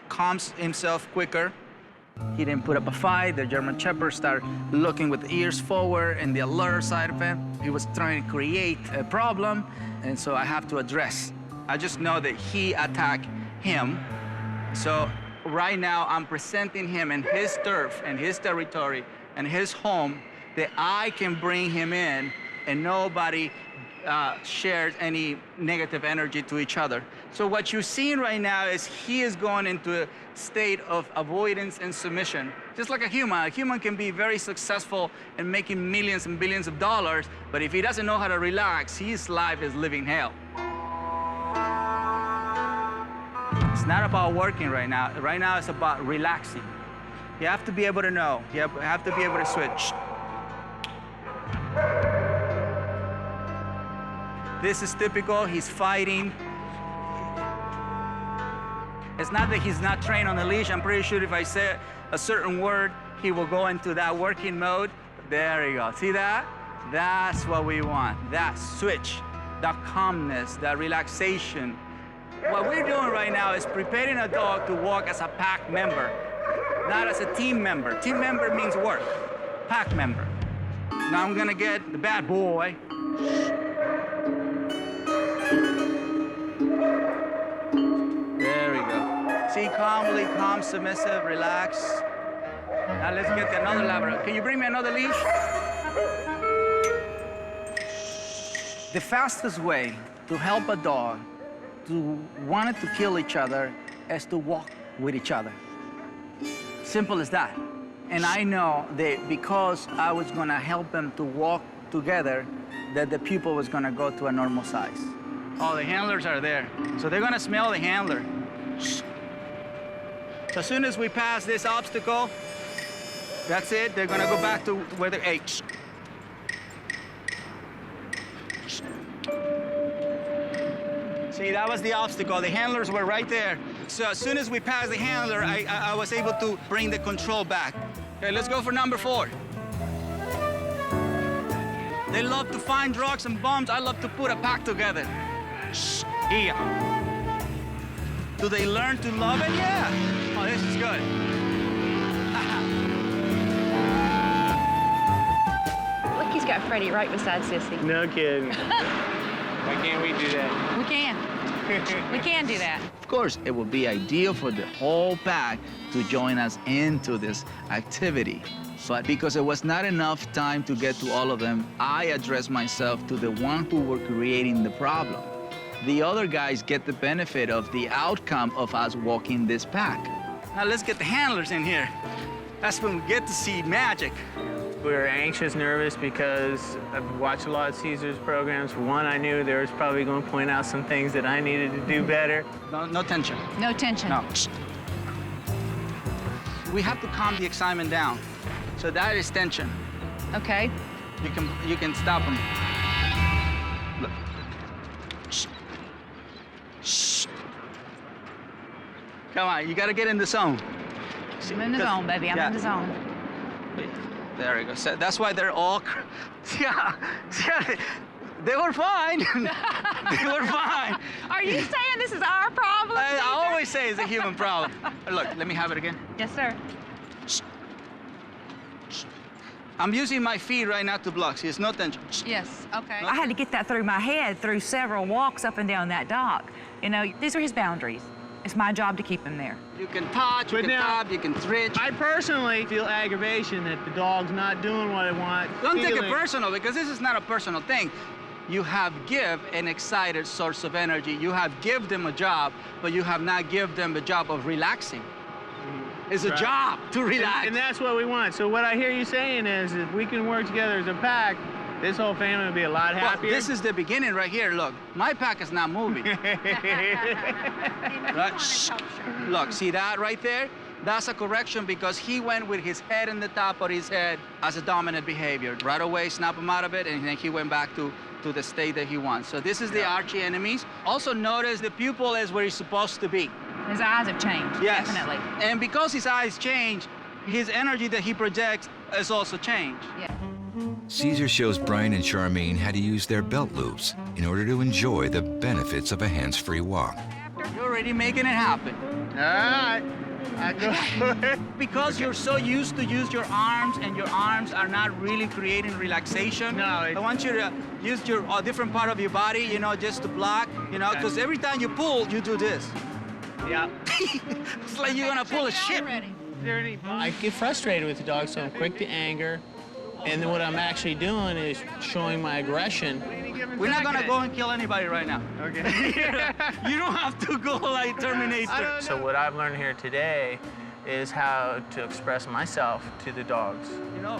B: Calms himself quicker. He didn't put up a fight. The German Shepherd started looking with ears forward and the alert side of him. He was trying to create a problem, and so I have to address. I just know that he attacked him. So right now I'm presenting him in his turf and his territory and his home that I can bring him in and nobody shares any negative energy to each other. So what you're seeing right now is he is going into a state of avoidance and submission. Just like a human can be very successful in making millions and billions of dollars, but if he doesn't know how to relax, his life is living hell. It's not about working right now. Right now it's about relaxing. You have to be able to know. You have to be able to switch. This is typical, he's fighting. It's not that he's not trained on the leash. I'm pretty sure if I say a certain word, he will go into that working mode. There you go. See that? That's what we want. That switch, that calmness, that relaxation. What we're doing right now is preparing a dog to walk as a pack member, not as a team member. Team member means work. Pack member. Now I'm gonna get the bad boy. There we go. See, calmly, calm, submissive, relax. Now let's get another Labrador. Can you bring me another leash? The fastest way to help a dog to want to kill each other is to walk with each other. Simple as that. And I know that because I was gonna help them to walk together, that the pupil was gonna go to a normal size. Oh, the handlers are there. So they're gonna smell the handler. So as soon as we pass this obstacle, that's it. They're gonna go back to where they ate. See, that was the obstacle. The handlers were right there. So as soon as we passed the handler, I was able to bring the control back. Okay, let's go for number 4. They love to find drugs and bombs. I love to put a pack together. Here. Do they learn to love it? Yeah. Oh, this is good.
F: Look, he's got Freddie right beside Sissy.
D: No kidding. Why can't we do that?
F: We can. We can do that.
B: Of course, it would be ideal for the whole pack to join us into this activity. But because it was not enough time to get to all of them, I addressed myself to the one who were creating the problem. The other guys get the benefit of the outcome of us walking this pack. Now let's get the handlers in here. That's when we get to see magic.
D: We were anxious, nervous, because I've watched a lot of Cesar's programs. One, I knew there was probably going to point out some things that I needed to do better.
B: No tension.
F: No tension.
B: No. We have to calm the excitement down. So that is tension.
F: Okay.
B: You can stop them. Look. Shh. Come on, you gotta get in the zone.
F: I'm in the zone, baby. I'm in the zone.
B: There you go. So that's why they're all. Yeah. They were fine. They were fine.
F: Are you saying this is our problem?
B: I always say it's a human problem. Look, let me have it again.
F: Yes, sir.
B: I'm using my feet right now to block. See, it's no tension.
F: Yes, okay.
H: I had to get that through my head through several walks up and down that dock. You know, these are his boundaries. It's my job to keep him there.
B: You can touch, you can tap, you can stretch.
D: I personally feel aggravation that the dog's not doing what I want.
B: Don't take it personal, because this is not a personal thing. You have give an excited source of energy. You have give them a job, but you have not give them the job of relaxing. It's a job to relax.
D: And that's what we want. So what I hear you saying is, if we can work together as a pack, this whole family will be a lot happier.
B: Well, this is the beginning right here. Look, my pack is not moving. Right? Shh. Look, see that right there? That's a correction because he went with his head in the top of his head as a dominant behavior. Right away, snap him out of it, and then he went back to the state that he wants. So this is the archie enemies. Also notice the pupil is where he's supposed to be.
F: His eyes have changed,
B: yes.
F: Definitely.
B: And because his eyes change, his energy that he projects is also changed.
F: Yeah.
C: Cesar shows Brian and Charmaine how to use their belt loops in order to enjoy the benefits of a hands-free walk.
B: You're already making it happen.
D: All right. I go for it.
B: Because you're so used to use your arms, and your arms are not really creating relaxation.
D: No.
B: I want you to use your different part of your body, you know, just to block, you know, because every time you pull, you do this.
D: Yeah.
B: It's like you're gonna pull a ship.
D: I get frustrated with the dog, so I'm quick to anger. And then what I'm actually doing is showing my aggression.
B: We're not gonna go and kill anybody right now.
D: Okay.
B: You don't have to go like Terminator.
D: So what I've learned here today is how to express myself to the dogs.
B: You know,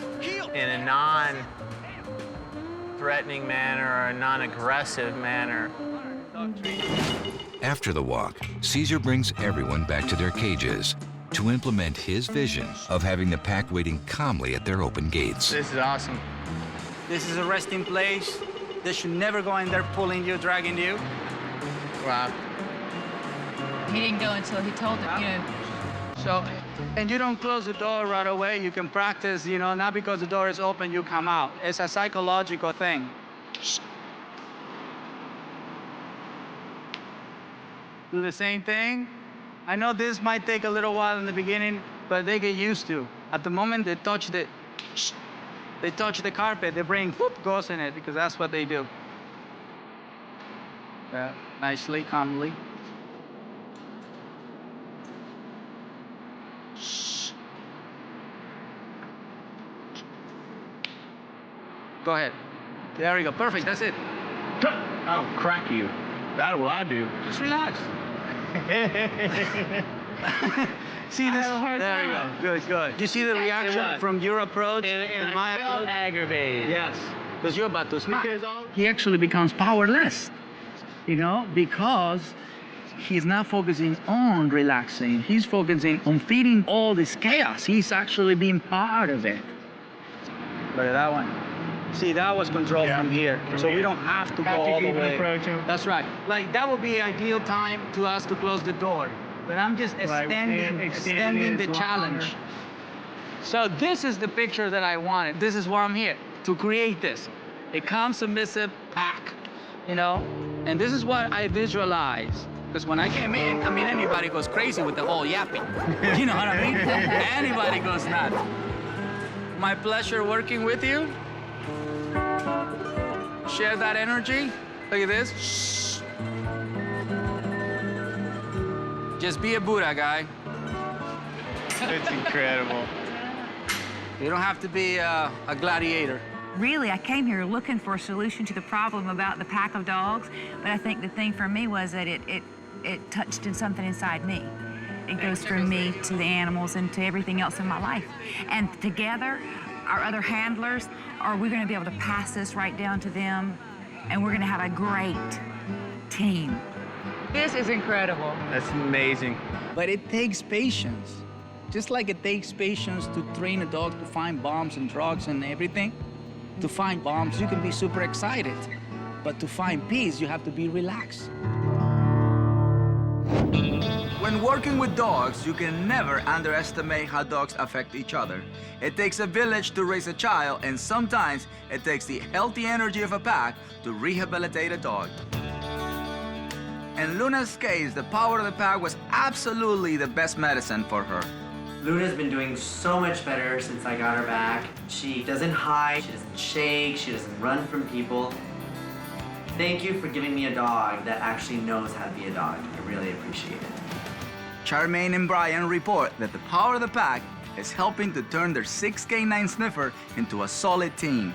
D: in a non-threatening manner or a non-aggressive manner.
C: After the walk, Cesar brings everyone back to their cages to implement his vision of having the pack waiting calmly at their open gates.
D: This is awesome.
B: This is a resting place. They should never go in there pulling you, dragging you. Grab.
A: He didn't go until he told them, you know.
B: So, and you don't close the door right away. You can practice, you know, not because the door is open, you come out. It's a psychological thing. Do the same thing. I know this might take a little while in the beginning, but they get used to. At the moment they touch the carpet, their brain whoop, goes in it because that's what they do. Nicely, calmly. Go ahead. There we go. Perfect. That's it.
D: I'll crack you. That's what I do.
B: Just relax. See this? There you go. Good, good. You see the reaction from your approach and my approach?
D: Aggravated.
B: Yes. Because you're about to smack. He actually becomes powerless, you know, because he's not focusing on relaxing. He's focusing on feeding all this chaos. He's actually being part of it. Look at that one. See, that was controlled from here. So we don't have to go all the way. That's right. Like, that would be ideal time to us to close the door. But I'm just extending the challenge. So this is the picture that I wanted. This is why I'm here, to create this. A calm, submissive pack, you know? And this is what I visualize. Because when I came in, I mean, anybody goes crazy with the whole yapping. You know what I mean? Anybody goes nuts. My pleasure working with you. Share that energy. Look at this. Shh. Just be a Buddha, guy.
D: It's incredible.
B: You don't have to be a gladiator.
H: Really, I came here looking for a solution to the problem about the pack of dogs, but I think the thing for me was that it touched in something inside me. It goes from me to the animals and to everything else in my life. And together, our other handlers, are we going to be able to pass this right down to them? And we're going to have a great team. This is incredible.
D: That's amazing.
B: But it takes patience. Just like it takes patience to train a dog to find bombs and drugs and everything. To find bombs, you can be super excited. But to find peace, you have to be relaxed.
G: When working with dogs, you can never underestimate how dogs affect each other. It takes a village to raise a child, and sometimes it takes the healthy energy of a pack to rehabilitate a dog. In Luna's case, the power of the pack was absolutely the best medicine for her.
T: Luna's been doing so much better since I got her back. She doesn't hide, she doesn't shake, she doesn't run from people. Thank you for giving me a dog that actually knows how to be a dog. I really appreciate it.
G: Charmaine and Brian report that the power of the pack is helping to turn their 6 canine sniffer into a solid team.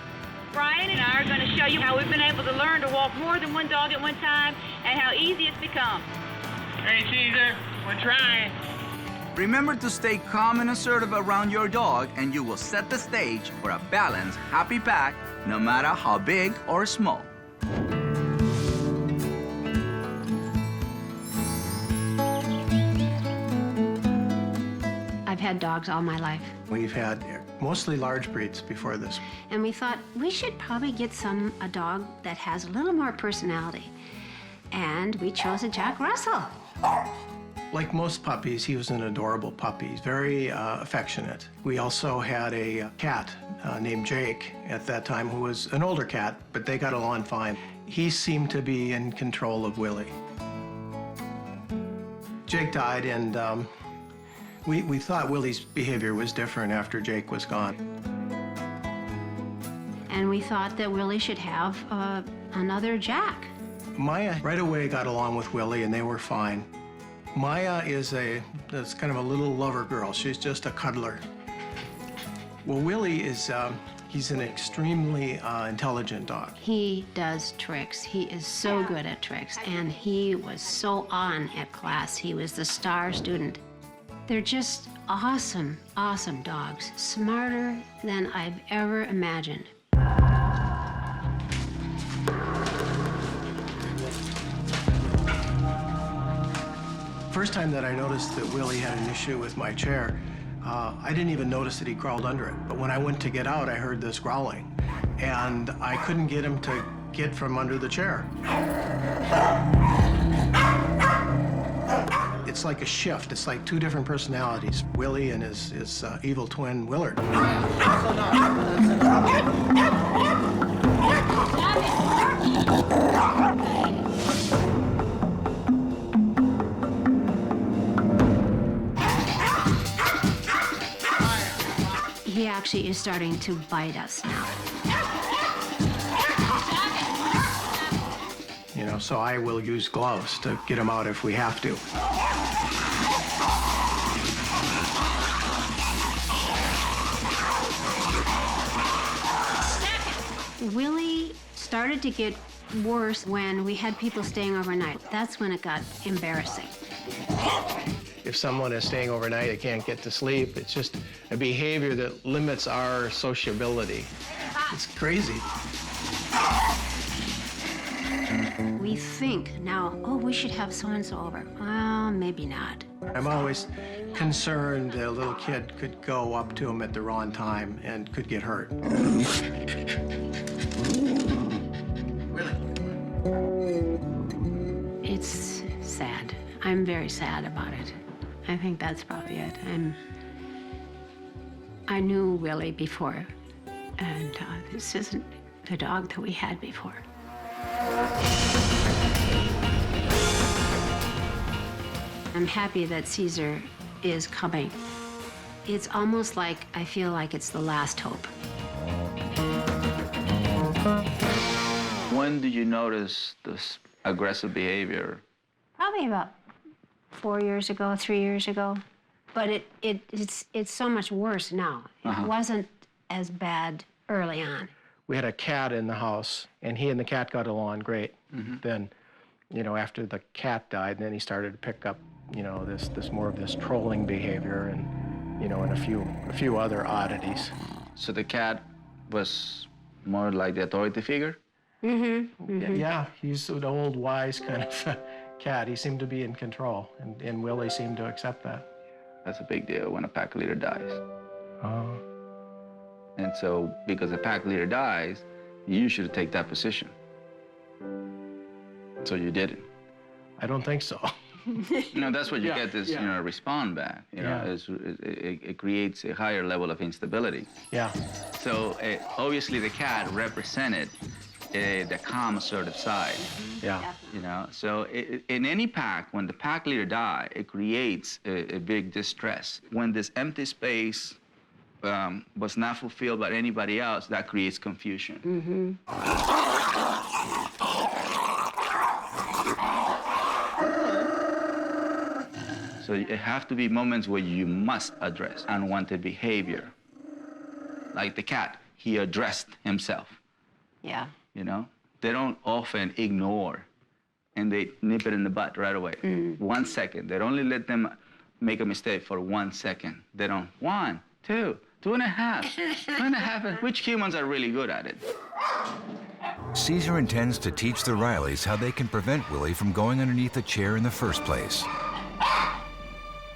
K: Brian and I are going to show you how we've been able to learn to walk more than one dog at one time and how easy it's become.
D: Hey, Cesar, we're trying.
G: Remember to stay calm and assertive around your dog, and you will set the stage for a balanced, happy pack, no matter how big or small.
L: I've had dogs all my life.
X: We've had mostly large breeds before this.
L: And we thought we should probably get a dog that has a little more personality. And we chose a Jack Russell.
X: Like most puppies, he was an adorable puppy. He's very affectionate. We also had a cat named Jake at that time, who was an older cat, but they got along fine. He seemed to be in control of Willie. Jake died, and we thought Willie's behavior was different after Jake was gone.
L: And we thought that Willie should have another Jack.
X: Maya right away got along with Willie, and they were fine. Maya is that's kind of a little lover girl. She's just a cuddler. Well, Willie is, he's an extremely intelligent dog.
L: He does tricks. He is so good at tricks, and he was so on at class. He was the star student. They're just awesome, awesome dogs. Smarter than I've ever imagined.
X: First time that I noticed that Willie had an issue with my chair, I didn't even notice that he crawled under it. But when I went to get out, I heard this growling. And I couldn't get him to kid from under the chair. It's like a shift. It's like two different personalities, Willie and his evil twin, Willard.
L: He actually is starting to bite us now.
X: You know, so I will use gloves to get him out if we have to.
L: Willie started to get worse when we had people staying overnight. That's when it got embarrassing.
X: If someone is staying overnight, they can't get to sleep. It's just a behavior that limits our sociability. It's crazy.
L: We think now, oh, we should have so-and-so over. Well, maybe not.
X: I'm always concerned that a little kid could go up to him at the wrong time and could get hurt.
L: It's sad. I'm very sad about it. I think that's probably it. I knew Willie before, and this isn't the dog that we had before. I'm happy that Cesar is coming. It's almost like I feel like it's the last hope.
E: When did you notice this aggressive behavior?
L: Probably about 4 years ago, 3 years ago. But it's so much worse now. It wasn't as bad early on.
X: We had a cat in the house, and he and the cat got along great. Then, you know, after the cat died, then he started to pick up, you know, this more of this trolling behavior, and, you know, and a few other oddities.
E: So the cat was more like the authority figure?
X: Yeah, he's an old, wise kind of cat. He seemed to be in control, and Willie seemed to accept that.
E: That's a big deal when a pack leader dies.
X: Oh.
E: And so, because a pack leader dies, you should take that position. So you didn't.
X: I don't think so.
E: You know, that's what you get this, you know, respond back. You know, it creates a higher level of instability.
X: Yeah.
E: So obviously the cat represented the calm, assertive side.
X: Yeah.
E: You know, so in any pack, when the pack leader dies, it creates a big distress. When this empty space was not fulfilled by anybody else, that creates confusion. So it have to be moments where you must address unwanted behavior. Like the cat, he addressed himself.
L: Yeah.
E: You know, they don't often ignore, and they nip it in the butt right away. 1 second. They only let them make a mistake for 1 second. They don't 1, 2, 2.5, 2.5. Which humans are really good at it?
C: Cesar intends to teach the Rileys how they can prevent Willie from going underneath the chair in the first place.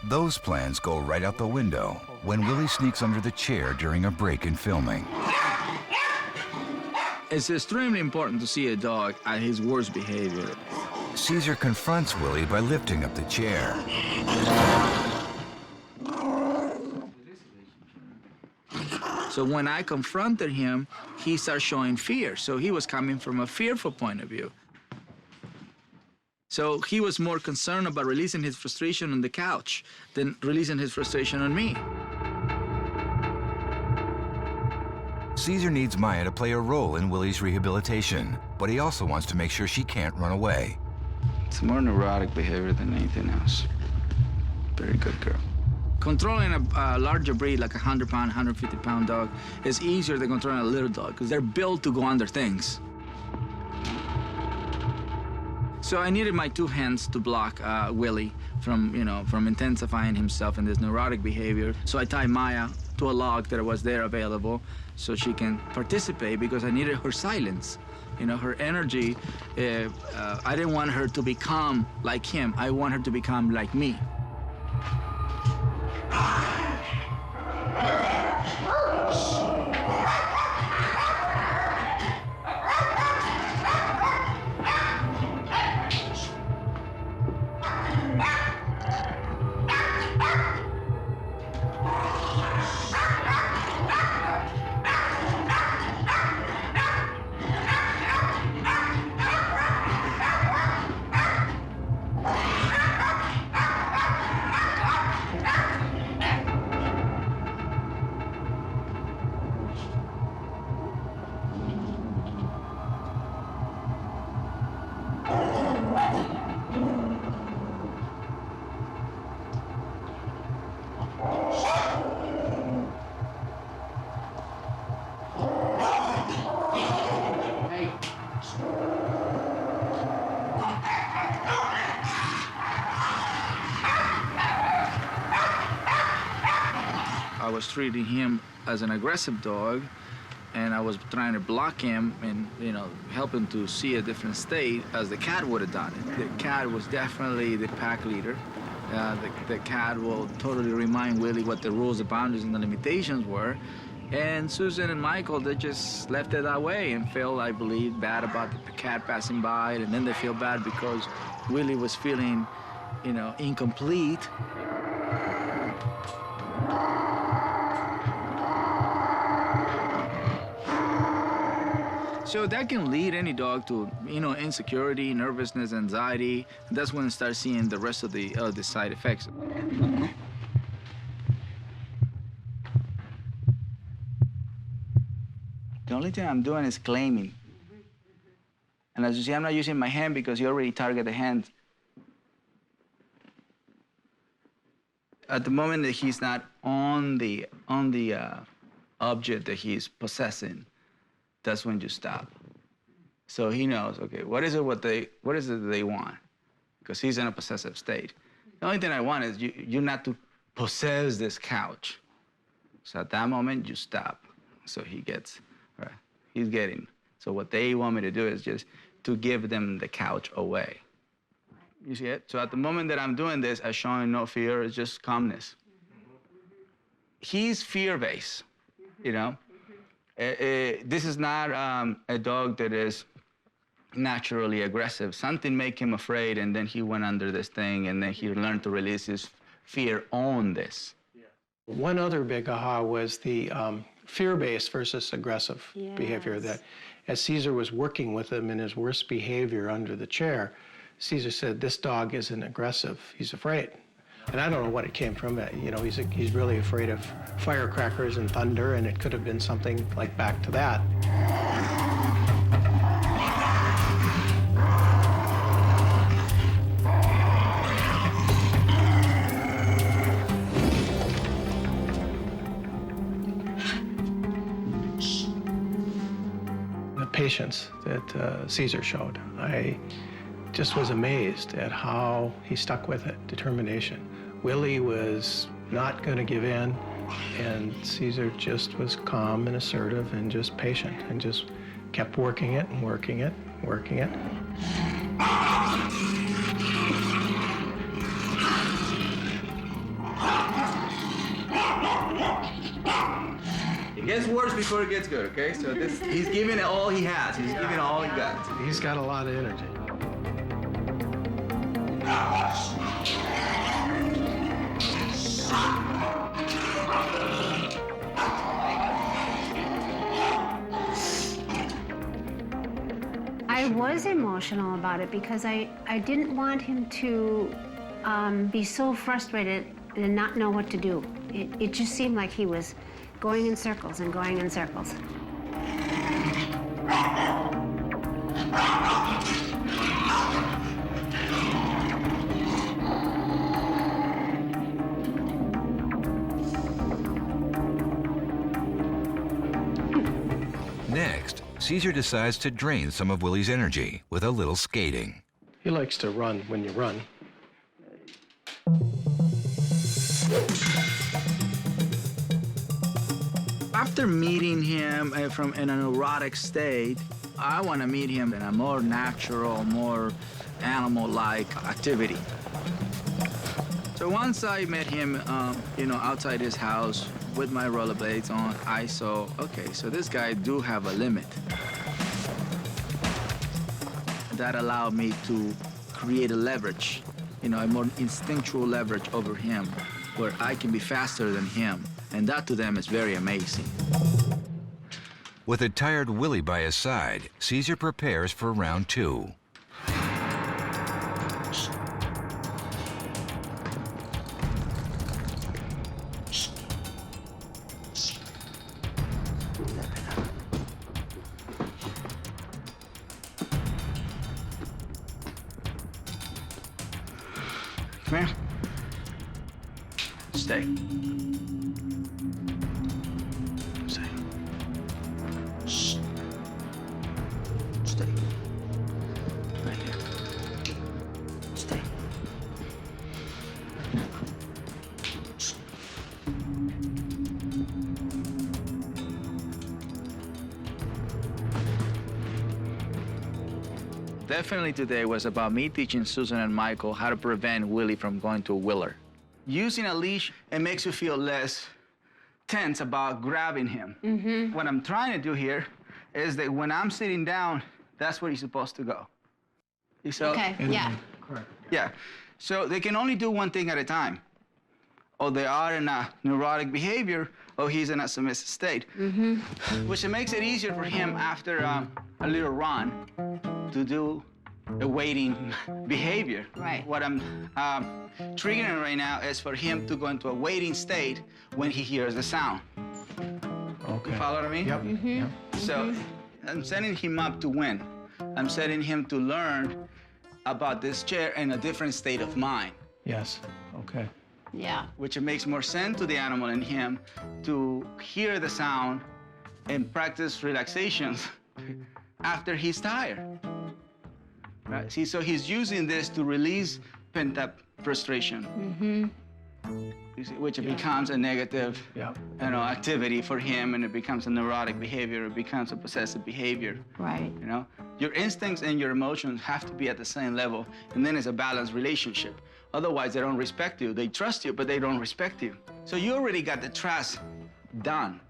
C: Those plans go right out the window when Willie sneaks under the chair during a break in filming.
B: It's extremely important to see a dog at his worst behavior.
C: Cesar confronts Willie by lifting up the chair.
B: So when I confronted him, he started showing fear. So he was coming from a fearful point of view. So he was more concerned about releasing his frustration on the couch than releasing his frustration on me.
C: Cesar needs Maya to play a role in Willie's rehabilitation, but he also wants to make sure she can't run away.
E: It's more neurotic behavior than anything else. Very good girl.
B: Controlling a larger breed, like a 100-pound, 150-pound dog, is easier than controlling a little dog, because they're built to go under things. So I needed my two hands to block Willie from intensifying himself in this neurotic behavior. So I tied Maya to a log that was there available so she can participate, because I needed her silence. You know, her energy. I didn't want her to become like him. I want her to become like me. I was treating him as an aggressive dog, and I was trying to block him and, you know, help him to see a different state as the cat would have done it. The cat was definitely the pack leader. The cat will totally remind Willie what the rules, the boundaries, and the limitations were. And Susan and Michael, they just left it that way and felt, I believe, bad about the cat passing by, and then they feel bad because Willie was feeling, you know, incomplete. So that can lead any dog to, you know, insecurity, nervousness, anxiety. And that's when you start seeing the rest of the side effects.
E: The only thing I'm doing is claiming. And as you see, I'm not using my hand because you already target the hand. At the moment that he's not on the object that he's possessing, that's when you stop. So he knows, okay, what is it that they want? Because he's in a possessive state. The only thing I want is you not to possess this couch. So at that moment, you stop. So he gets, right, he's getting. So what they want me to do is just to give them the couch away. You see it? So at the moment that I'm doing this, I'm showing no fear, it's just calmness. He's fear-based, you know? This is not a dog that is naturally aggressive. Something made him afraid, and then he went under this thing, and then he learned to release his fear on this.
X: One other big aha was the fear-based versus aggressive behavior. That as Cesar was working with him in his worst behavior under the chair, Cesar said, "This dog isn't aggressive, he's afraid." And I don't know what it came from. You know, he's really afraid of firecrackers and thunder, and it could have been something like back to that. The patience that Cesar showed, I just was amazed at how he stuck with it, determination. Willie was not going to give in, and Cesar just was calm and assertive and just patient and just kept working it and working it, working it.
E: It gets worse before it gets good, okay? So he's giving it all he has. He's giving it all he got.
X: He's got a lot of energy.
L: I was emotional about it because I didn't want him to be so frustrated and not know what to do. It just seemed like he was going in circles and going in circles.
C: Next, Cesar decides to drain some of Willie's energy with a little skating.
X: He likes to run when you run.
B: After meeting him from in a neurotic state, I want to meet him in a more natural, more animal-like activity. So once I met him, you know, outside his house with my rollerblades on, I saw, okay, so this guy do have a limit. That allowed me to create a leverage, you know, a more instinctual leverage over him, where I can be faster than him. And that to them is very amazing.
C: With a tired Willie by his side, Cesar prepares for round 2.
B: Come here. Stay. Stay. Shh. Stay. Right here. Stay. Shh. definitely today was about me teaching Susan and Michael how to prevent Willie from going to a willer. Using a leash, it makes you feel less tense about grabbing him. What I'm trying to do here is that when I'm sitting down, that's where he's supposed to go. So,
L: Okay, yeah.
X: Correct.
B: yeah. So they can only do one thing at a time. Or they are in a neurotic behavior, or he's in a submissive state. Which makes it easier for him after a little run to do a waiting behavior.
L: Right.
B: What I'm triggering right now is for him to go into a waiting state when he hears the sound.
X: Okay.
B: You follow what I mean?
X: Yep. Yep.
B: So I'm setting him up to win. I'm setting him to learn about this chair in a different state of mind.
X: Yes. Okay.
L: Yeah.
B: Which it makes more sense to the animal and him to hear the sound and practice relaxations after he's tired. Right? See, so he's using this to release pent-up frustration. You see, which becomes a negative activity for him, and it becomes a neurotic behavior, it becomes a possessive behavior.
L: Right.
B: You know? Your instincts and your emotions have to be at the same level, and then it's a balanced relationship. Otherwise, they don't respect you. They trust you, but they don't respect you. So you already got the trust done,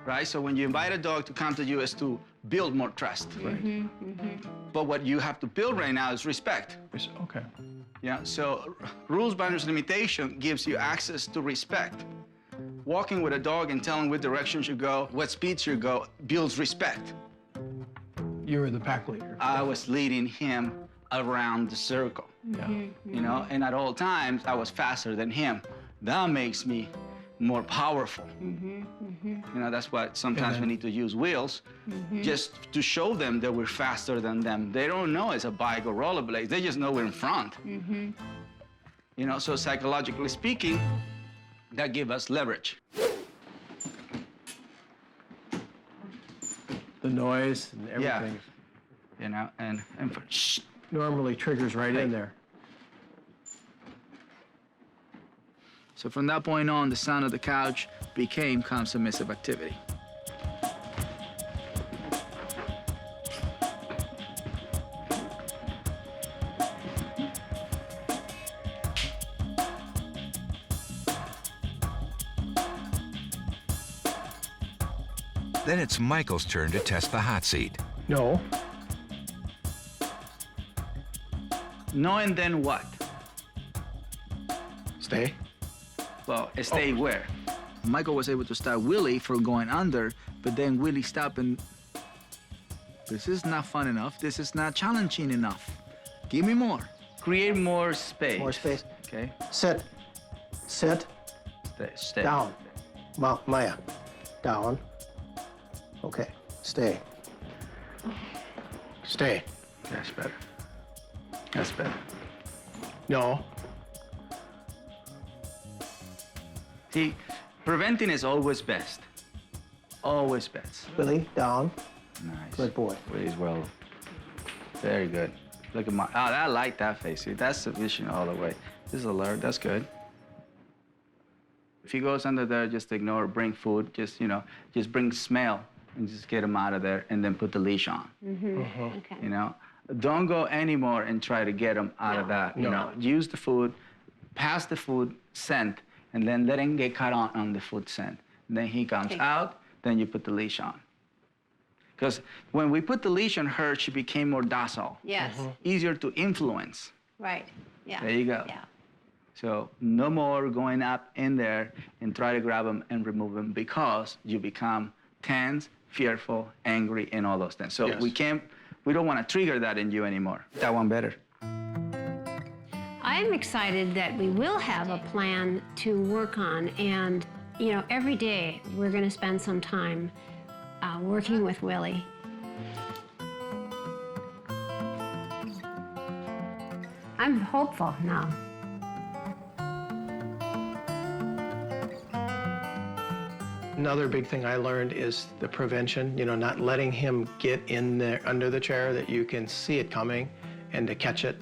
B: right? So when you invite a dog to come to you, is to build more trust. Right. But what you have to build right now is respect.
X: Okay.
B: Yeah, so rules, boundaries, limitation gives you access to respect. Walking with a dog and telling what direction you go, what speed you go, builds respect.
X: You were the pack leader.
B: I was leading him around the circle. You know, and at all times, I was faster than him. That makes me more powerful. You know, that's why sometimes we need to use wheels just to show them that we're faster than them. They don't know it's a bike or rollerblades. They just know we're in front. You know, so psychologically speaking, that gives us leverage.
X: The noise and everything.
B: You know, and shh.
X: Normally triggers right in there.
B: So from that point on, the sound of the couch became calm submissive activity.
C: Then it's Michael's turn to test the hot seat.
X: No.
B: No, and then what?
X: Stay.
B: Well, stay where? Michael was able to stop Willie from going under, but then Willie stopped and... This is not fun enough. This is not challenging enough. Give me more. Create more space.
I: More space.
B: Okay.
I: Sit. Sit.
B: Stay.
I: Down. Maya. Down. Okay. Stay. Stay.
B: That's better. That's better.
X: No.
B: See, preventing is always best. Always best.
I: Willie, down.
B: Nice.
I: Good boy.
B: Please, well. Very good. Look at my... Oh, I like that face. See, that's sufficient all the way. This is alert. That's good. If he goes under there, just ignore, bring food. Just, you know, just bring smell and just get him out of there and then put the leash on.
L: Okay.
B: You know? Don't go anymore and try to get him out of that. You know, use the food, pass the food scent, and then let him get caught on the food scent. And then he comes out, then you put the leash on. Because when we put the leash on her, she became more docile.
L: Yes.
B: Easier to influence.
L: Right. Yeah.
B: There you go.
L: Yeah.
B: So no more going up in there and try to grab him and remove him because you become tense, fearful, angry, and all those things. So we don't want to trigger that in you anymore. That one better.
L: I'm excited that we will have a plan to work on, and you know, every day we're going to spend some time working with Willie. I'm hopeful now.
X: Another big thing I learned is the prevention, you know, not letting him get in there under the chair, that you can see it coming and to catch it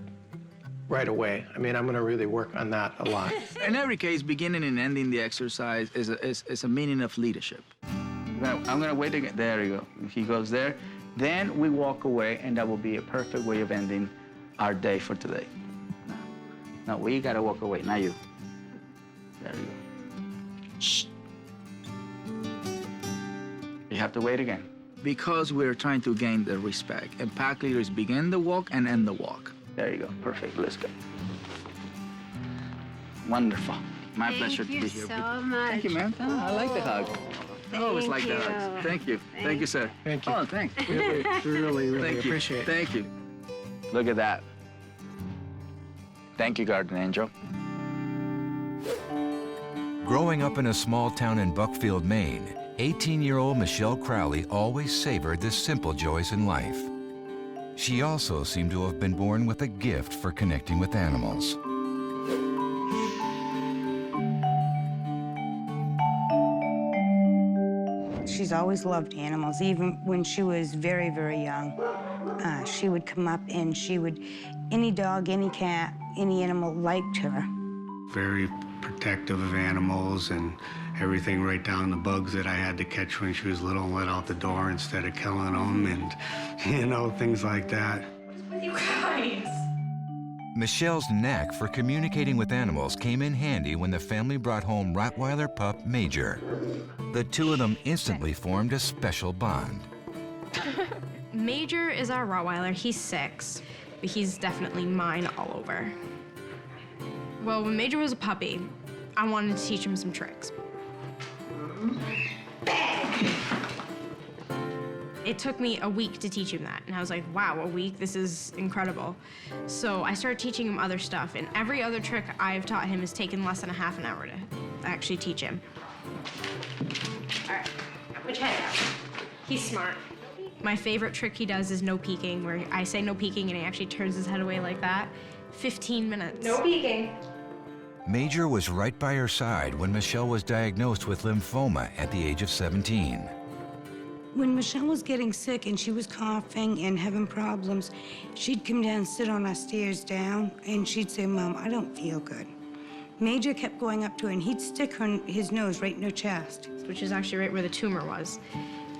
X: right away. I mean, I'm going to really work on that a lot.
B: In every case, beginning and ending the exercise is a meaning of leadership. I'm going to wait again. There you go. He goes there. Then we walk away, and that will be a perfect way of ending our day for today. Now we gotta walk away, not you. There you go. Shh. You have to wait again. Because we're trying to gain the respect, and pack leaders begin the walk and end the walk. There you go, perfect, let's go. Wonderful. My pleasure to be here.
L: Thank you so much.
B: Thank you, man. Oh, I like the hug. I always like the hugs. Thank you. Thank you, sir.
X: Thank you.
B: Oh, thanks.
X: Really
B: Thank you.
X: appreciate it.
B: Thank you. Look at that. Thank you, Garden Angel.
C: Growing up in a small town in Buckfield, Maine, 18-year-old Michelle Crowley always savored the simple joys in life. She also seemed to have been born with a gift for connecting with animals.
J: She's always loved animals, even when she was very, very young. She would come up and any dog, any cat, any animal liked her.
N: Very protective of animals and everything, right down the bugs that I had to catch when she was little and let out the door instead of killing them, and, you know, things like that.
O: What's with you guys?
C: Michelle's knack for communicating with animals came in handy when the family brought home Rottweiler pup Major. The two of them instantly formed a special bond.
P: Major is our Rottweiler. He's 6, but he's definitely mine all over. Well, when Major was a puppy, I wanted to teach him some tricks. It took me a week to teach him that, and I was like, wow, a week? This is incredible. So I started teaching him other stuff, and every other trick I've taught him has taken less than a half an hour to actually teach him. All right, put your head down. He's smart. My favorite trick he does is no peeking, where I say no peeking, and he actually turns his head away like that. 15 minutes.
O: No peeking.
C: Major was right by her side when Michelle was diagnosed with lymphoma at the age of 17.
J: When Michelle was getting sick and she was coughing and having problems, she'd come down and sit on our stairs down, and she'd say, Mom, I don't feel good. Major kept going up to her, and he'd stick his nose right in her chest.
P: Which is actually right where the tumor was.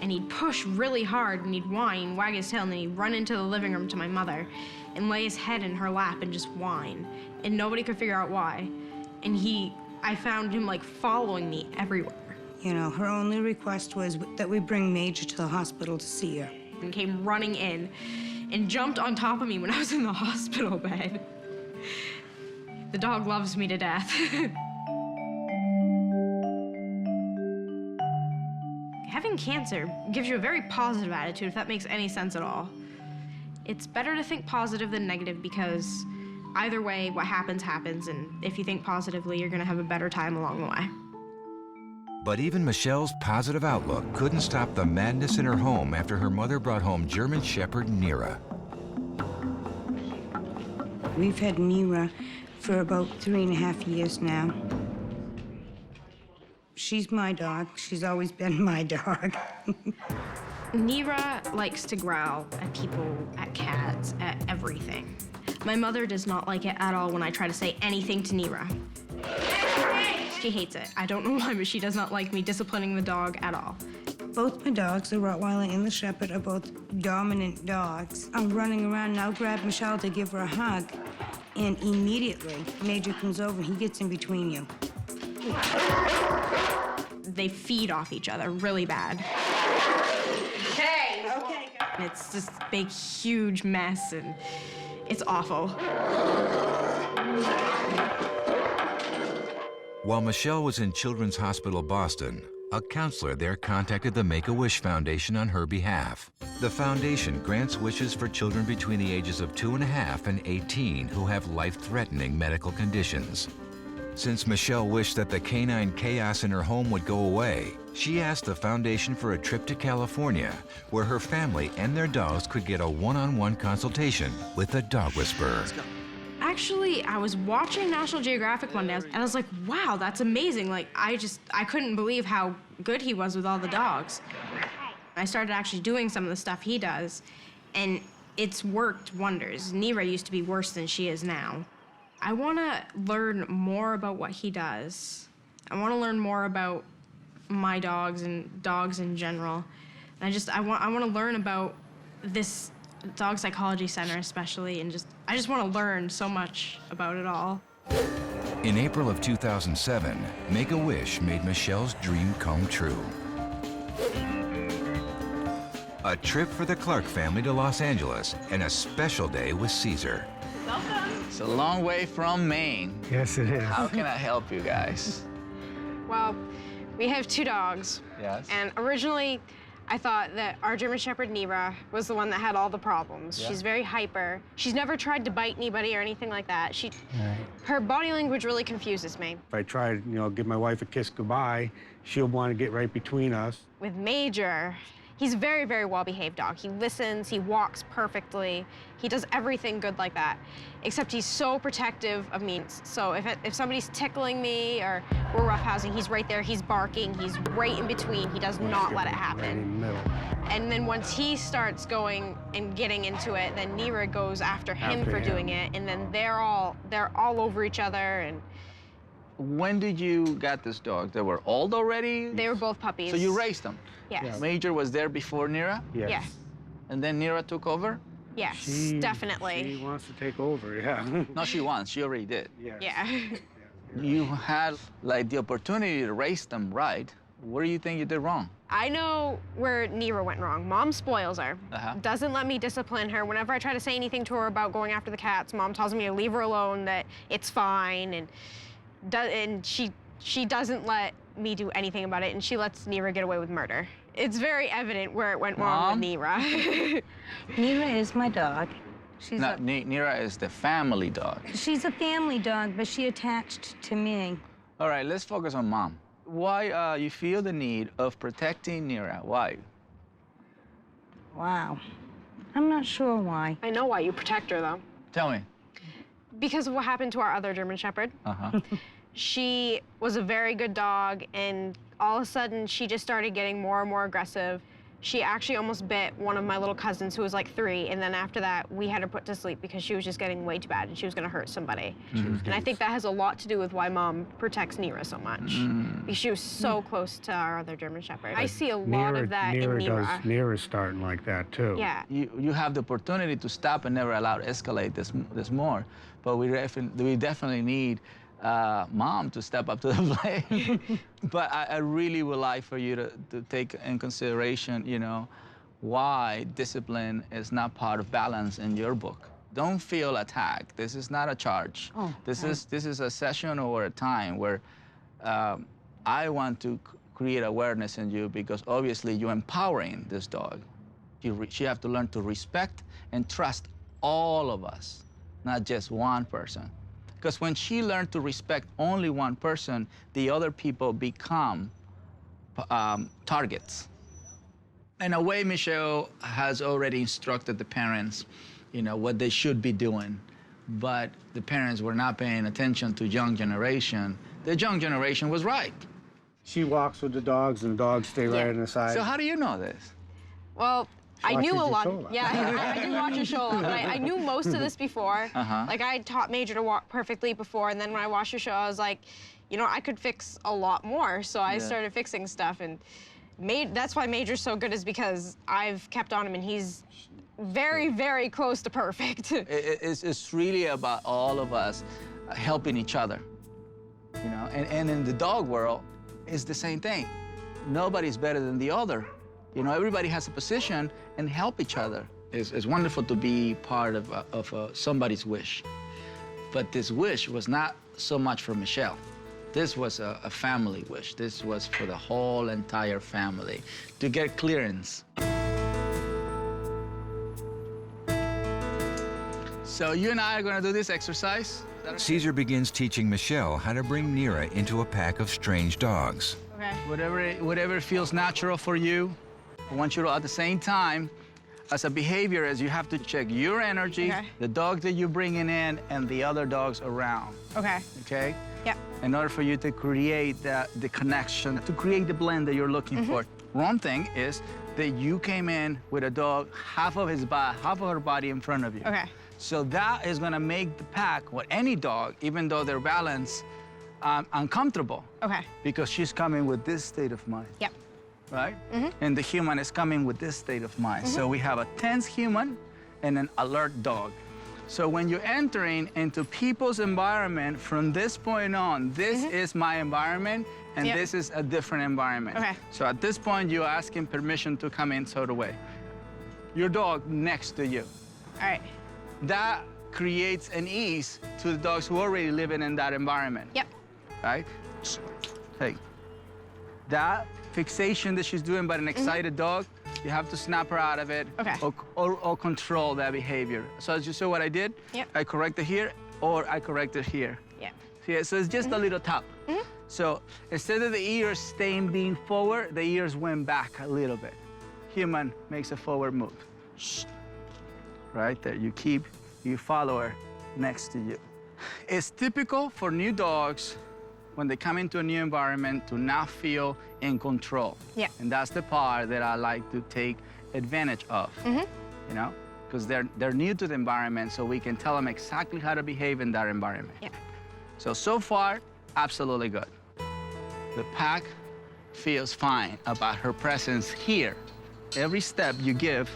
P: And he'd push really hard, and he'd whine, wag his tail, and then he'd run into the living room to my mother and lay his head in her lap and just whine. And nobody could figure out why. And I found him like following me everywhere.
J: You know, her only request was that we bring Major to the hospital to see her.
P: And came running in and jumped on top of me when I was in the hospital bed. The dog loves me to death. Having cancer gives you a very positive attitude, if that makes any sense at all. It's better to think positive than negative, because either way, what happens, happens, and if you think positively, you're gonna have a better time along the way.
C: But even Michelle's positive outlook couldn't stop the madness in her home after her mother brought home German Shepherd Nira.
J: We've had Nira for about 3.5 years now. She's my dog. She's always been my dog.
P: Nira likes to growl at people, at cats, at everything. My mother does not like it at all when I try to say anything to Nira. She hates it. I don't know why, but she does not like me disciplining the dog at all.
J: Both my dogs, the Rottweiler and the Shepherd, are both dominant dogs. I'm running around now, grab Michelle to give her a hug, and immediately Major comes over and he gets in between you.
P: They feed off each other really bad.
O: Okay. Okay.
P: It's just a big, huge mess, and it's awful.
C: While Michelle was in Children's Hospital Boston, a counselor there contacted the Make-A-Wish Foundation on her behalf. The foundation grants wishes for children between the ages of 2.5 and 18 who have life-threatening medical conditions. Since Michelle wished that the canine chaos in her home would go away, she asked the foundation for a trip to California, where her family and their dogs could get a one-on-one consultation with a dog whisperer.
P: Actually, I was watching National Geographic one day, and I was like, wow, that's amazing. Like, I couldn't believe how good he was with all the dogs. I started actually doing some of the stuff he does, and it's worked wonders. Nira used to be worse than she is now. I want to learn more about what he does. I want to learn more about my dogs and dogs in general. And I want to learn about this dog psychology center especially, and I just want to learn so much about it all.
C: In April of 2007, Make-A-Wish made Michelle's dream come true. A trip for the Clark family to Los Angeles and a special day with Cesar.
K: Welcome.
B: It's a long way from Maine.
N: Yes, it is.
B: How can I help you guys?
P: Well, we have 2 dogs.
B: Yes.
P: And originally, I thought that our German Shepherd, Nira, was the one that had all the problems.
N: Yeah.
P: She's very hyper. She's never tried to bite anybody or anything like that. Her body language really confuses me.
N: If I try to, give my wife a kiss goodbye, she'll want to get right between us.
P: With Major, he's a very, very well-behaved dog. He listens, he walks perfectly. He does everything good like that, except he's so protective of me. So if somebody's tickling me or we're roughhousing, he's right there, he's barking, he's right in between. He does not let it happen.
N: Right in the middle.
P: And then once he starts going and getting into it, then Nira goes after him for doing it, and then they're all over each other. And
B: when did you get this dog? They were old already?
P: they were both puppies.
B: So you raised them?
P: Yes.
B: Major was there before Nira?
N: Yes.
P: Yes.
B: And then Nira took over?
P: Yes,
N: She
P: definitely.
N: wants to take over, yeah.
B: No, she wants. She already did.
N: Yes.
P: Yeah.
B: You had like the opportunity to raise them right. What do you think you did wrong?
P: I know where Nira went wrong. Mom spoils her.
B: Uh-huh.
P: Doesn't let me discipline her. Whenever I try to say anything to her about going after the cats, Mom tells me to leave her alone, that it's fine, and she doesn't let me do anything about it, and she lets Nira get away with murder. It's very evident where it went wrong with Nira.
J: Nira is my dog.
B: Nira is the family dog.
J: She's a family dog, but she attached to me.
B: All right, let's focus on Mom. Why you feel the need of protecting Nira? Why?
J: Wow. I'm not sure why.
P: I know why you protect her, though.
B: Tell me.
P: Because of what happened to our other German Shepherd.
B: Uh-huh.
P: She was a very good dog, and all of a sudden, she just started getting more and more aggressive. She actually almost bit one of my little cousins who was like 3, and then after that, we had her put to sleep because she was just getting way too bad and she was gonna hurt somebody. And I think that has a lot to do with why Mom protects Nira so much. Because she was so close to our other German Shepherd. I see a lot of that in Nira.
N: Nira's starting like that, too.
P: Yeah.
B: You have the opportunity to stop and never allow it to escalate this more, but we definitely need Mom to step up to the plate. But I really would like for you to take in consideration, why discipline is not part of balance in your book. Don't feel attacked. This is not a charge. This is a session or a time where I want to create awareness in you, because obviously you're empowering this dog. She have to learn to respect and trust all of us, not just one person. Because when she learned to respect only one person, the other people become targets. In a way, Michelle has already instructed the parents, what they should be doing. But the parents were not paying attention to young generation. The young generation was right.
N: She walks with the dogs, and dogs stay right on the side.
B: So how do you know this?
P: Well, I knew a lot.
N: Show.
P: Yeah, I did watch your show, but I knew most of this before. Like, I taught Major to walk perfectly before, and then when I watched your show, I was like, I could fix a lot more. So I started fixing stuff, and that's why Major's so good, is because I've kept on him, and he's very, very close to perfect.
B: It's really about all of us helping each other, And in the dog world, it's the same thing. Nobody's better than the other. Everybody has a position and help each other. It's wonderful to be part of somebody's wish. But this wish was not so much for Michelle. This was a family wish. This was for the whole entire family to get clearance. So you and I are going to do this exercise.
C: Cesar begins teaching Michelle how to bring Nira into a pack of strange dogs.
P: Okay.
B: Whatever feels natural for you. I want you to, at the same time, as a behavior, you have to check your energy, the dog that you're bringing in, and the other dogs around.
P: Okay.
B: Okay?
P: Yep.
B: In order for you to create the connection, to create the blend that you're looking for. One thing is that you came in with a dog, half of her body in front of you.
P: Okay.
B: So that is gonna make the pack, or any dog, even though they're balanced, uncomfortable.
P: Okay.
B: Because she's coming with this state of mind.
P: Yep.
B: right? And the human is coming with this state of mind. So we have a tense human and an alert dog. So when you're entering into people's environment, from this point on, this is my environment, and this is a different environment.
P: Okay.
B: So at this point, you're asking permission to come in sort of way. Your dog next to you.
P: All right.
B: That creates an ease to the dogs who already living in that environment.
P: Yep.
B: Right? Hey, that fixation that she's doing by an excited dog, you have to snap her out of it.
P: Okay.
B: Or control that behavior. So as you saw what I did?
P: Yep.
B: I corrected here, or I corrected here.
P: Yep.
B: Yeah, so it's just a little tap. So instead of the ears staying being forward, the ears went back a little bit. Human makes a forward move. Right there, you follow her next to you. It's typical for new dogs when they come into a new environment to not feel in control.
P: Yeah.
B: And that's the part that I like to take advantage of, you know? Because they're new to the environment, so we can tell them exactly how to behave in that environment.
P: Yeah.
B: So far, absolutely good. The pack feels fine about her presence here. Every step you give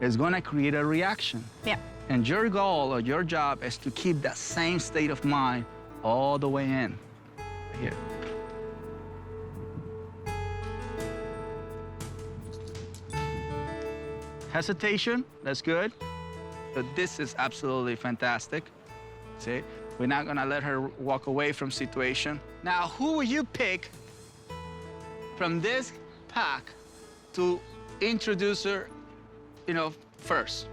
B: is gonna create a reaction.
P: Yeah.
B: And your goal or your job is to keep that same state of mind all the way in. Here. Hesitation, that's good. But this is absolutely fantastic. See, we're not gonna let her walk away from situation. Now, who will you pick from this pack to introduce her, you know, first?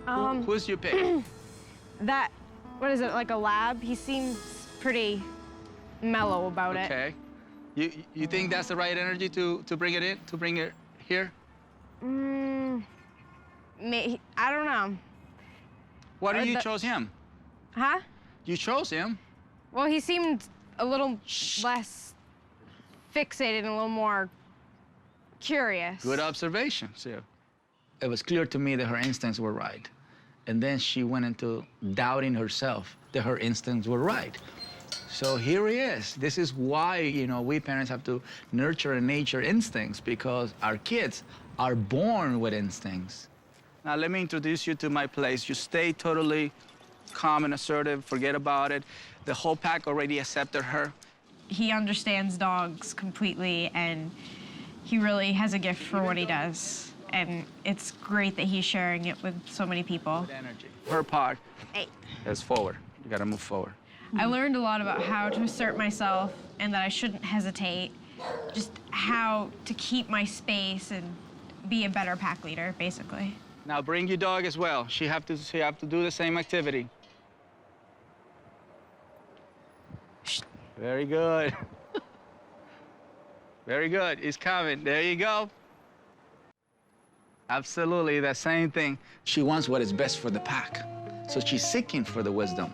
B: Who's your pick?
P: That, what is it, like a lab? He seems pretty mellow about it.
B: Okay. You think that's the right energy to bring it in, to bring it here?
P: I don't know.
B: Why do you chose him?
P: Huh?
B: You chose him.
P: Well, he seemed a little less fixated and a little more curious.
B: Good observation, Sue. It was clear to me that her instincts were right. And then she went into doubting herself that her instincts were right. So here he is. This is why, you know, we parents have to nurture and nature instincts, because our kids are born with instincts. Now, let me introduce you to my place. You stay totally calm and assertive, forget about it. The whole pack already accepted her.
P: He understands dogs completely, and he really has a gift for what he does. And it's great that he's sharing it with so many people.
B: Good energy. Her part is forward. You gotta move forward.
P: I learned a lot about how to assert myself and that I shouldn't hesitate, just how to keep my space and be a better pack leader, basically.
B: Now bring your dog as well. She have to do the same activity. Very good. Very good. He's coming. There you go. Absolutely, the same thing. She wants what is best for the pack. So she's seeking for the wisdom.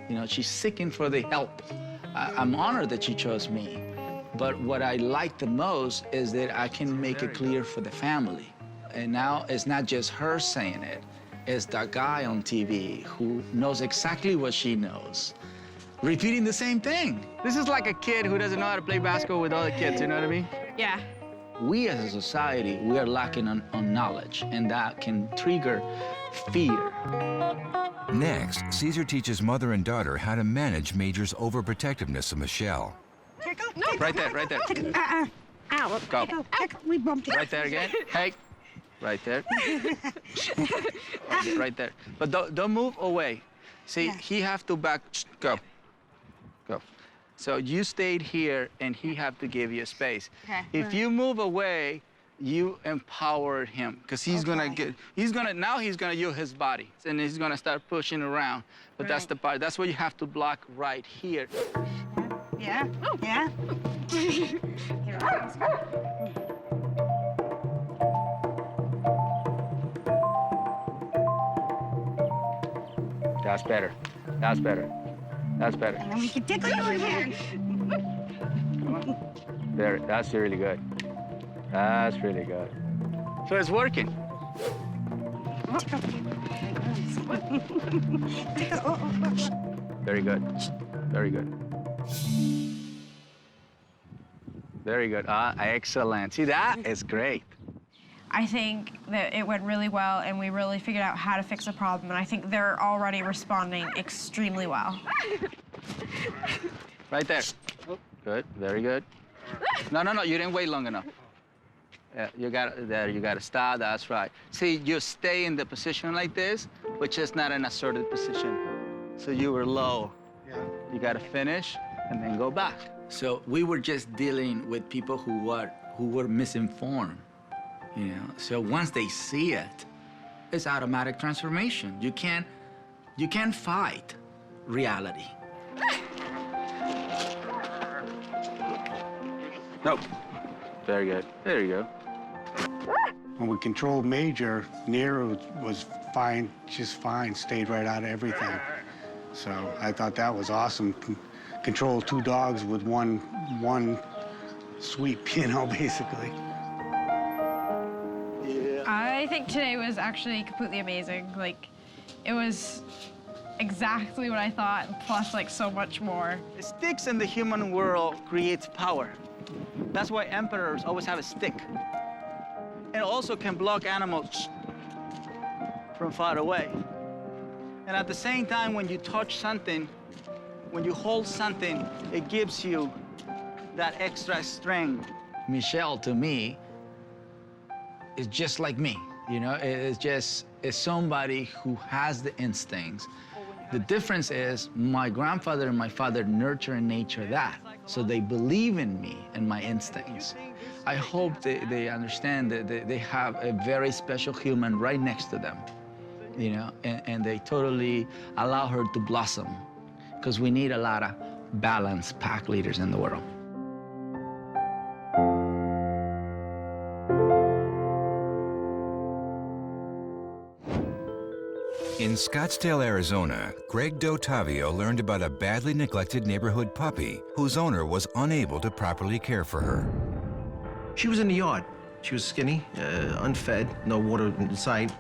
B: You know, she's seeking for the help. I'm honored that she chose me. But what I like the most is that I can make it clear for the family. And now it's not just her saying it. It's that guy on TV who knows exactly what she knows, repeating the same thing. This is like a kid who doesn't know how to play basketball with other kids, you know what I mean?
P: Yeah.
B: We as a society, we are lacking on knowledge, and that can trigger fear.
C: Next, Cesar teaches mother and daughter how to manage Major's overprotectiveness of Michelle.
B: No. Right there, right there.
J: Ow.
B: Go.
J: We bumped it.
B: Right there again. Hey. Right there. Right there. But don't move away. See, he have to back. Go. Go. So you stayed here, and he have to give you space.
P: Okay.
B: If you move away, you empower him, because he's gonna now he's gonna use his body, and he's gonna start pushing around. But that's the part. That's what you have to block right here.
J: Yeah. Oh. Yeah.
B: That's better. That's better. That's better.
J: And then we can tickle you again.
B: There. That's really good. That's really good. So it's working.
J: Tickle.
B: Very good. Very good. Very good. Excellent. See, that is great.
P: I think that it went really well, and we really figured out how to fix a problem, and I think they're already responding extremely well.
B: Right there. Good, very good. No, you didn't wait long enough. Yeah, you got to stop, that's right. See, you stay in the position like this, which is not an assertive position. So you were low. Yeah. You got to finish and then go back. So we were just dealing with people who were misinformed, you know? So once they see it, it's automatic transformation. You can't fight reality. Nope. Very good. There you go.
N: When we controlled Major, Nero was fine, just fine, stayed right out of everything. So I thought that was awesome. Control 2 dogs with one sweep, you know, basically.
P: Yeah. I think today was actually completely amazing. Like, it was exactly what I thought, plus like so much more.
E: Sticks in the human world creates power. That's why emperors always have a stick. And it also can block animals from far away. And at the same time, when you touch something, when you hold something, it gives you that extra strength.
B: Michelle, to me, is just like me. You know, it's somebody who has the instincts. The difference is my grandfather and my father nurture in nature that. So they believe in me and my instincts. I hope they understand that they have a very special human right next to them, you know, and they totally allow her to blossom, because we need a lot of balanced pack leaders in the world.
C: In Scottsdale, Arizona, Greg D'Ottavio learned about a badly neglected neighborhood puppy whose owner was unable to properly care for her.
M: She was in the yard. She was skinny, unfed, no water in sight.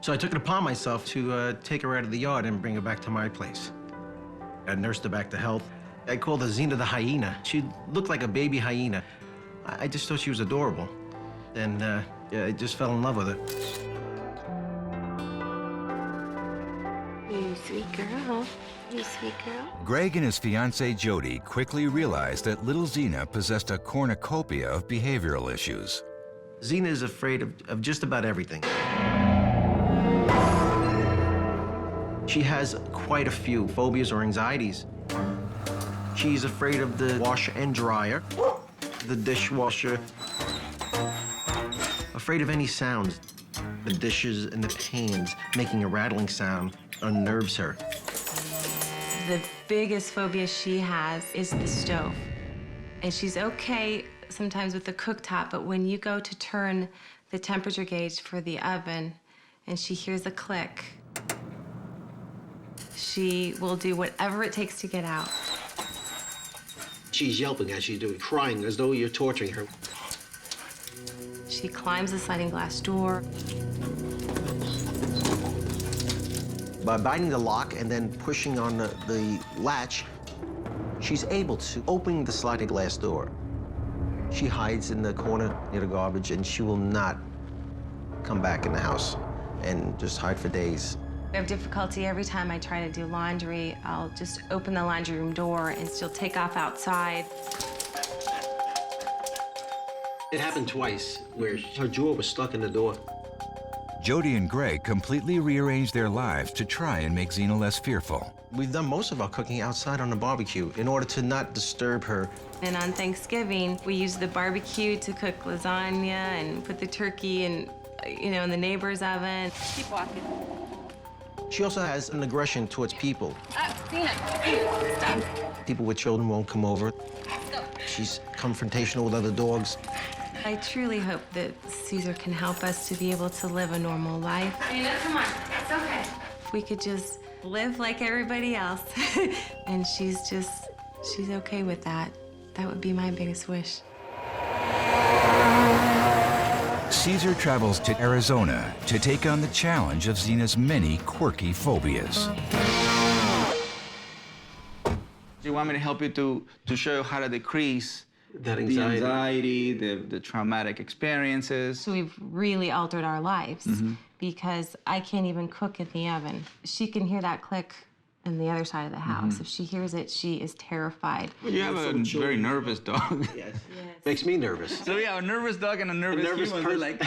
M: So I took it upon myself to take her out of the yard and bring her back to my place. I nursed her back to health. I called her Xena the hyena. She looked like a baby hyena. I just thought she was adorable. And yeah, I just fell in love with her.
L: You sweet girl. You sweet girl.
C: Greg and his fiancée Jody quickly realized that little Xena possessed a cornucopia of behavioral issues.
M: Xena is afraid of just about everything. She has quite a few phobias or anxieties. She's afraid of the washer and dryer, the dishwasher, afraid of any sounds. The dishes and the pans making a rattling sound unnerves her.
R: The biggest phobia she has is the stove. And she's okay sometimes with the cooktop, but when you go to turn the temperature gauge for the oven and she hears a click, she will do whatever it takes to get out.
M: She's yelping as she's doing, crying as though you're torturing her.
R: She climbs the sliding glass door.
M: By biting the lock and then pushing on the latch, she's able to open the sliding glass door. She hides in the corner near the garbage, and she will not come back in the house and just hide for days.
R: I have difficulty every time I try to do laundry. I'll just open the laundry room door and she'll take off outside.
M: It happened twice where her jaw was stuck in the door.
C: Jody and Greg completely rearranged their lives to try and make Xena less fearful.
M: We've done most of our cooking outside on the barbecue in order to not disturb her.
R: And on Thanksgiving, we use the barbecue to cook lasagna and put the turkey in, in the neighbor's oven.
F: Keep walking.
M: She also has an aggression towards people.
F: Xena, stop.
M: People with children won't come over.
F: Go.
M: She's confrontational with other dogs.
R: I truly hope that Cesar can help us to be able to live a normal life.
F: Xena, come on. It's okay.
R: If we could just live like everybody else. And she's okay with that. That would be my biggest wish.
C: Cesar travels to Arizona to take on the challenge of Xena's many quirky phobias.
B: Do you want me to help you to show you how to decrease
M: That
E: The anxiety, the traumatic experiences.
R: So we've really altered our lives
E: Mhm.
R: because I can't even cook in the oven. She can hear that click on the other side of the house.
E: Mhm.
R: If she hears it, she is terrified.
E: Well, you have a very nervous dog.
M: Yes. Makes me nervous.
E: So we have a nervous dog and a nervous human.
M: person.
E: Like,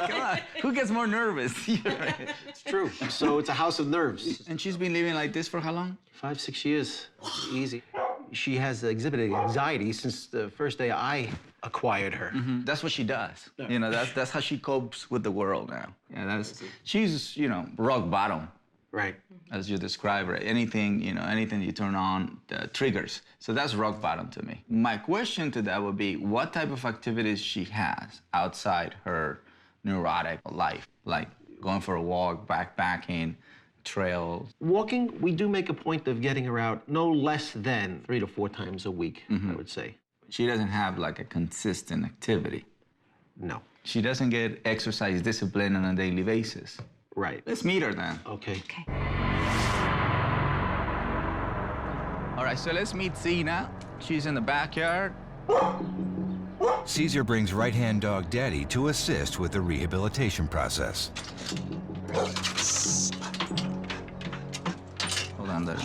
E: come on, who gets more nervous?
M: It's true. So it's a house of nerves.
E: And she's been living like this for how long?
M: 5, 6 years. Easy. She has exhibited anxiety since the first day I acquired her.
E: Mhm. That's what she does. You know, that's how she copes with the world now. Yeah, she's, you know, rock bottom.
M: Right.
E: As you describe her. Anything, you know, anything you turn on triggers. So that's rock bottom to me. My question to that would be, what type of activities she has outside her neurotic life? Like going for a walk, backpacking, trails.
M: Walking, we do make a point of getting her out no less than 3 to 4 times a week,
E: Mhm.
M: I would say.
E: She doesn't have like a consistent activity.
M: No.
E: She doesn't get exercise discipline on a daily basis.
M: Right.
E: Let's meet her then.
M: Okay.
E: All right, so let's meet Zena. She's in the backyard.
C: Cesar brings right-hand dog Daddy to assist with the rehabilitation process.
E: Hold on there.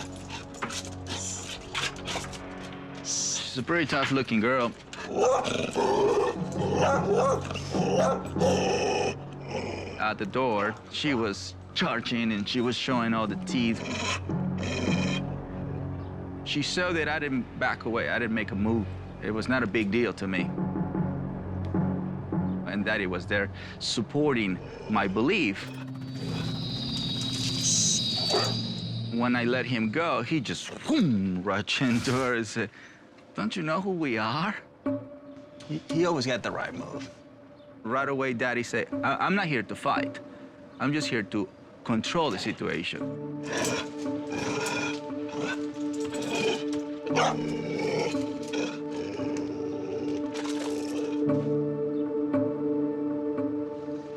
E: She's a pretty tough-looking girl. At the door, she was charging and she was showing all the teeth. She saw that I didn't back away. I didn't make a move. It was not a big deal to me. And Daddy was there supporting my belief. When I let him go, he just rushed into her and said, "Don't you know who we are?" He always got the right move. Right away, Daddy said, I'm not here to fight. I'm just here to control the situation.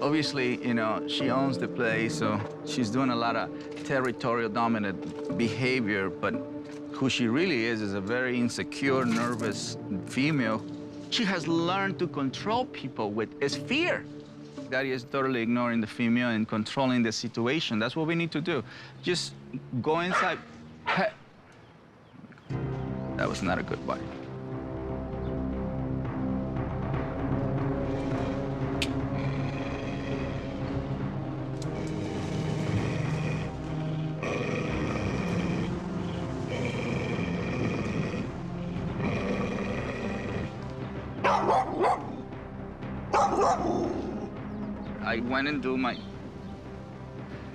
E: Obviously, you know, she owns the place, so she's doing a lot of territorial dominant behavior, but who she really is a very insecure, nervous female. She has learned to control people with his fear. Daddy is totally ignoring the female and controlling the situation. That's what we need to do. Just go inside. That was not a good bite. I went and do my,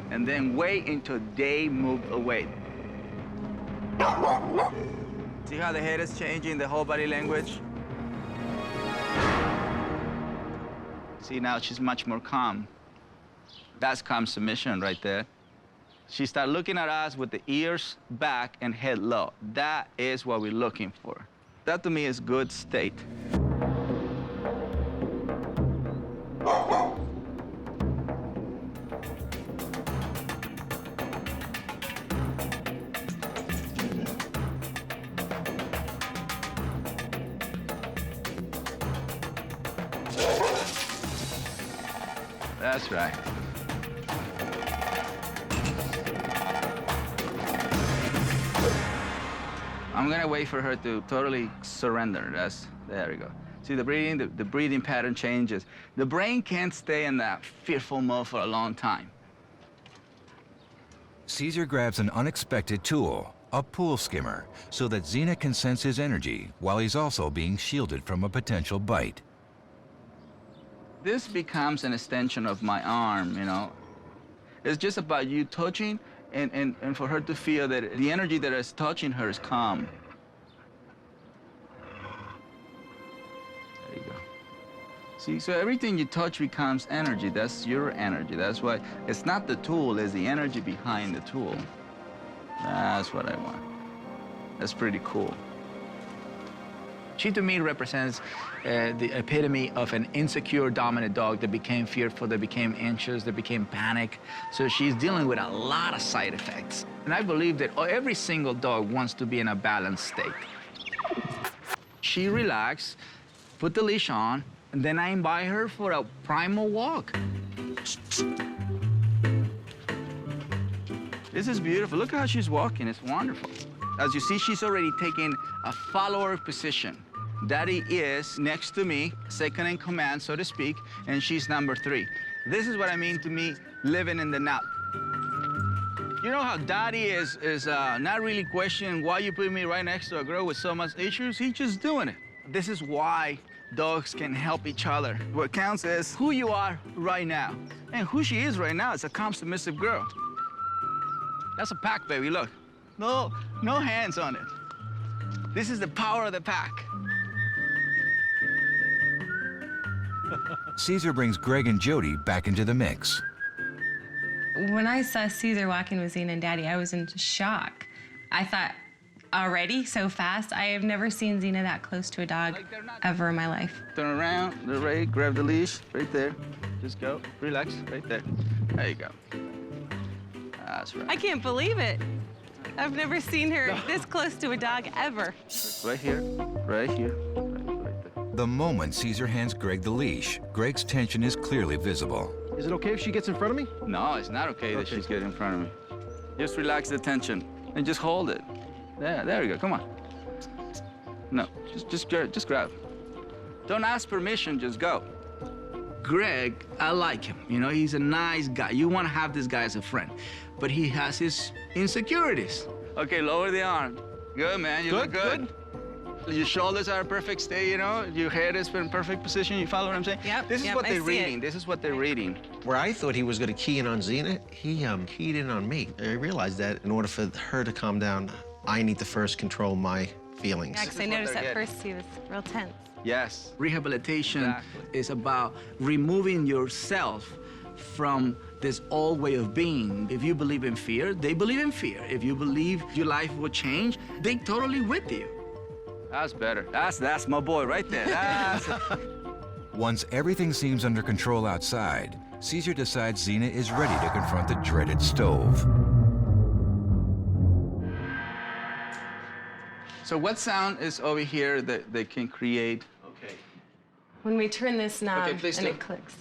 E: and then wait until they moved away. See how the head is changing, the whole body language? See, now she's much more calm. That's calm submission right there. She started looking at us with the ears back and head low. That is what we're looking for. That to me is good state. That's right. I'm gonna wait for her to totally surrender. There we go. See the breathing pattern changes. The brain can't stay in that fearful mode for a long time.
C: Cesar grabs an unexpected tool, a pool skimmer, so that Xena can sense his energy while he's also being shielded from a potential bite.
E: This becomes an extension of my arm, you know. It's just about you touching and for her to feel that the energy that is touching her is calm. There you go. See, so everything you touch becomes energy. That's your energy. That's why it's not the tool, it's the energy behind the tool. That's what I want. That's pretty cool. She, to me, represents the epitome of an insecure, dominant dog that became fearful, that became anxious, that became panic. So she's dealing with a lot of side effects. And I believe that every single dog wants to be in a balanced state.
B: she relaxed, put the leash on, and then I invite her for a primal walk. This is beautiful. Look how she's walking. It's wonderful. As you see, she's already taken a follower position. Daddy is next to me, second in command, so to speak, and she's number 3. This is what I mean to me, living in the now. You know how Daddy is not really questioning why you put me right next to a girl with so much issues? He's just doing it. This is why dogs can help each other. What counts is who you are right now. And who she is right now is a calm, submissive girl. That's a pack, baby, look. No hands on it. This is the power of the pack.
C: Cesar brings Greg and Jody back into the mix.
R: When I saw Cesar walking with Xena and Daddy, I was in shock. I thought, already, so fast? I have never seen Xena that close to a dog ever in my life.
B: Turn around, they're ready, grab the leash, right there. Just go, relax, right there. There you go. That's right.
R: I can't believe it. I've never seen her this close to a dog ever.
B: Right here, right here, right there.
C: The moment Cesar hands Greg the leash, Greg's tension is clearly visible.
M: Is it okay if she gets in front of me?
B: No, it's not okay that she's getting in front of me. Just relax the tension and just hold it. There we go, come on. No, just grab. Don't ask permission, just go. Greg, I like him. You know, he's a nice guy. You want to have this guy as a friend, but he has his insecurities. Okay, lower the arm. Good, man, you look good. Your shoulders are in perfect state, you know? Your head is in perfect position. You follow what I'm saying?
R: Yep.
B: This is what they're reading. This is what they're reading.
M: Where I thought he was going to key in on Xena, he keyed in on me. I realized that in order for her to calm down, I need to first control my feelings.
R: Yeah, because I noticed at first he was real tense.
B: Yes. Rehabilitation is about removing yourself from this old way of being. If you believe in fear, they believe in fear. If you believe your life will change, they totally with you. That's better. That's my boy right there.
C: Once everything seems under control outside, Cesar decides Xena is ready to confront the dreaded stove.
B: So what sound is over here that they can create? Okay.
R: When we turn this knob
B: Okay, please
R: and
B: do.
R: it clicks.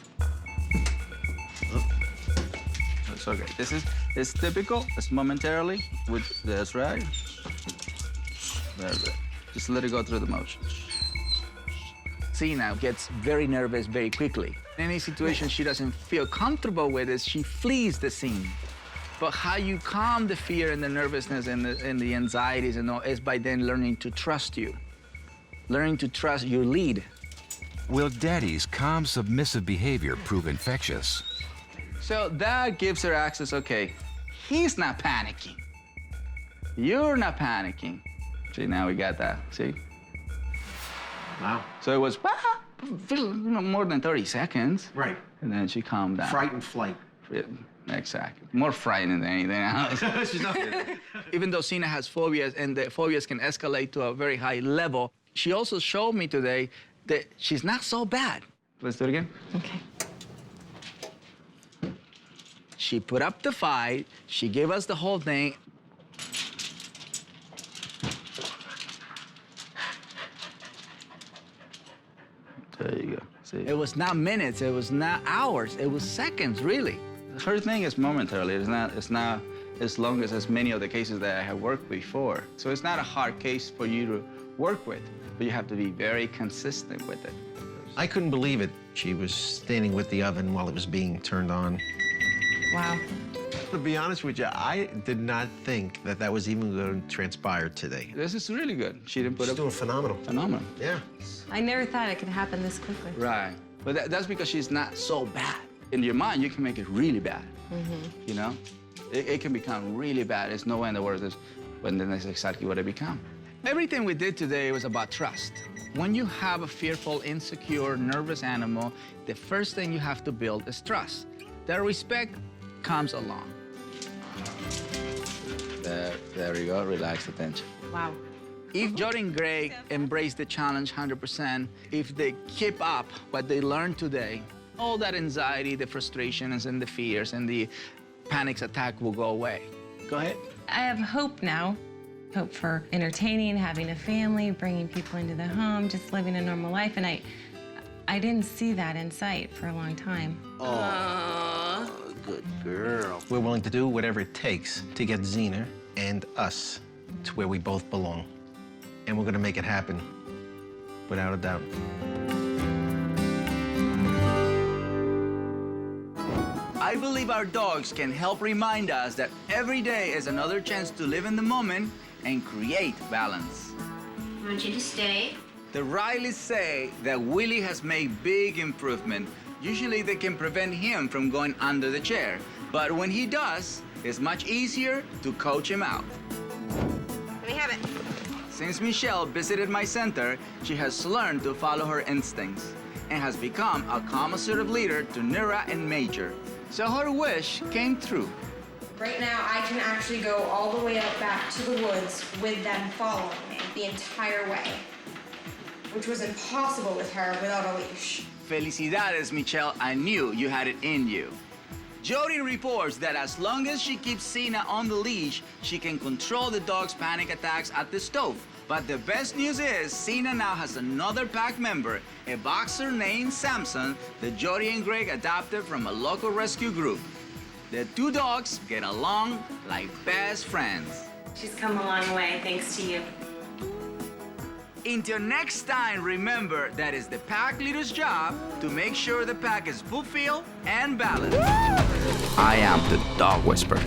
B: It's okay. It's typical. It's momentarily with this, right? There we go. Just let it go through the motion. Xena gets very nervous very quickly. In any situation she doesn't feel comfortable with it, she flees the scene. But how you calm the fear and the nervousness and the anxieties and all is by then learning to trust you. Learning to trust your lead.
C: Will Daddy's calm, submissive behavior prove infectious?
B: So that gives her access, okay, he's not panicking. You're not panicking. See, now we got that, see?
M: Wow.
B: So it was, more than 30 seconds.
M: Right.
B: And then she calmed down.
M: Fright and flight.
B: Yeah, exactly. More frightening than anything else.
M: She's not
B: Even though Xena has phobias, and the phobias can escalate to a very high level, she also showed me today that she's not so bad. Let's do it again.
R: Okay.
B: She put up the fight. She gave us the whole thing. There you go. See? It was not minutes. It was not hours. It was seconds, really. Her thing is momentarily. It's not as long as many of the cases that I have worked before. So it's not a hard case for you to work with, but you have to be very consistent with it.
M: I couldn't believe it. She was standing with the oven while it was being turned on.
R: Wow.
M: To be honest with you, I did not think that that was even going to transpire today.
B: This is really good. She didn't put
M: She's
B: up...
M: doing phenomenal.
B: Phenomenal.
M: Yeah.
R: I never thought it could happen this quickly.
B: Right. But that's because she's not so bad. In your mind, you can make it really bad.
R: Mm-hmm.
B: You know? It can become really bad. It's no way in the world when then that's exactly what it becomes. Everything we did today was about trust. When you have a fearful, insecure, nervous animal, the first thing you have to build is trust. That respect comes along. There we go, relax the tension.
R: Wow.
B: If Jody and Greg embrace the challenge 100%, if they keep up what they learned today, all that anxiety, the frustrations, and the fears, and the panic attack will go away. Go ahead.
R: I have hope now hope for entertaining, having a family, bringing people into the home, just living a normal life. And I didn't see that in sight for a long time.
M: Oh, good girl. We're willing to do whatever it takes to get Xena and us to where we both belong. And we're gonna make it happen, without a doubt.
G: I believe our dogs can help remind us that every day is another chance to live in the moment and create balance.
L: I want you to stay.
G: The Rileys say that Willie has made big improvement. Usually they can prevent him from going under the chair, but when he does, it's much easier to coach him out.
K: Let me have it.
G: Since Michelle visited my center, she has learned to follow her instincts and has become a calm, assertive leader to Nira and Major. So her wish came true.
P: Right now, I can actually go all the way out back to the woods with them following me the entire way, which was impossible with her without a leash.
G: Felicidades, Michelle. I knew you had it in you. Jody reports that as long as she keeps Xena on the leash, she can control the dog's panic attacks at the stove. But the best news is Xena now has another pack member, a boxer named Samson that Jody and Greg adopted from a local rescue group. The two dogs get along like best friends.
R: She's come a long way, thanks to you.
G: Until next time, remember that it's the pack leader's job to make sure the pack is fulfilled and balanced. I am the Dog Whisperer.